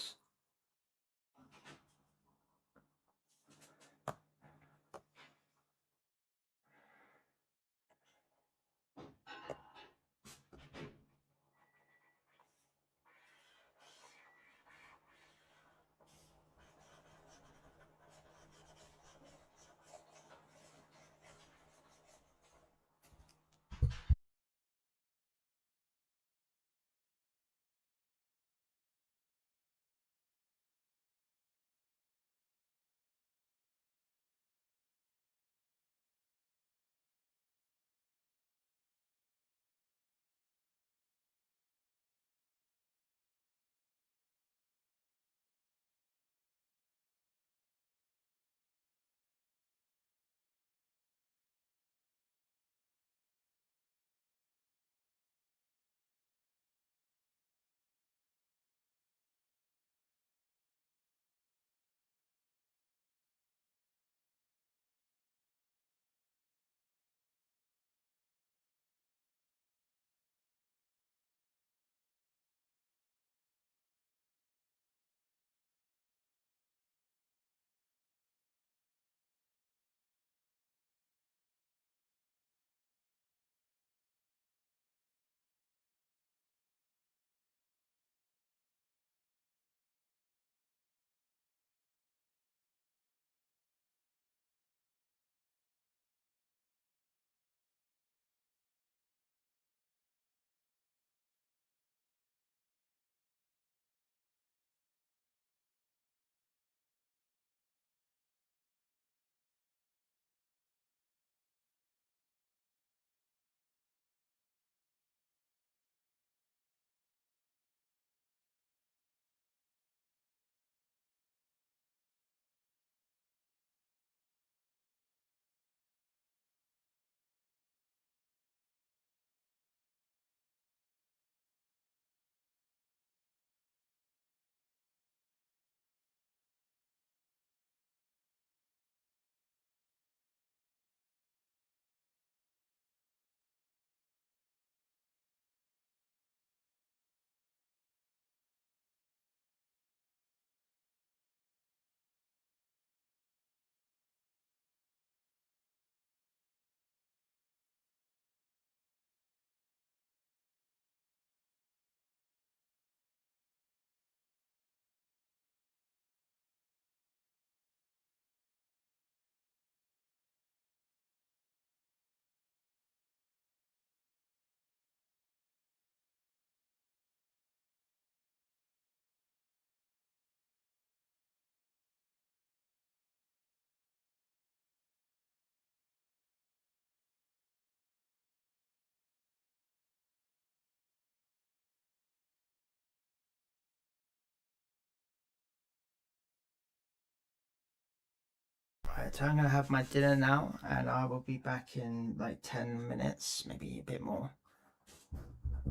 Right, I'm going to have my dinner now, and I will be back in like 10 minutes, maybe a bit more.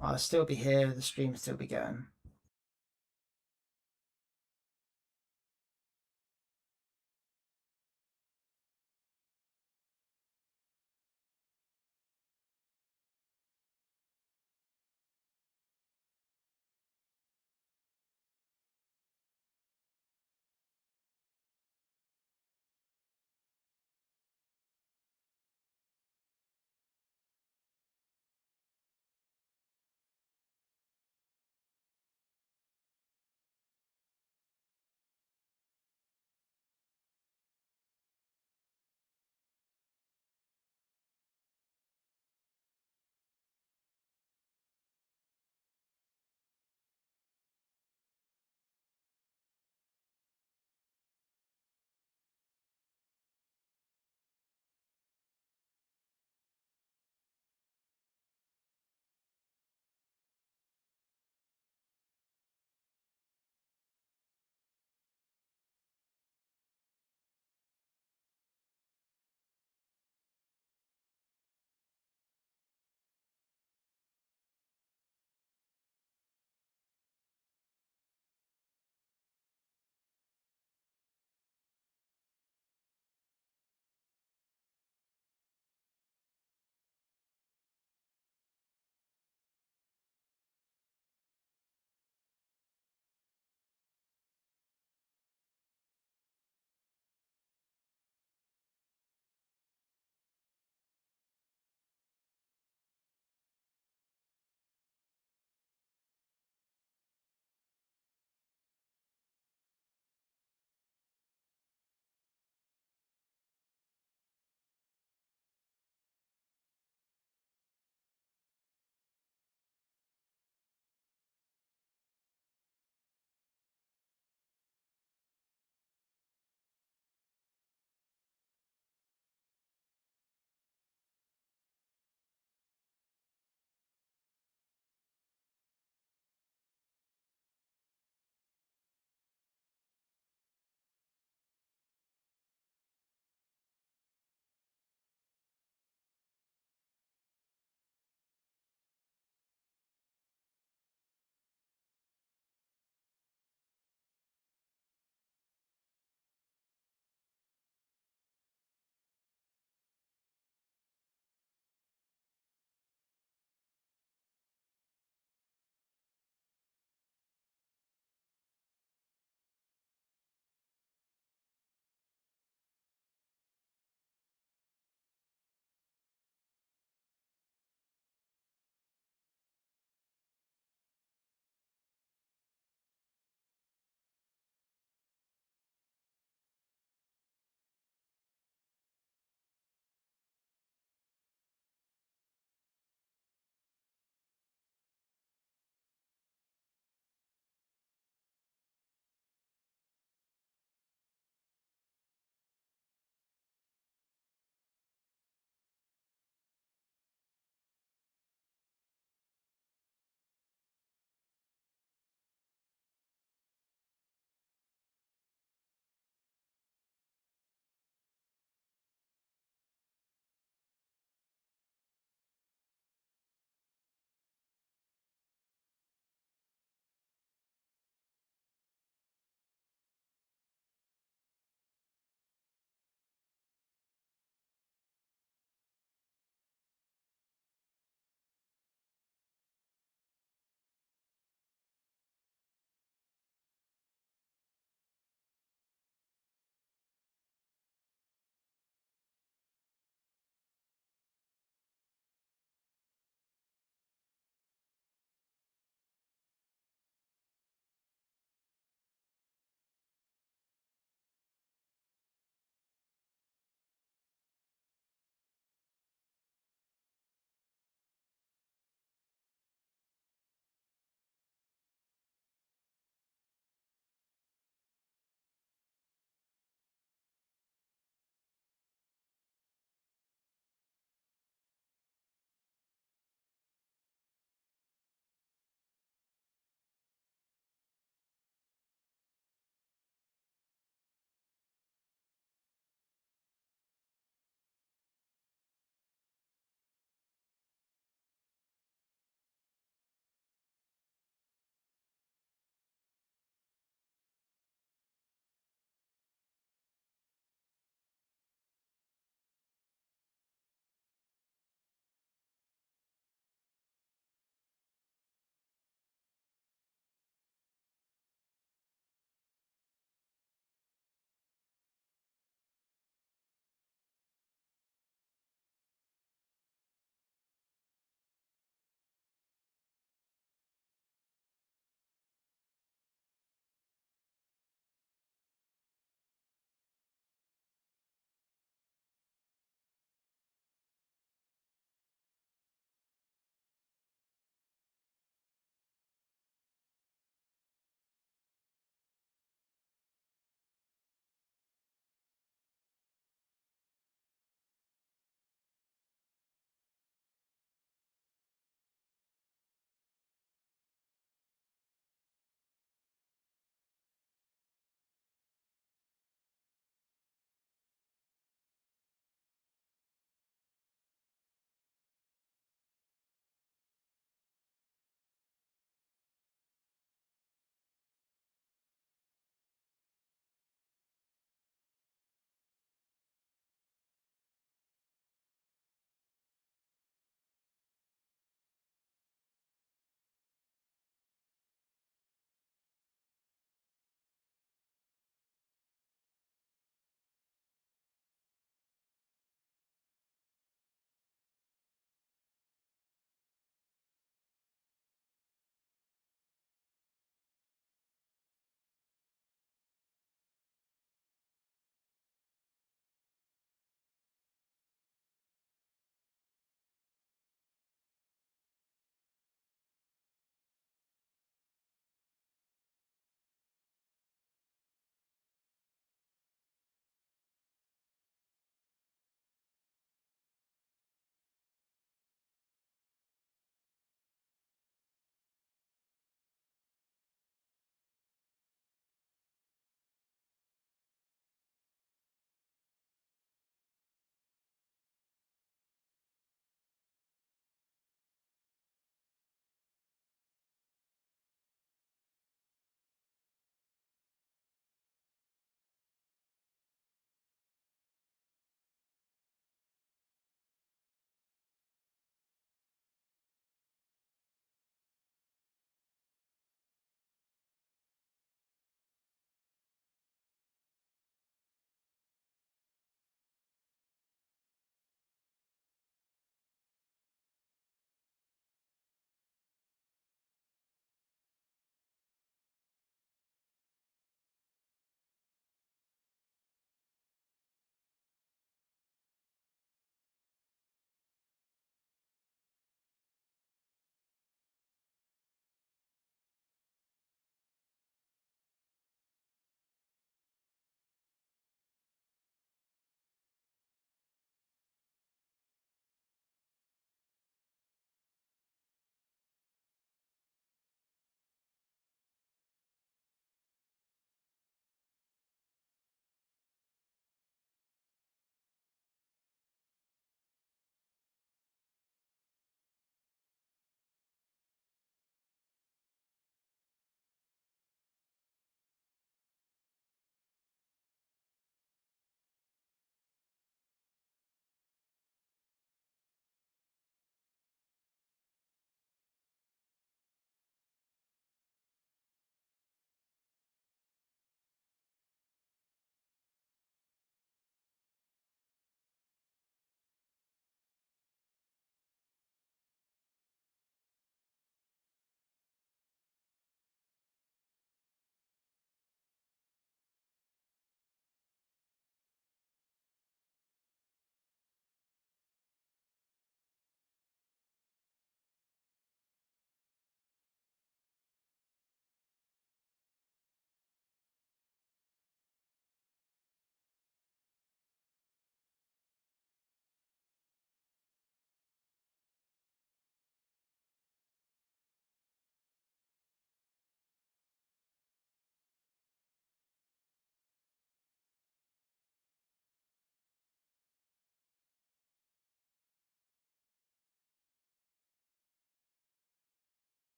I'll still be here, the stream will still be going.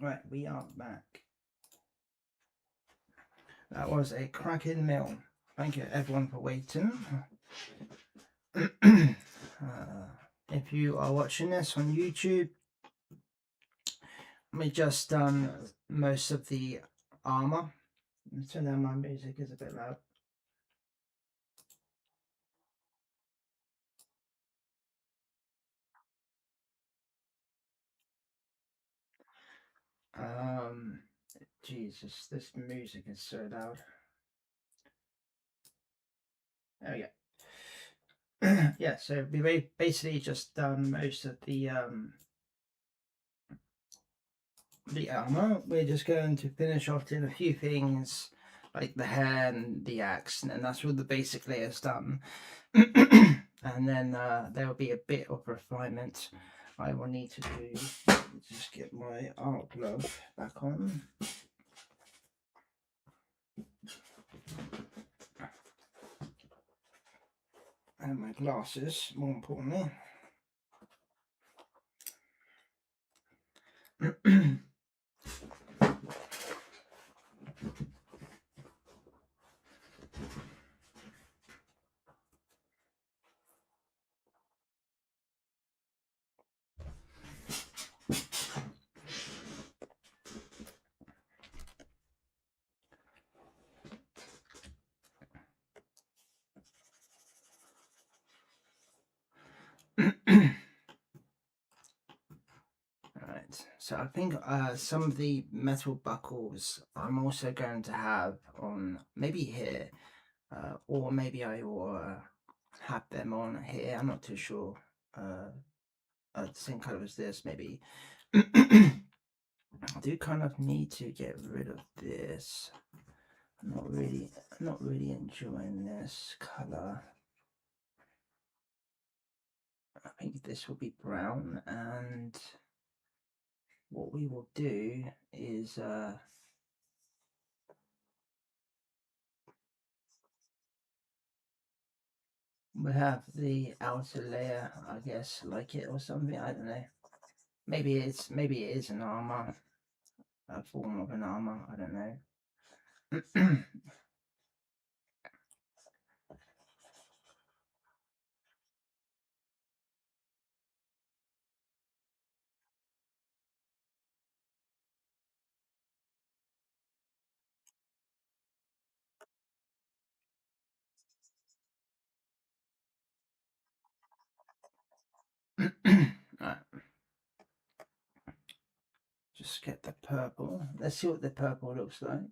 Right, we are back. That was a cracking meal. Thank you everyone for waiting. If you are watching this on YouTube, we just done most of the armor. Let's turn down my music, it's a bit loud. Jesus, this music is so loud. There we go. Yeah, so we basically just done most of the armor. We're just going to finish off doing a few things like the hair and the axe, and that's all the basic layers done. And then there will be a bit of refinement I will need to do. Just get my art glove back on. And my glasses, more importantly. Alright, so I think some of the metal buckles I'm also going to have on maybe here, or maybe I will have them on here, I'm not too sure. The same color as this, maybe. I do kind of need to get rid of this. I'm not really enjoying this color. I think this will be brown, and what we will do is we'll have the outer layer, I guess, like it or something. I don't know. Maybe it is an armor, a form of an armor. I don't know. Right. Just get the purple. Let's see what the purple looks like.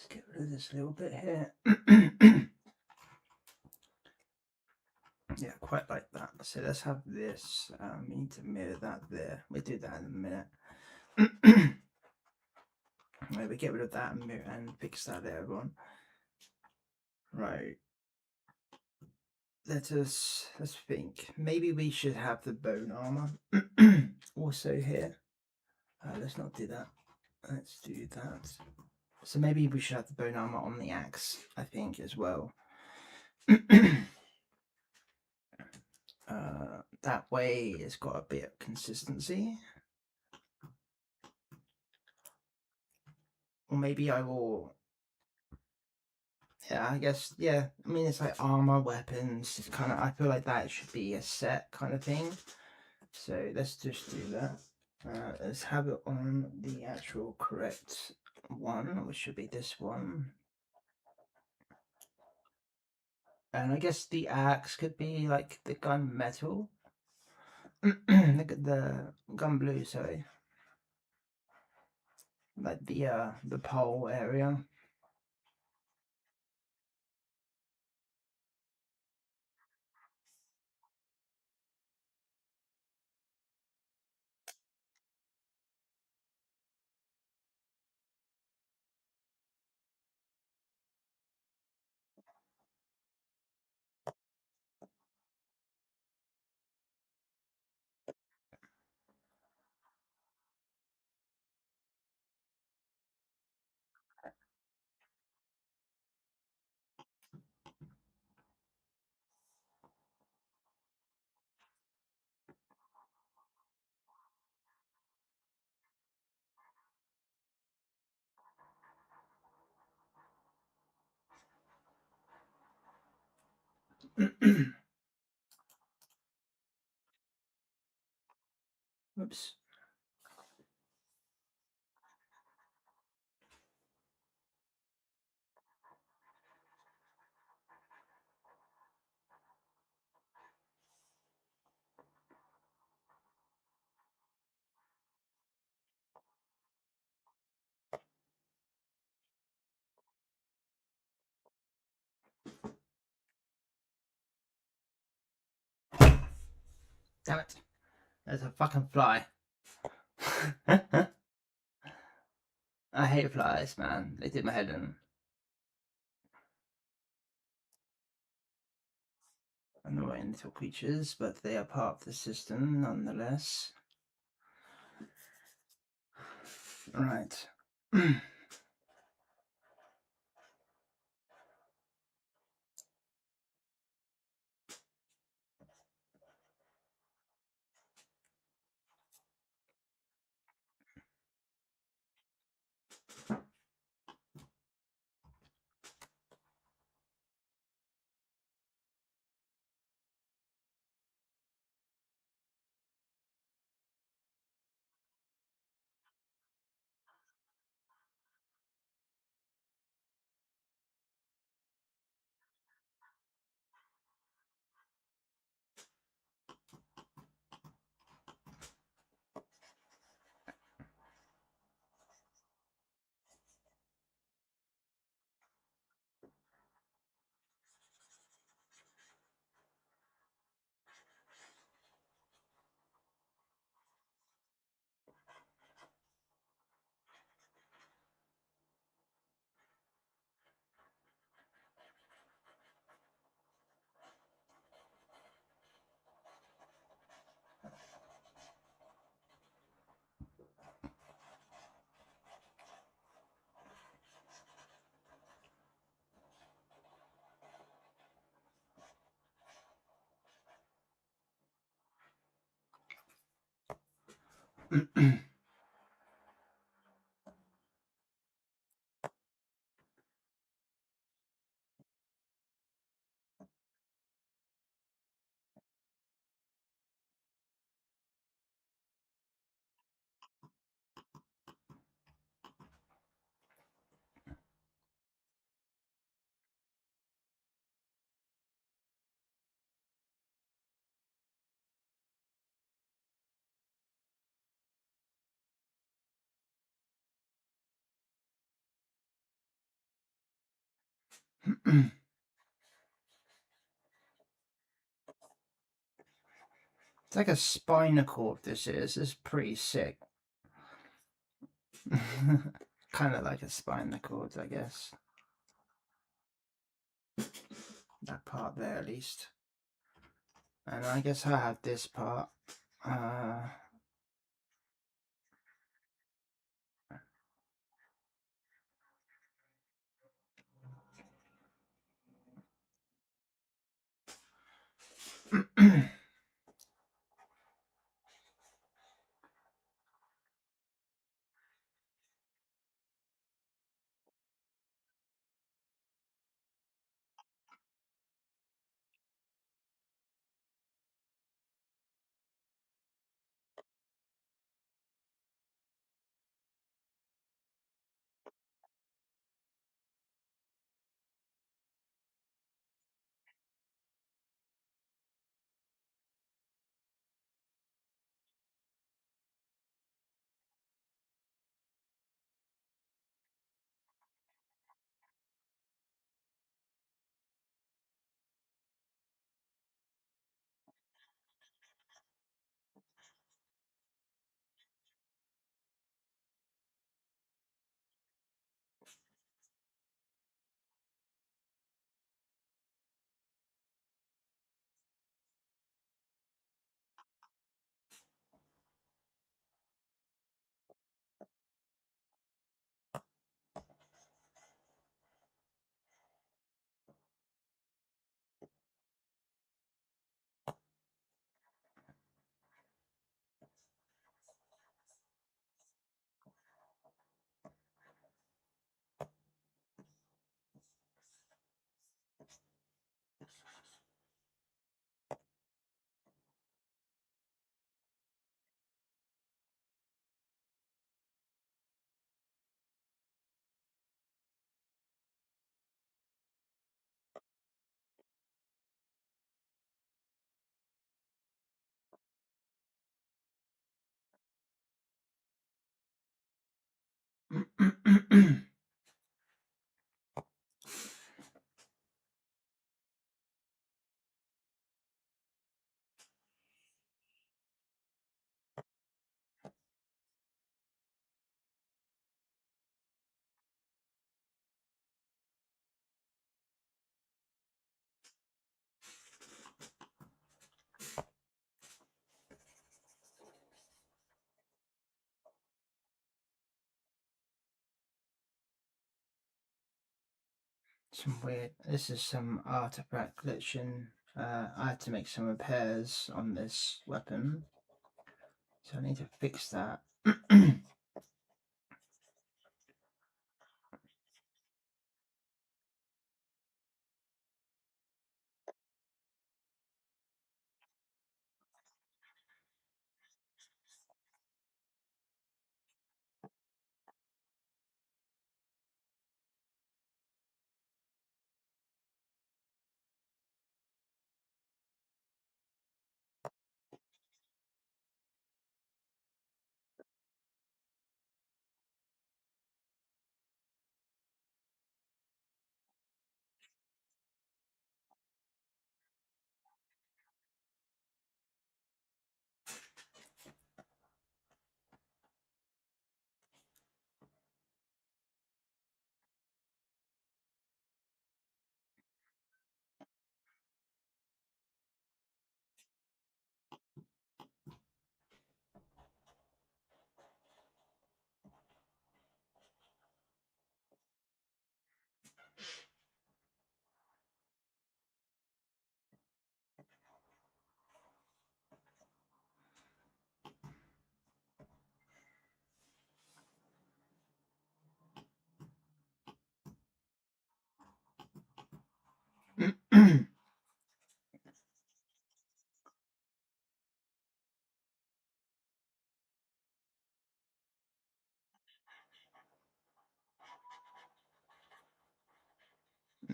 Let's get rid of this little bit here. Yeah, quite like that. So let's have this. We need to mirror that there. We'll do that in a minute. Right, we get rid of that and, mirror, and fix that there, everyone. Right. Let's think. Maybe we should have the bone armor also here. Let's not do that. Let's do that. So maybe we should have the bone armor on the axe, I think, as well. That way it's got a bit of consistency. Or maybe I will Yeah, I guess, yeah. I mean, it's like armor, weapons. It's kind of, I feel like that should be a set kind of thing. So let's just do that. Let's have it on the actual correct one, which should be this one. And I guess the axe could be like the gun metal. the gun blue, sorry. Like the pole area. Oops. Damn it. There's a fucking fly. I hate flies, man. They did my head in. Annoying little creatures, but they are part of the system nonetheless. Right. It's like a spinal cord, this is. This is pretty sick. Kind of like a spinal cord, I guess. That part there, at least. And I guess I have this part. Some weird. This is some artifact glitching. I had to make some repairs on this weapon, so I need to fix that.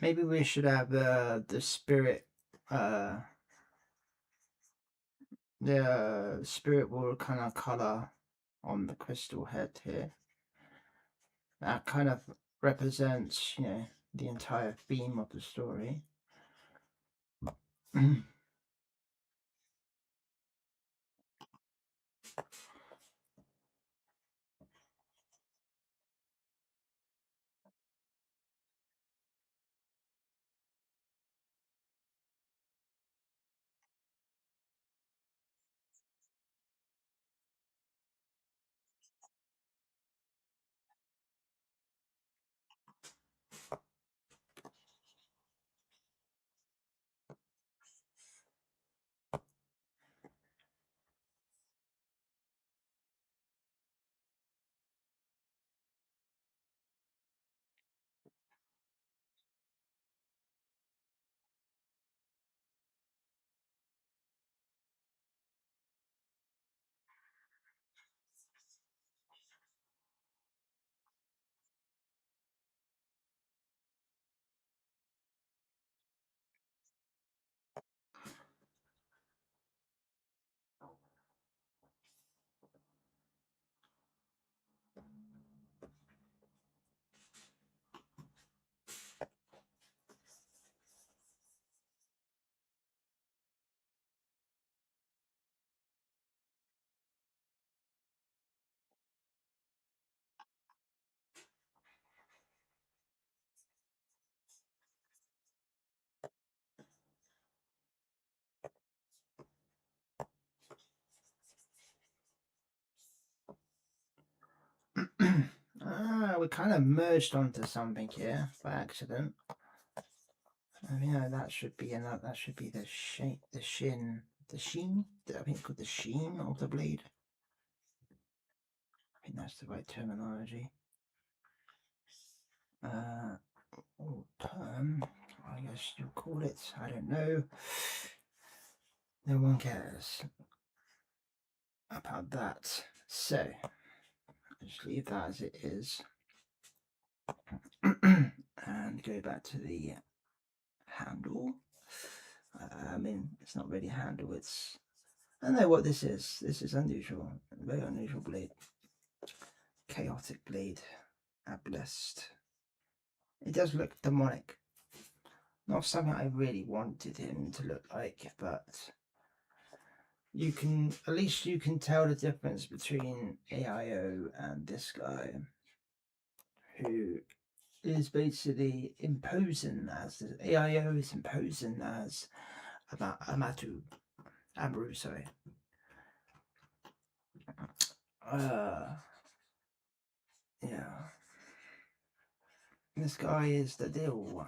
Maybe we should have the spirit. The spirit wall kind of color on the crystal head here. That kind of represents, the entire theme of the story. We kind of merged onto something here by accident. That should be enough. That should be the shape, the sheen. I think it's called the sheen of the blade. I think that's the right terminology. Term, I guess you'll call it. I don't know. No one cares about that. So, just leave that as it is. And go back to the handle. It's not really a handle, it's... I don't know what this is. This is unusual. Very unusual blade. Chaotic blade. at blessed. It does look demonic. Not something I really wanted him to look like, but you can, at least you can tell the difference between AIO and this guy, who is basically imposing as the AIO is imposing as Amaru, sorry. Yeah. This guy is the deal.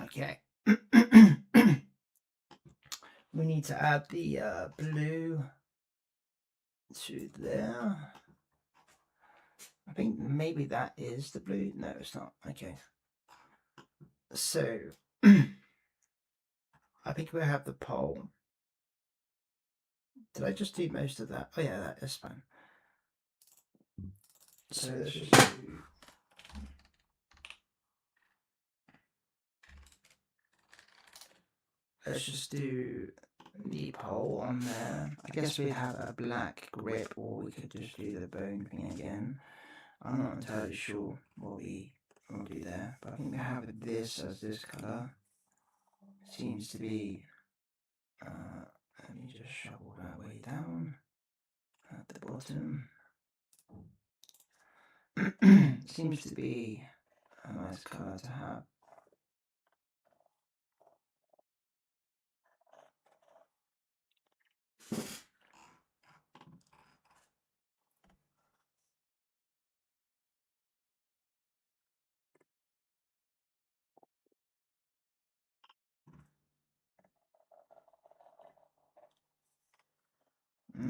Okay. We need to add the blue to there. I think maybe that is the blue. No, it's not. Okay. So, I think we have the pole. Did I just do most of that? Oh yeah, that is fine. So let's just do the pole on there. I guess we'd have a black grip, or we could just do the bone thing again. I'm not entirely sure what we will do there, but I think we have this as this colour. Seems to be, let me just shuffle that way down at the bottom. Seems to be a nice colour to have.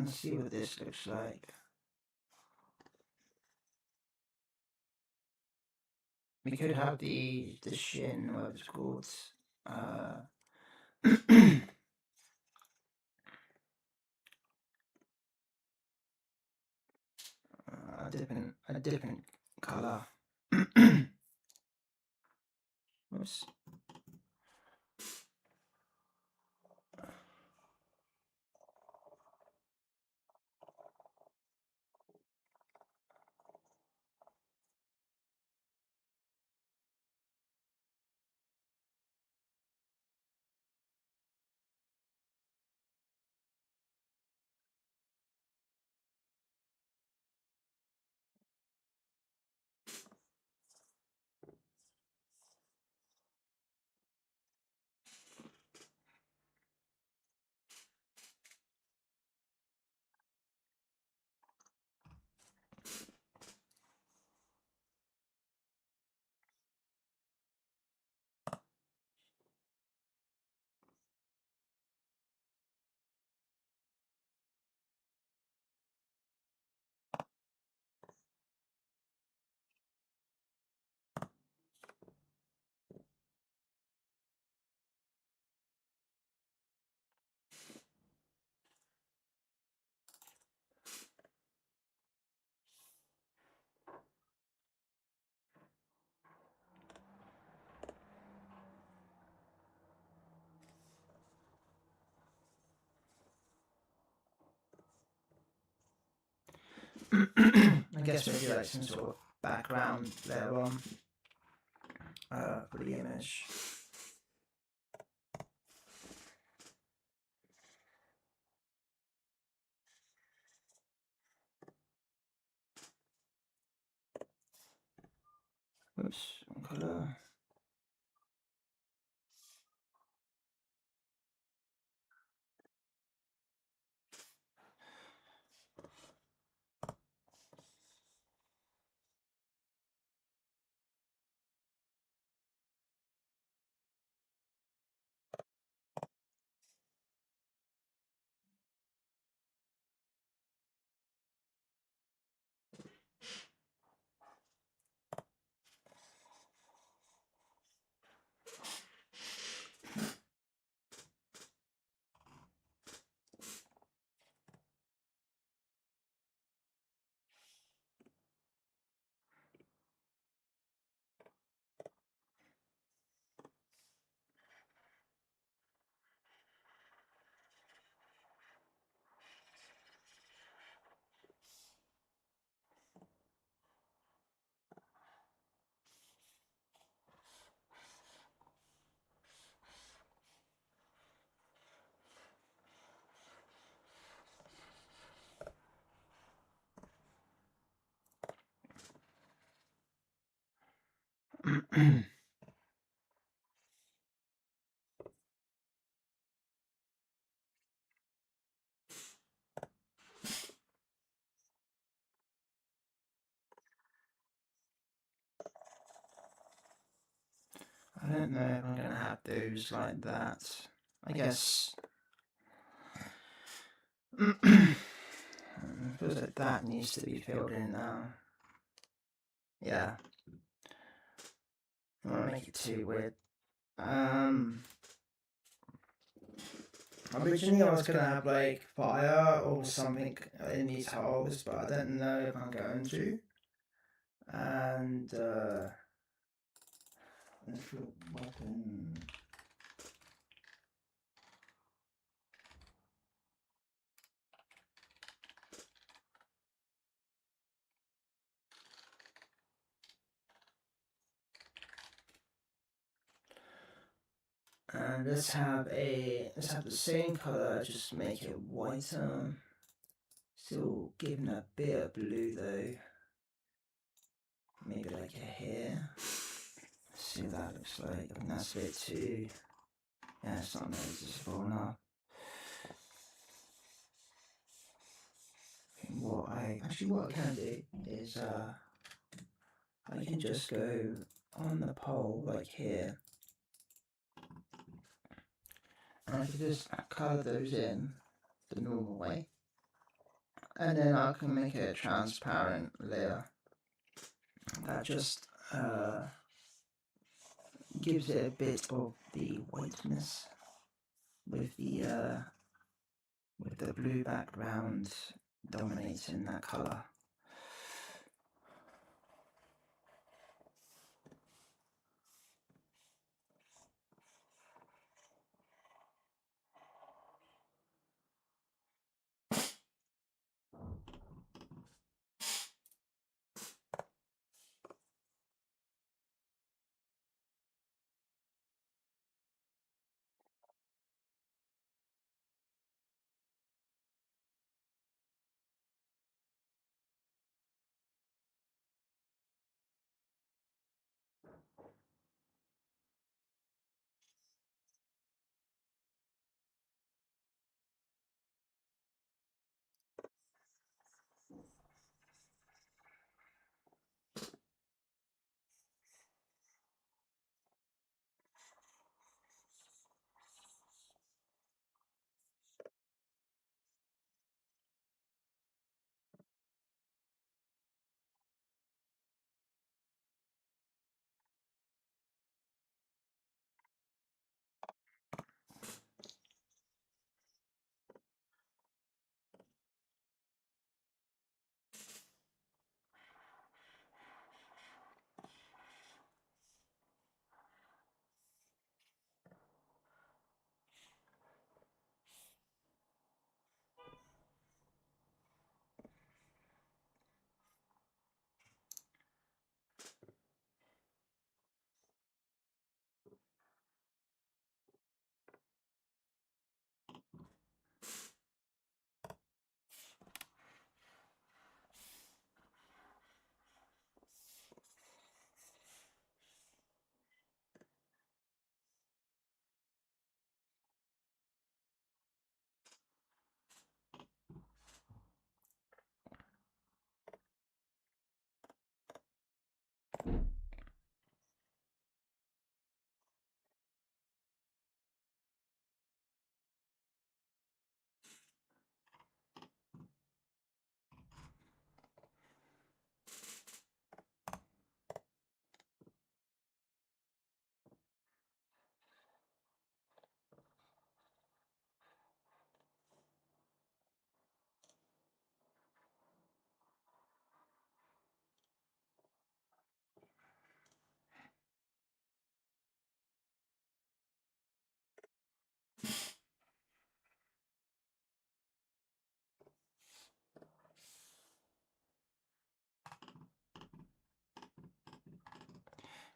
Let's see what this looks like. We could have the shin, whatever it's called. A different color. Oops. I guess maybe like some sort of background there on for the image. Oops, one color. I don't know if I'm going to have those like that. I guess feels like that needs to be filled in now. Yeah. I don't want to make it too weird. Originally I was going to have like fire or something in these holes, but I don't know if I'm going to. And weapon. And let's have the same color, just make it whiter. Still giving a bit of blue though. Maybe like a hair. Let's see what that looks like. I think that's a bit too. Yeah, it's not noticeable enough. What I can do is I can just go on the pole like here. And I can just colour those in the normal way. and then I can make a transparent layer that just gives it a bit of the whiteness with the blue background dominating that colour.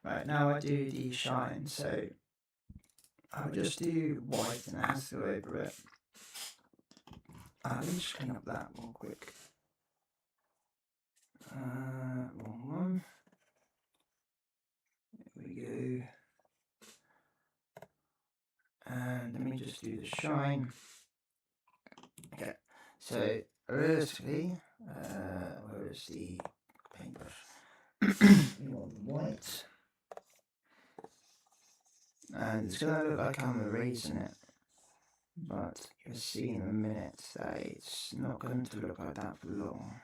Right, now I do the shine, so I'll just do white and it has to go over it. Let me just clean up that one quick. Wrong one. There we go. And let me just do the shine. Okay, so realistically, where is the paintbrush? We want white. And it's going to look like I'm erasing it, but you'll see in a minute that it's not going to look like that for long.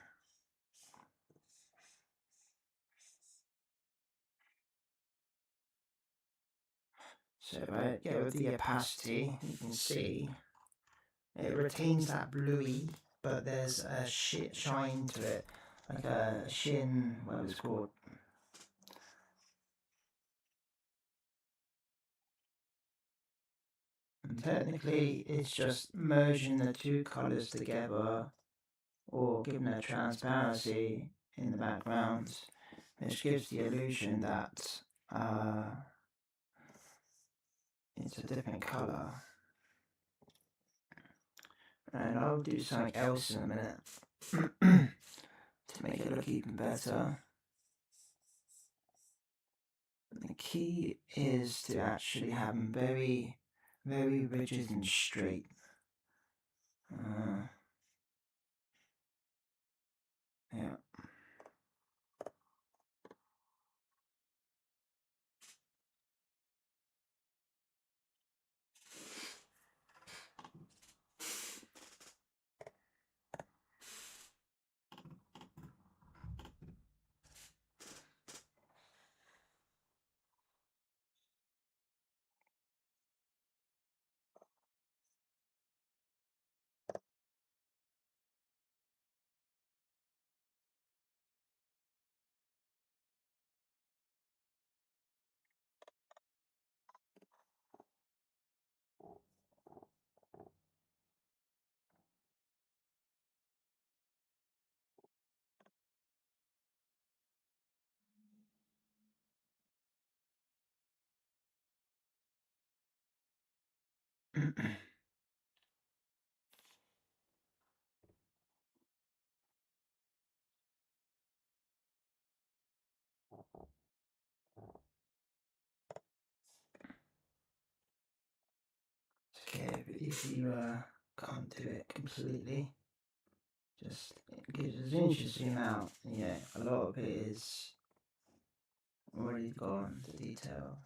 So if I go with the opacity, you can see it retains that bluey, but there's a shine to it, like a shin, what it's called. And technically, it's just merging the two colours together, or giving a transparency in the background, which gives the illusion that it's a different colour. And I'll do something else in a minute to make it look even better. The key is to actually have them very, very rigid and straight. Yeah. Okay, but if you can't do it completely, just give as inches to zoom out. Yeah, a lot of it is already gone to detail,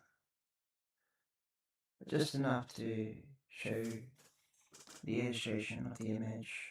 but just enough to show the illustration of the image.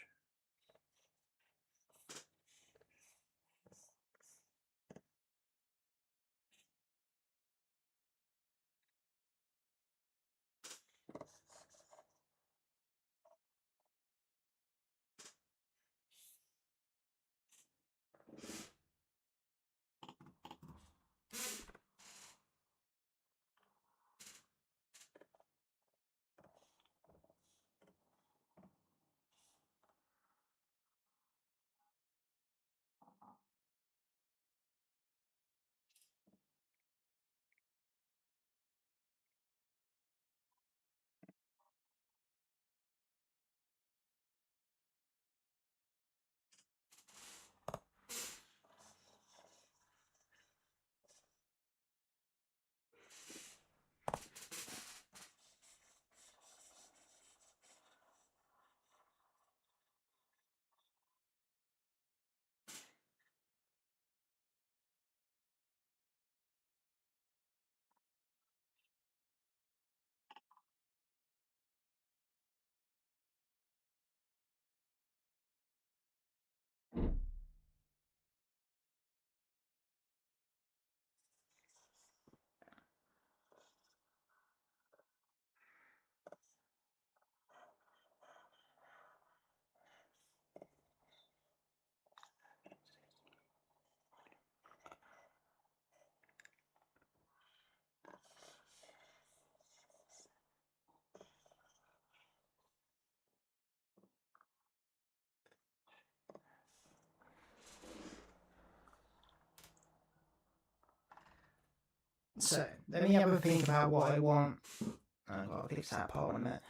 So let me have a think about what I want. I've got to fix that part in a minute.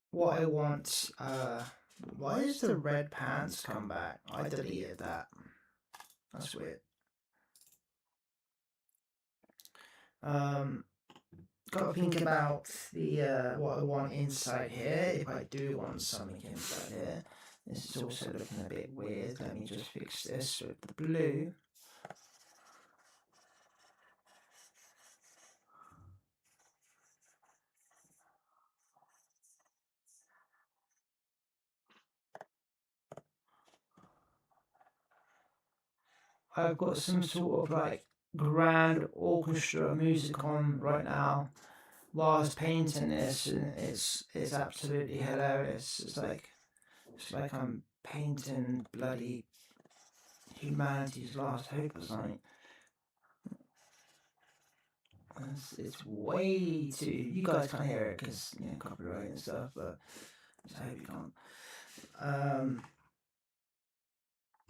What I want. Why is the red pants come back? I deleted that. That's weird. Got to think about the what I want inside here. If I do want something inside here, this is also looking a bit weird. Let me just fix this with the blue. I've got some sort of like grand orchestra music on right now whilst painting this, and it's absolutely hilarious. It's like I'm painting bloody humanity's last hope or something. It's way too. You guys can't hear it because copyright and stuff, but I hope you can't.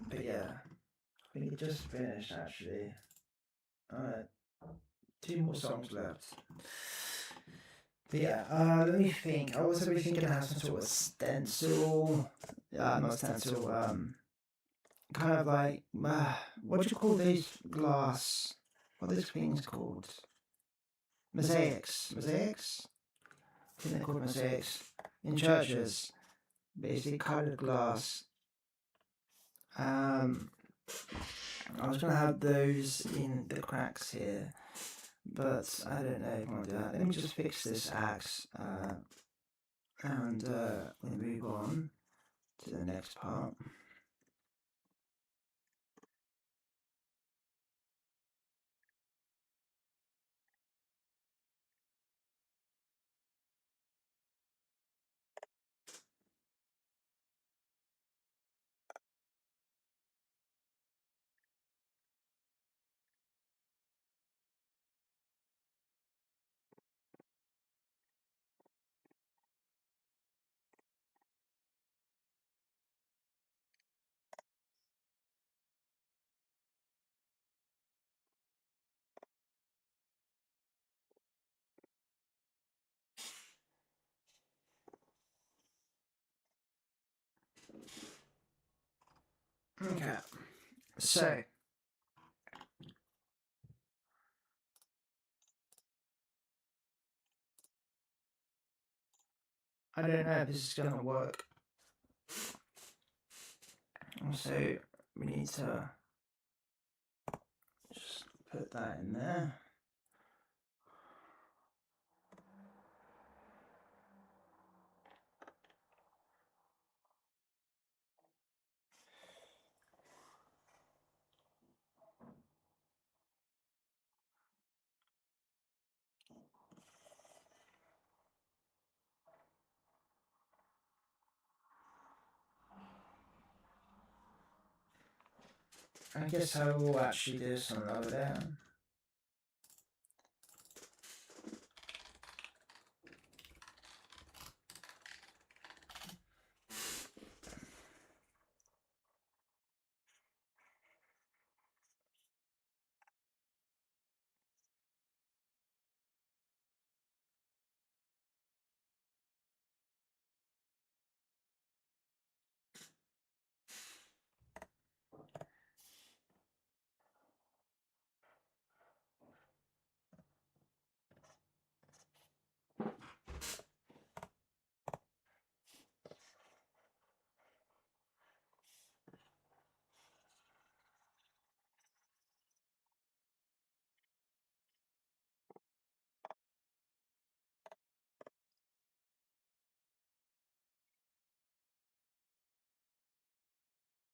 But yeah, I think it just finished actually. Alright, 2 more songs left. But yeah, let me think. I was really thinking to have some sort of stencil. Not stencil. Kind of like what do you call these glass? What are these things called? Mosaics. Mosaics. I think they're called mosaics in churches. Basically coloured glass. I was gonna have those in the cracks here, but I don't know if I want to do that. Let me just fix this axe, and we'll move on to the next part. Okay, so I don't know if this is going to work. So we need to just put that in there. I guess I will actually do this on another day.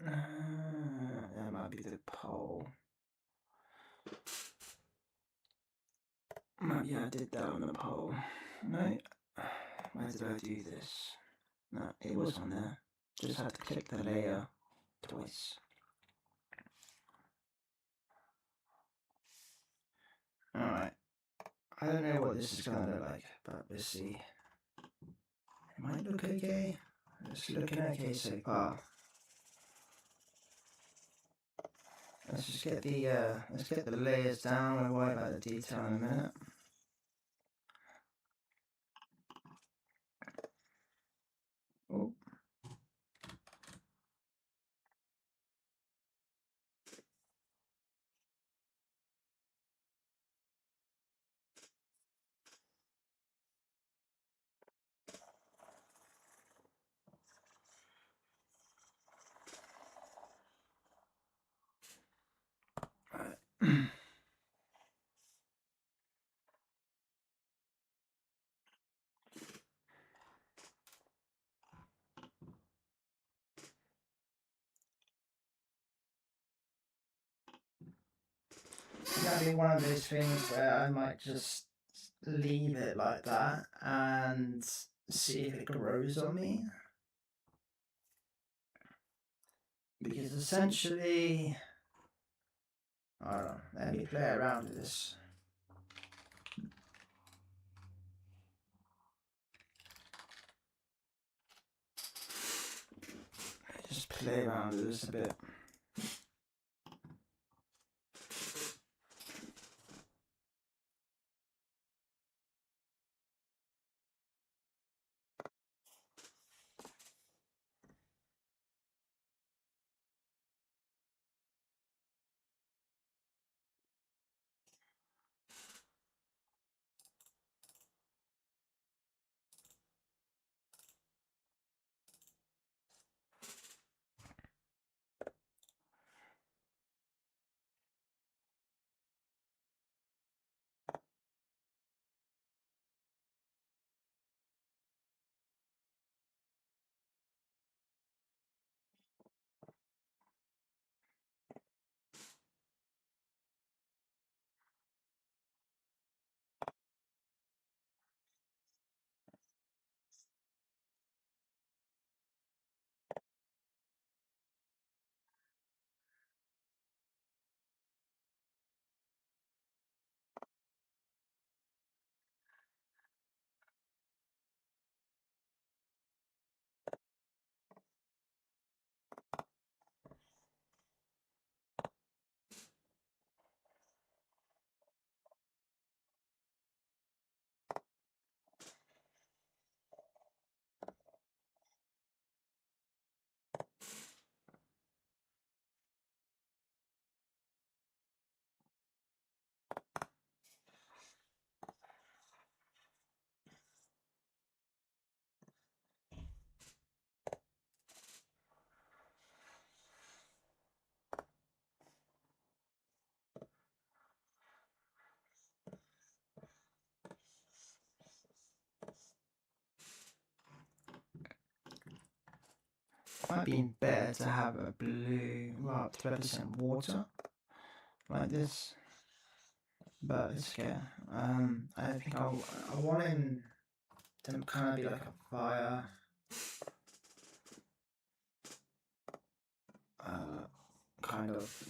That might be the pole. Yeah, I did that on the pole. No, where did I do this? No, it was on there. Just had to click the layer twice. Alright. I don't know what this is going to look like, but we'll see. It might look okay. It's looking okay so far. Let's just get the layers down. We'll worry about the detail in a minute. Oh. It's going to be one of those things where I might just leave it like that and see if it grows on me. Because essentially, I don't know, let me play around with this. Just play around with this a bit. might be better to have a blue, well, up to 12% water, like this. But it's okay. I think I want him to kind of be like a fire. Kind of.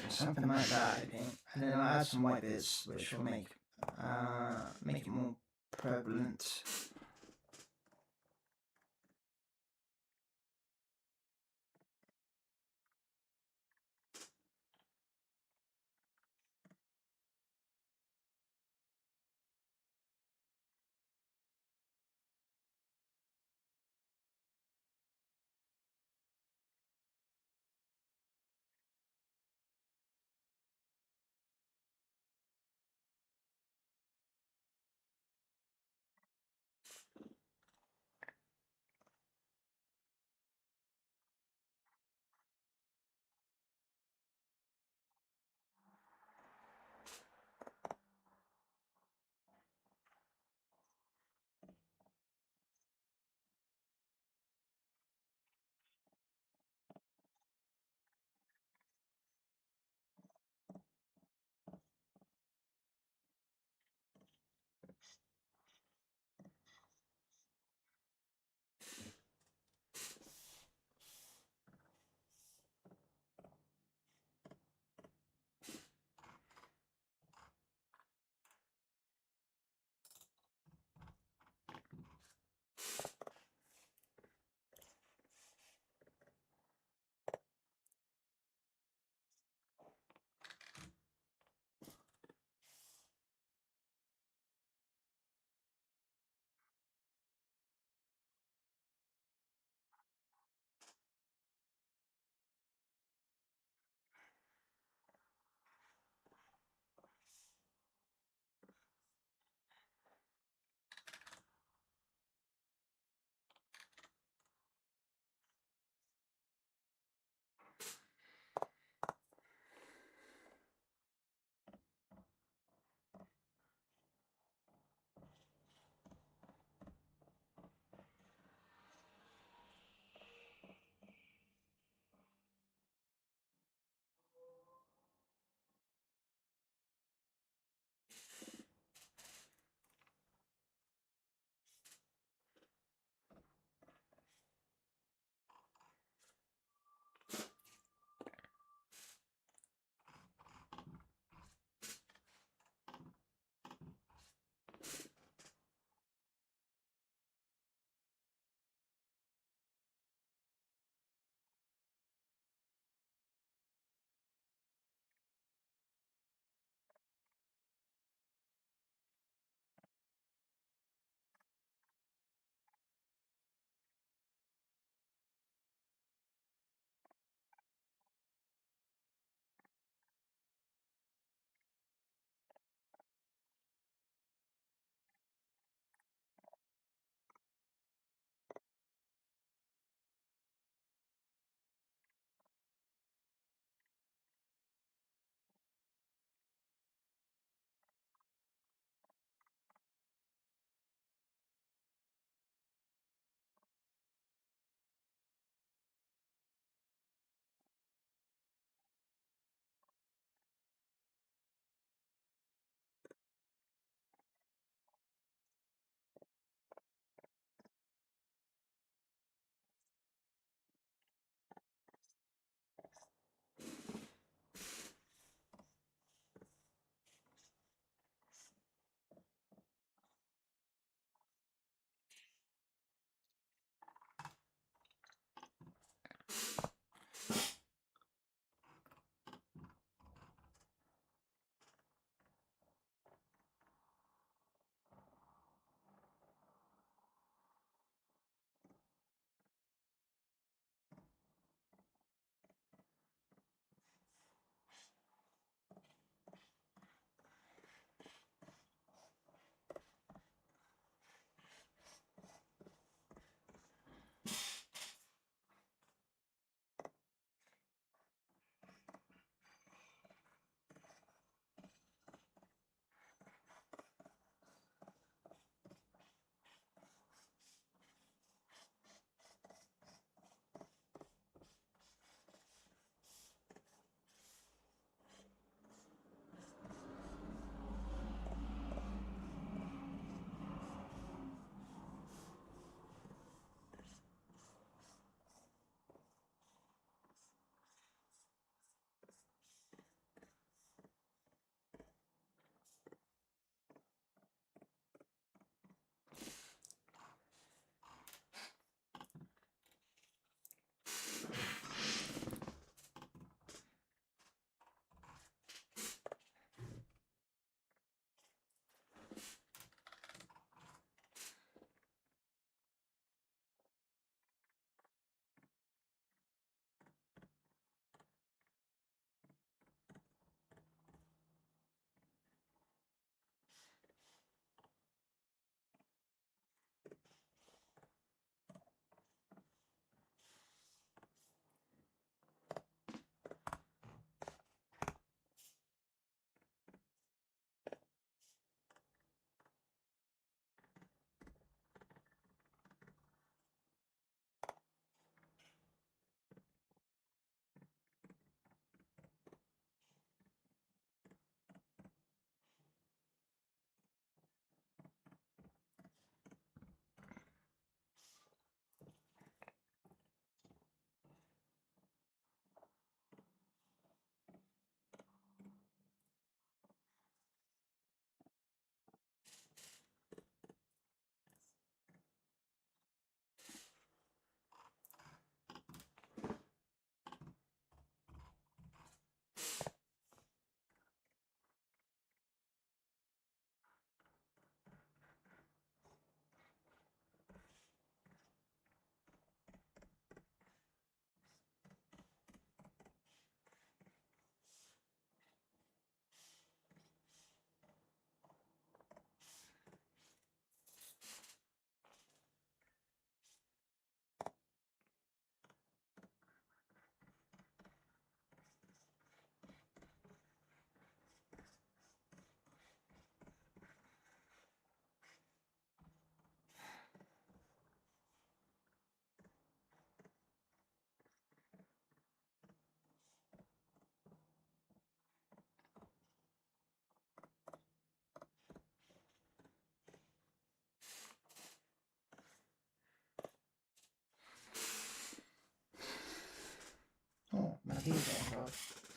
Something like that, I think. And then I'll add some white bits, which will make it more prevalent.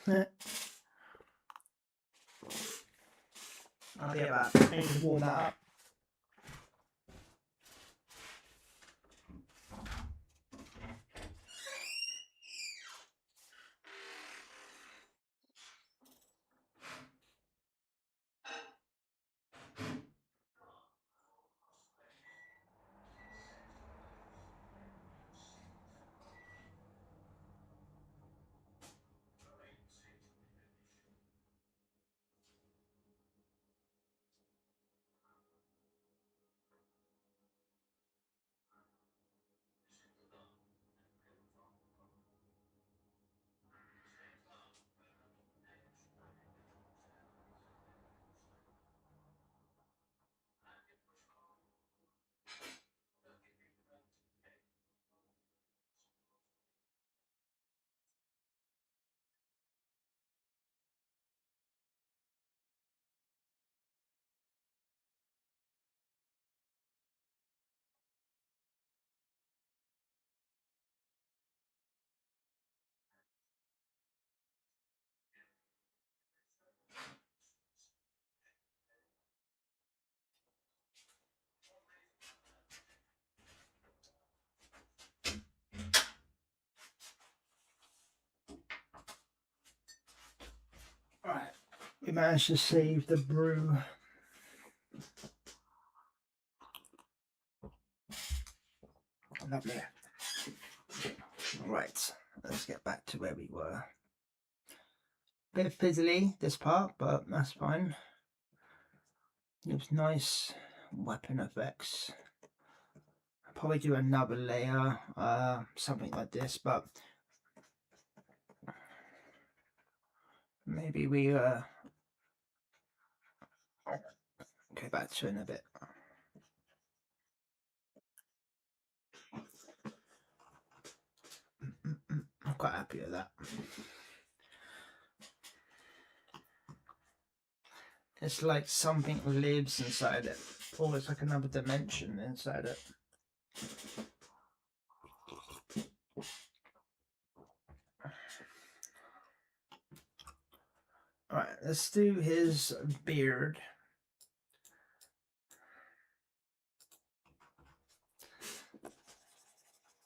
I'll be about. I need to warm that up. Right, we managed to save the brew. Lovely. Right, let's get back to where we were. Bit fizzly this part, but that's fine. Gives nice weapon effects. I'll probably do another layer, something like this, but maybe we go back to it in a bit. I'm quite happy with that. It's like something lives inside it. Almost like another dimension inside it. Alright, let's do his beard.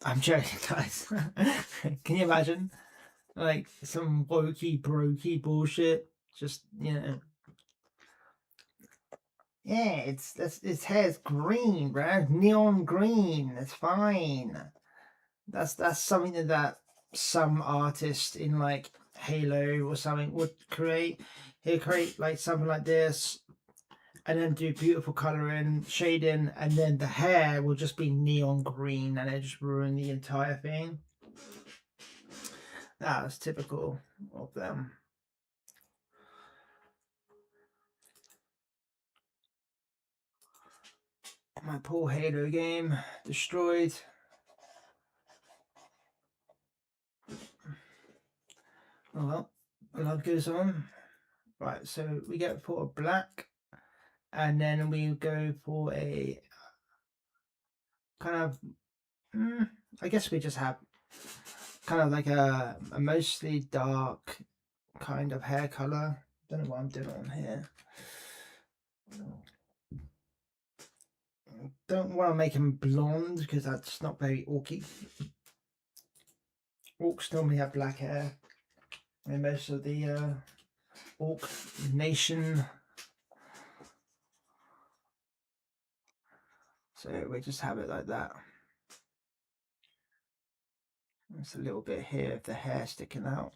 I'm joking, guys. Can you imagine? Like some wokey brokey bullshit. Just, you know. Yeah, its hair's green, bruh. Neon green. It's fine. That's something that some artist in like Halo or something would create. He'll create like something like this and then do beautiful colouring, shading, and then the hair will just be neon green and it just ruin the entire thing. That's typical of them. My poor Halo game destroyed. Oh well, life goes on. Right, so we go for a black, and then we go for a kind of, I guess we just have kind of like a mostly dark kind of hair color. Don't know what I'm doing on here. Don't want to make him blonde because that's not very orky. Orcs normally have black hair. And most of the orc nation. So we just have it like that. There's a little bit here of the hair sticking out.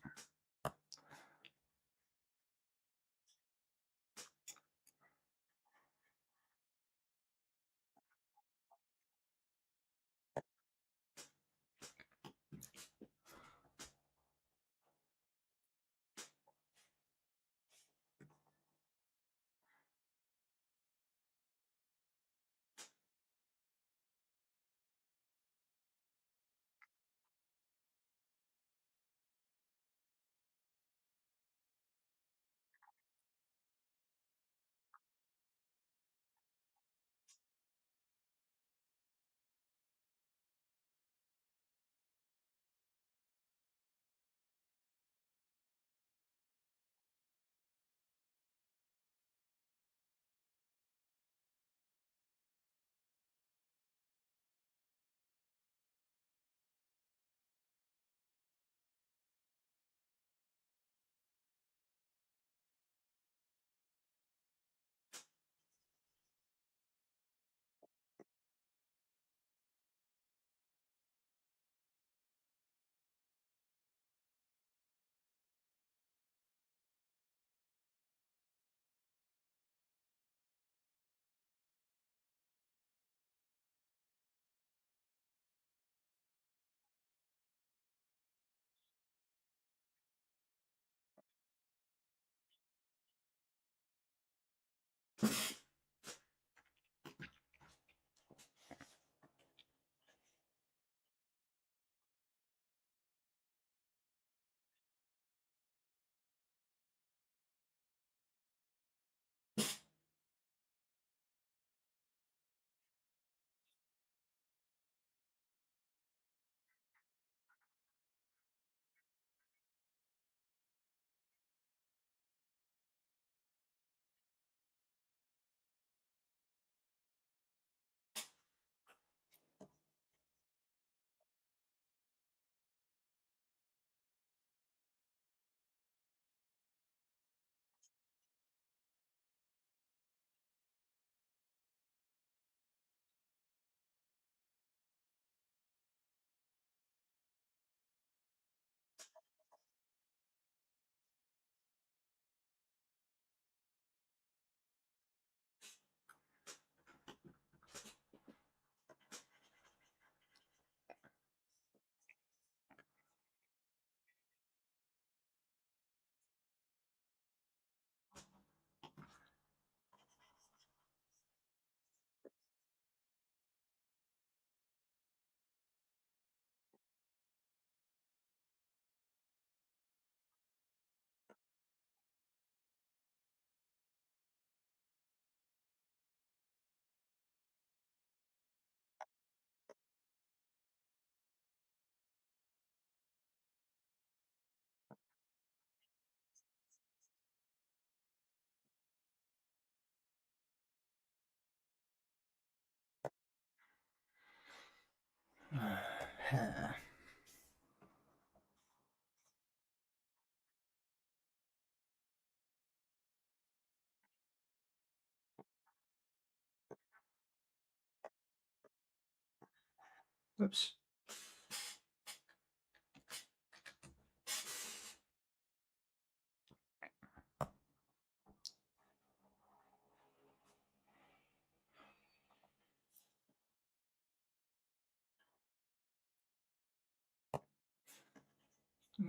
Oops.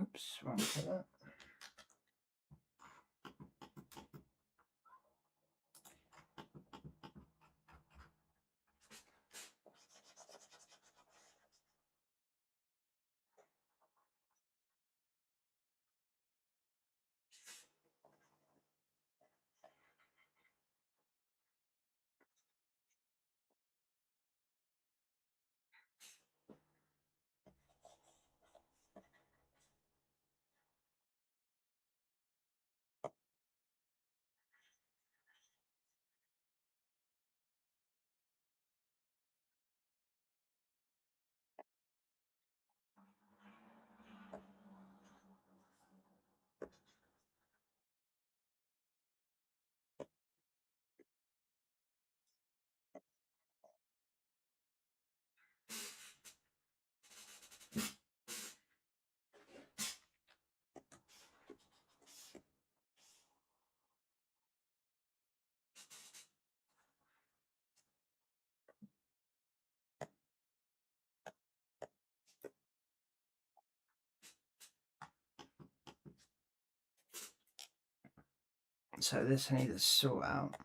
Oops, wrong for that. So this I need to sort out.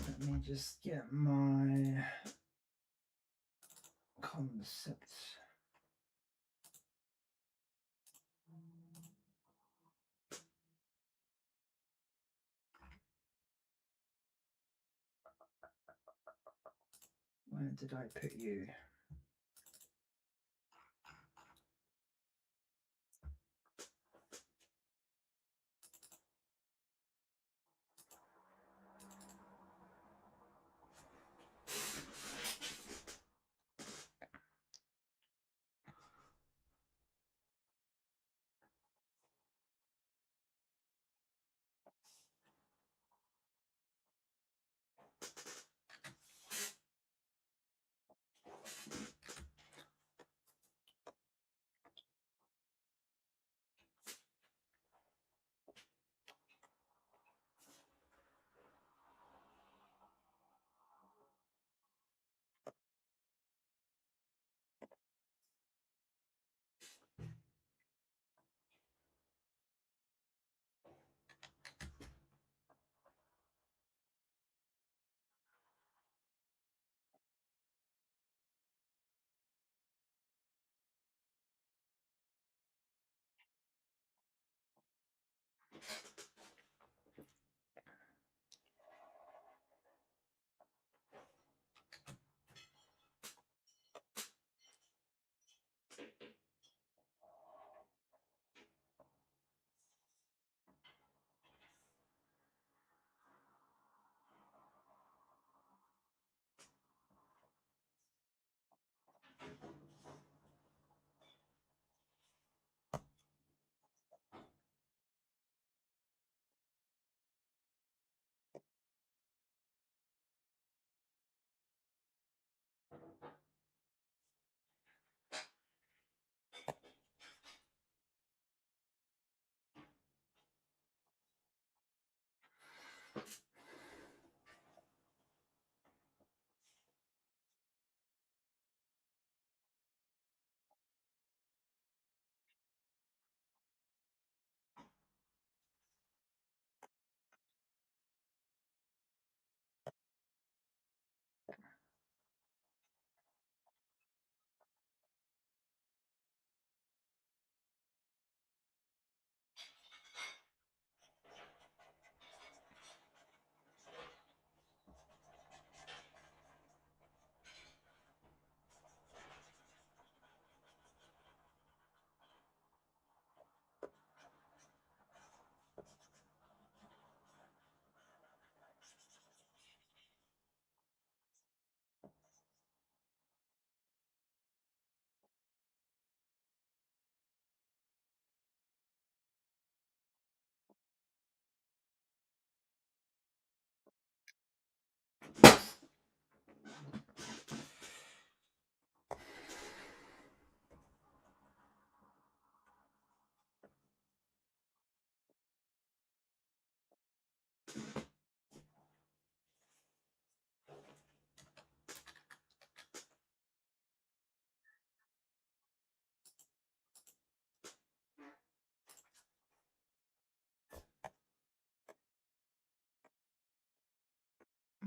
Let me just get my concepts. Where did I put you?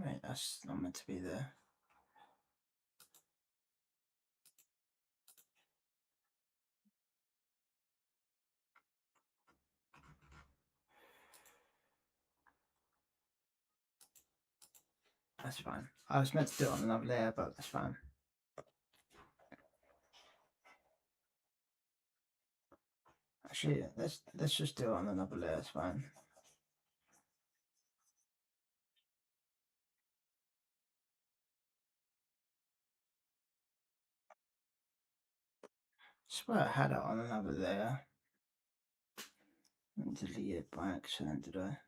Wait, that's not meant to be there. That's fine. I was meant to do it on another layer, but that's fine. Actually, let's just do it on another layer. It's fine. I swear I had it on another layer. And delete it by accident, did I?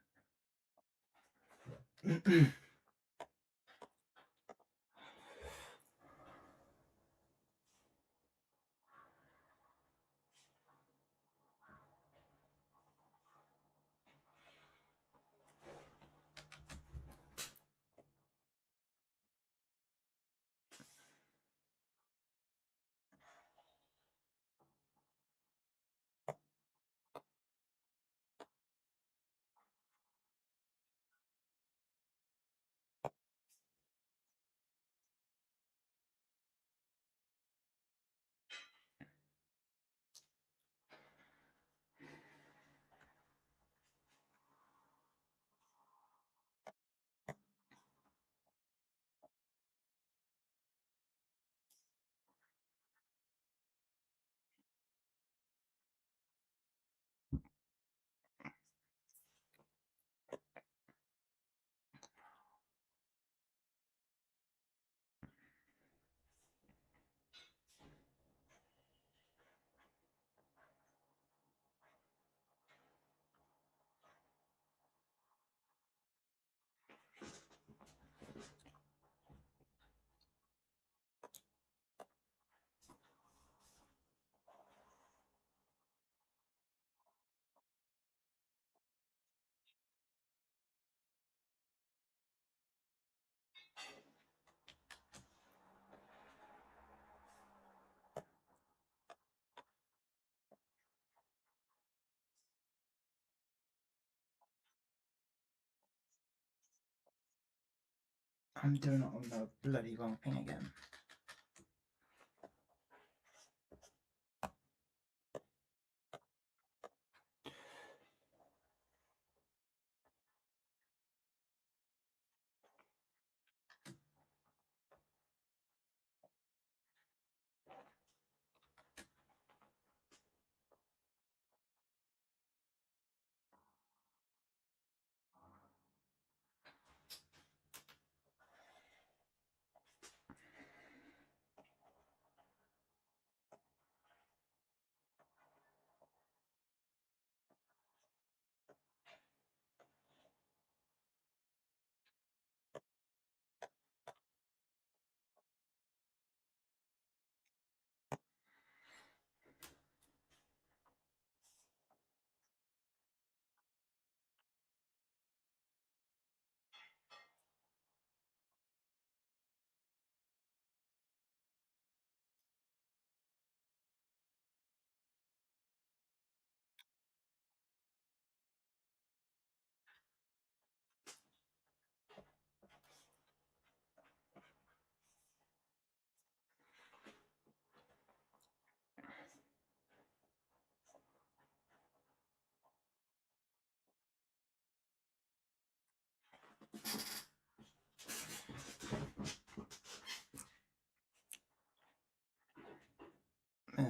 I'm doing it on the bloody wrong thing again.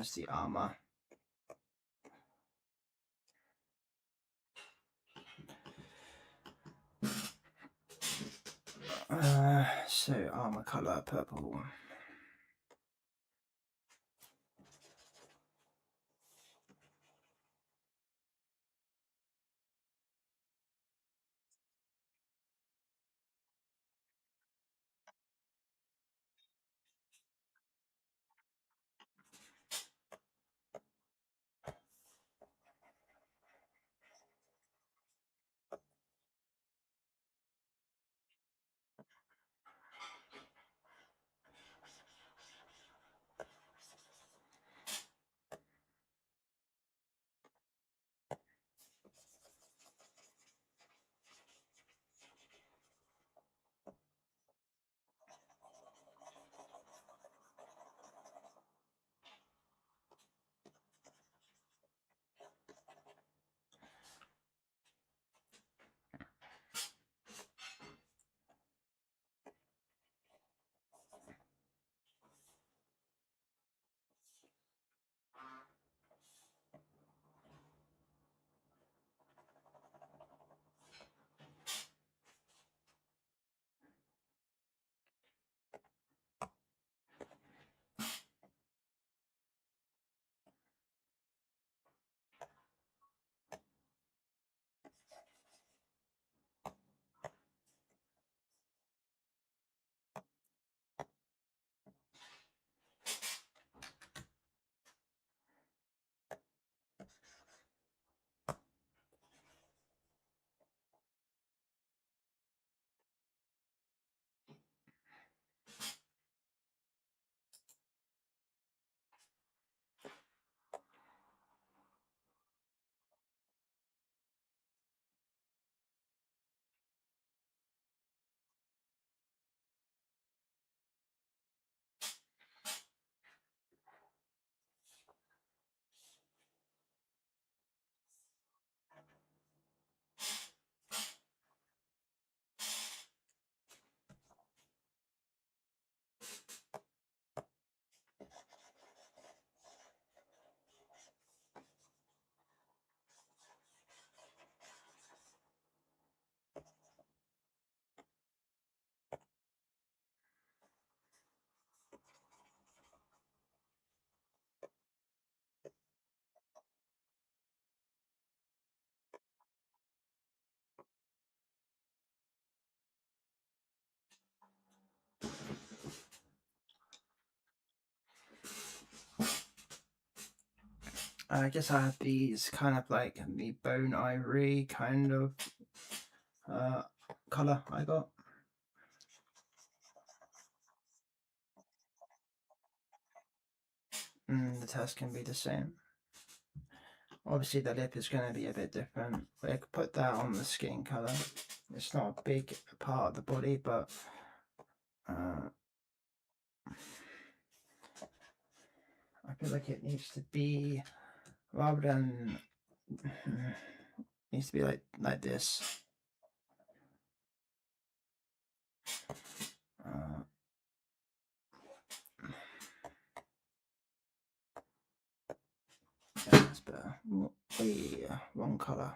There's the armor. So armor color purple. I guess I have these kind of like the bone ivory kind of color I got. The test can be the same. Obviously the lip is going to be a bit different. I could put that on the skin color. It's not a big part of the body, but I feel like it needs to be, rather than needs to be like this. Yeah, that's better. Yeah, wrong color.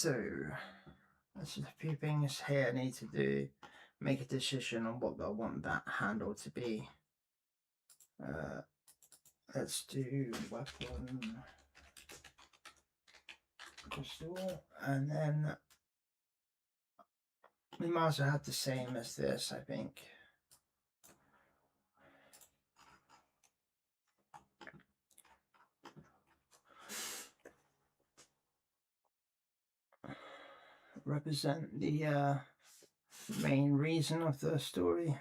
So there's a few things here I need to do. Make a decision on what I want that handle to be. Let's do weapon crystal, and then we might as well have the same as this, I think. Represent the main reason of the story.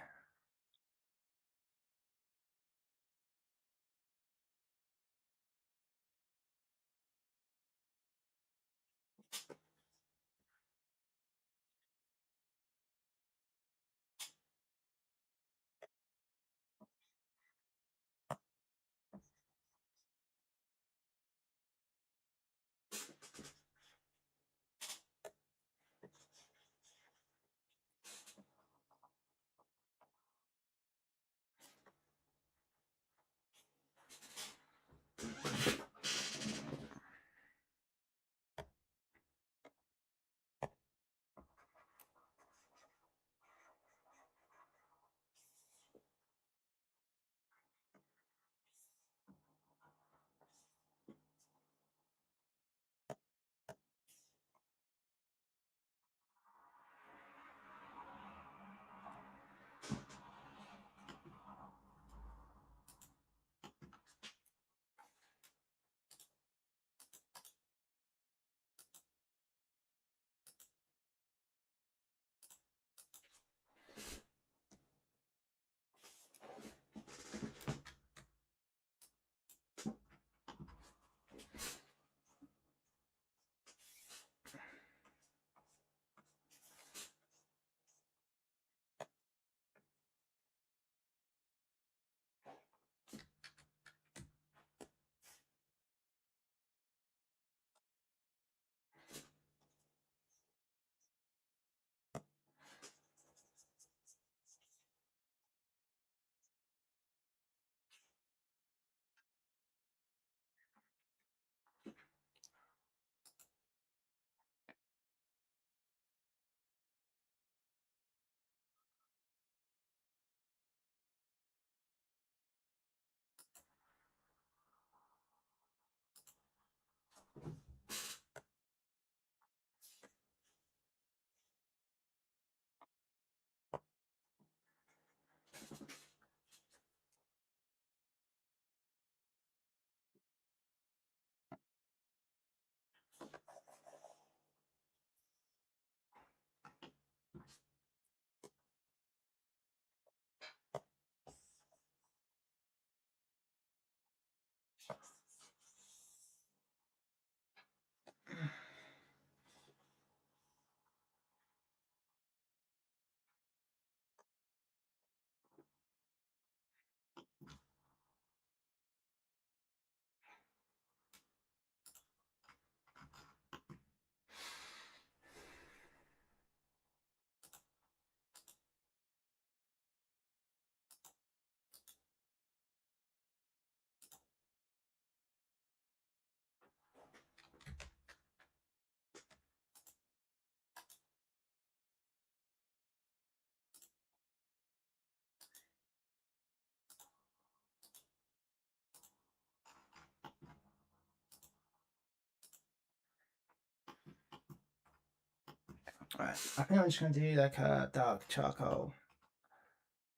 Right, I think I'm just going to do like a dark charcoal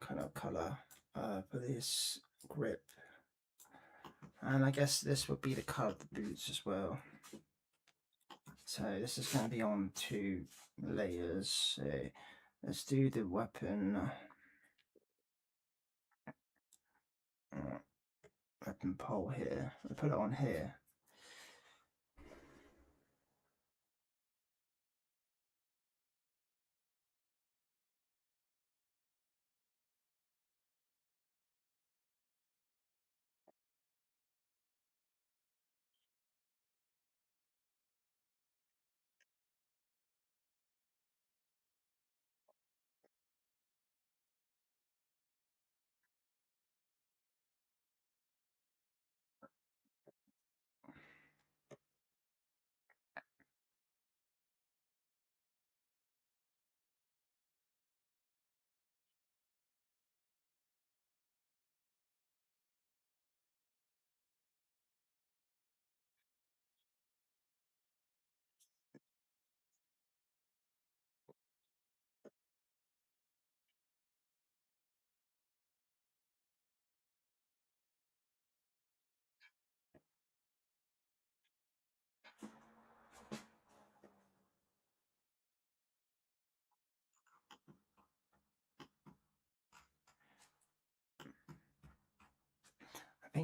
kind of colour for this grip. And I guess this would be the colour of the boots as well. So this is going to be on 2 layers. So let's do the weapon. Weapon pole here. We'll put it on here.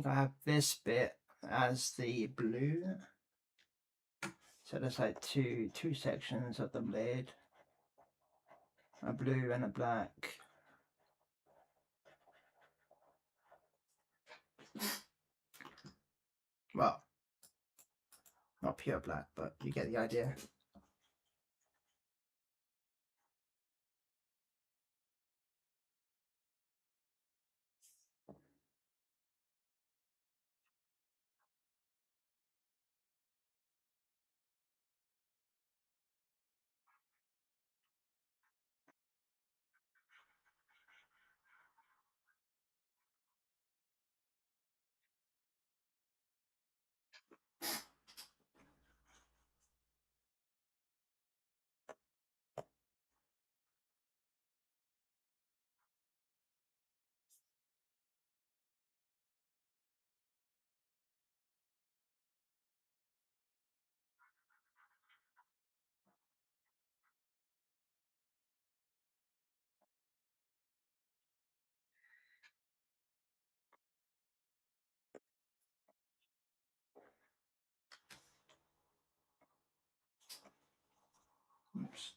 think I have this bit as the blue. So there's like two sections of the lid, a blue and a black. Well, not pure black, but you get the idea. Oops.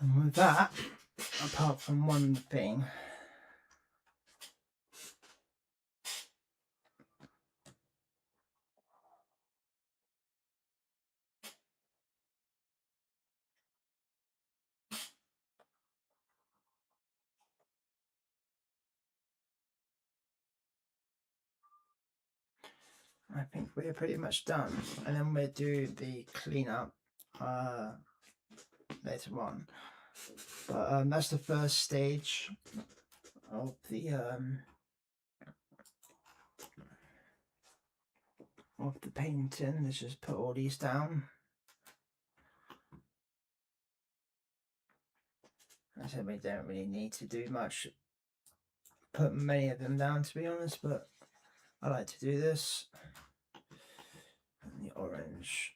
And with that, apart from one thing, I think we're pretty much done, and then we'll do the cleanup later on. But that's the first stage of the painting. Let's just put all these down. I said we don't really need to do much, put many of them down to be honest, but I like to do this. And the orange.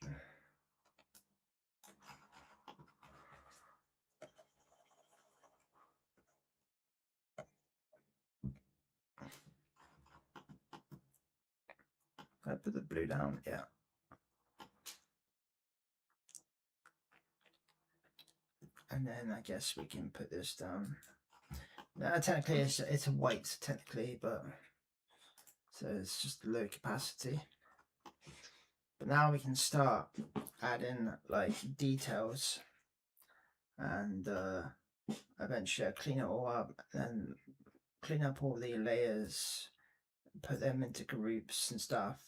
I put the blue down, yeah. And then I guess we can put this down. Now, technically it's a white, technically, but so it's just low capacity. But now we can start adding like details, and eventually I'll clean it all up and clean up all the layers, put them into groups and stuff.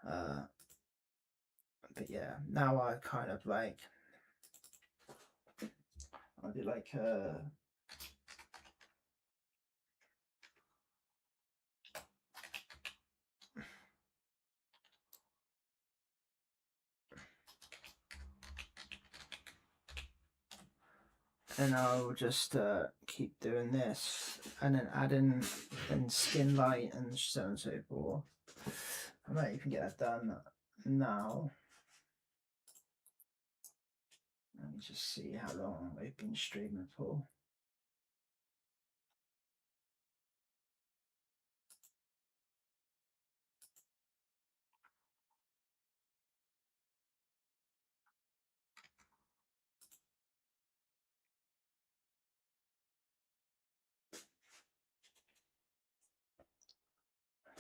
But yeah, now I kind of like, I do like and I'll just keep doing this and then adding in skin light and so on and so forth. I might even get that done now. Let me just see how long we've been streaming for.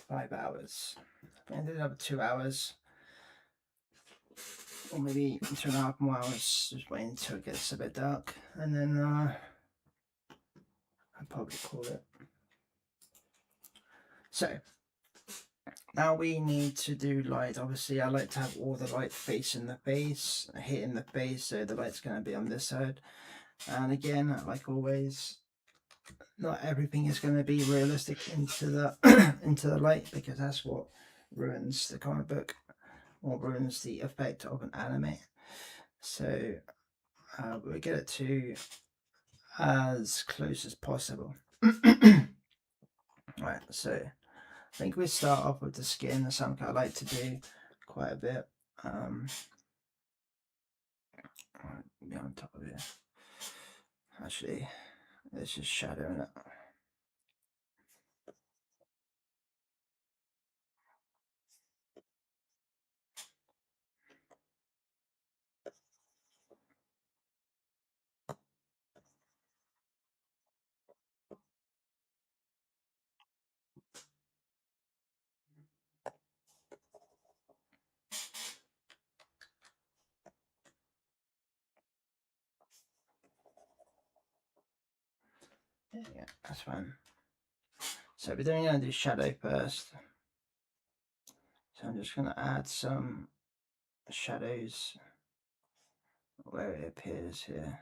Five hours. I ended up 2 hours, or maybe 2.5 more hours, just waiting until it gets a bit dark, and then I'll probably call it. So now we need to do light. Obviously I like to have all the light facing the face, hitting the face, so the light's going to be on this side. And again, like always, not everything is going to be realistic into the into the light, because that's what ruins the comic book or ruins the effect of an anime. So we'll get it to as close as possible. Right, so I think we start off with the skin. That's something I like to do quite a bit. Be on top of it. Actually, it's just shadowing it. Yeah, that's fine. So we're going to do shadow first. So I'm just going to add some shadows where it appears here.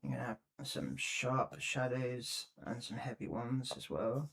I'm going to have some sharp shadows and some heavy ones as well.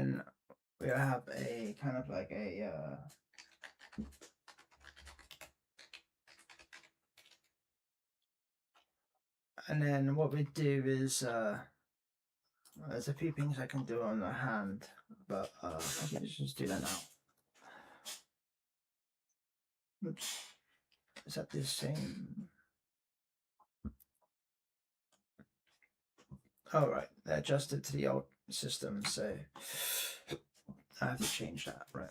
then we'll have a kind of like a and then what we do is there's a few things I can do on the hand, but I can just do that now. Oops. Is that the same? Oh, right. They're adjusted to the old system, so I have to change that, right?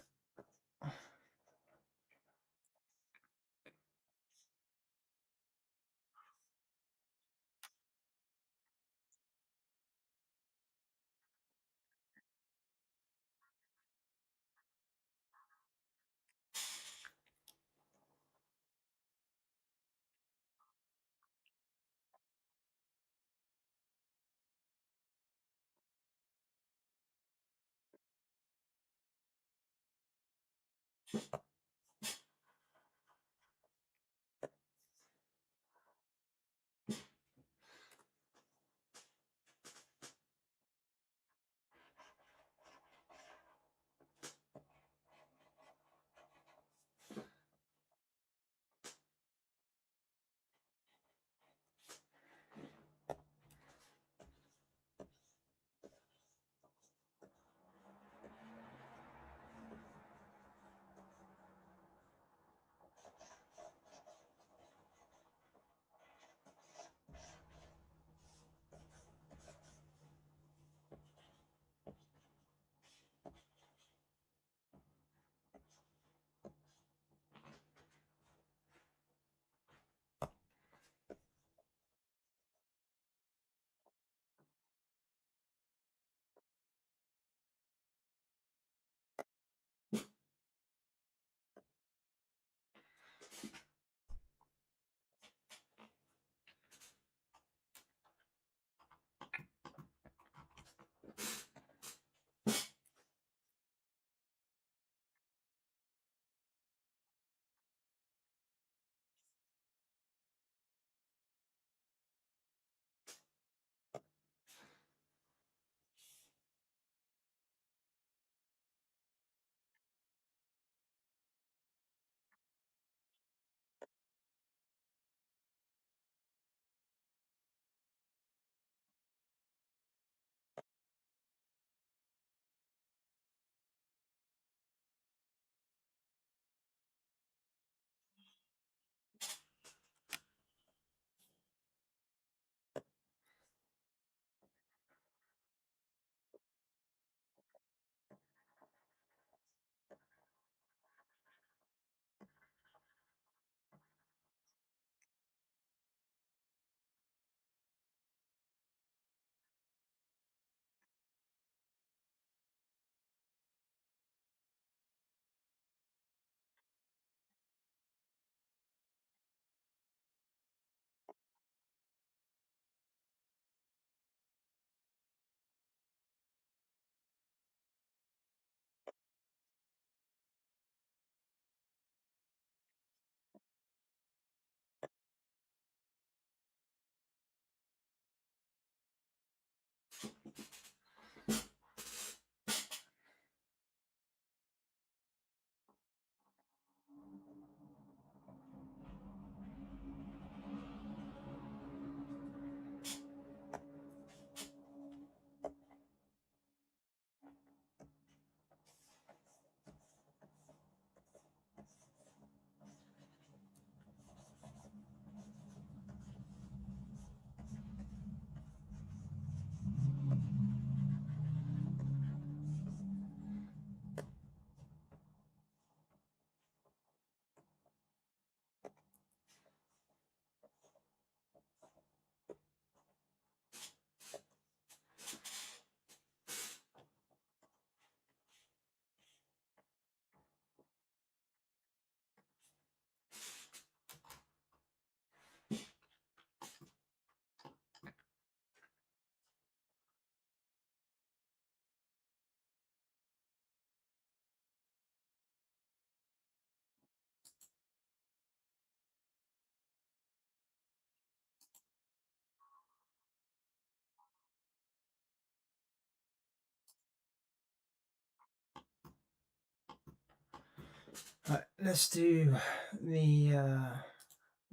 Right, let's do the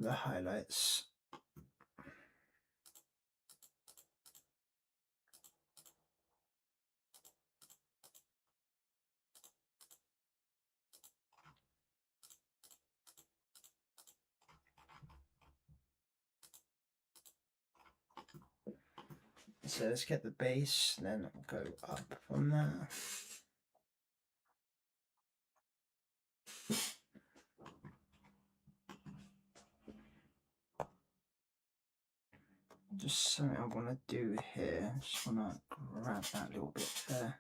highlights. So let's get the base, then go up from there. Just something I want to do here. Just want to grab that little bit there.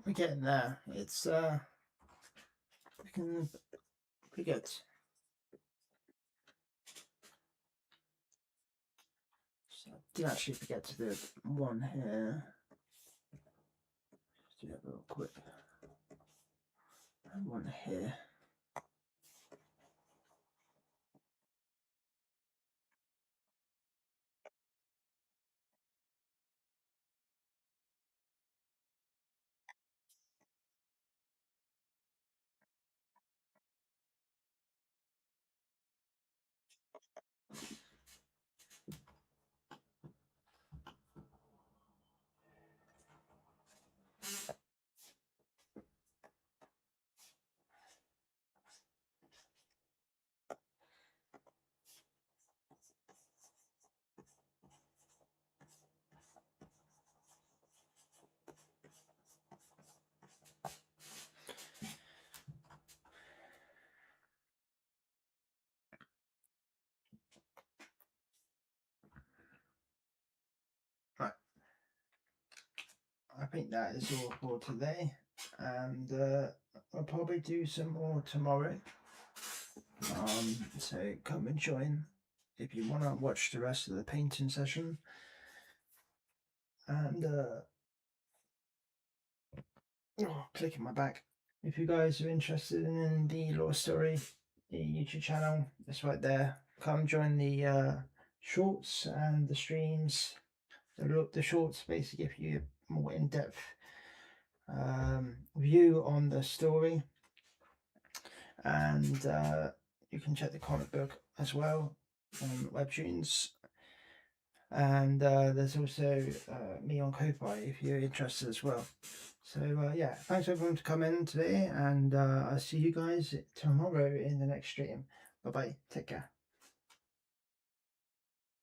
We're getting there. It's looking pretty good. So I did actually forget to do one here. Just do that real quick. And one here. Right. I think that is all for today, and I'll probably do some more tomorrow. So come and join if you want to watch the rest of the painting session. And clicking my back. If you guys are interested in the Law Story, the YouTube channel, it's right there. Come join the shorts and the streams. The shorts basically give you a more in-depth view on the story, and you can check the comic book as well on Webtoons. And there's also me on Ko-Fi if you're interested as well. So yeah, thanks everyone for coming today, and I'll see you guys tomorrow in the next stream. Bye bye, take care.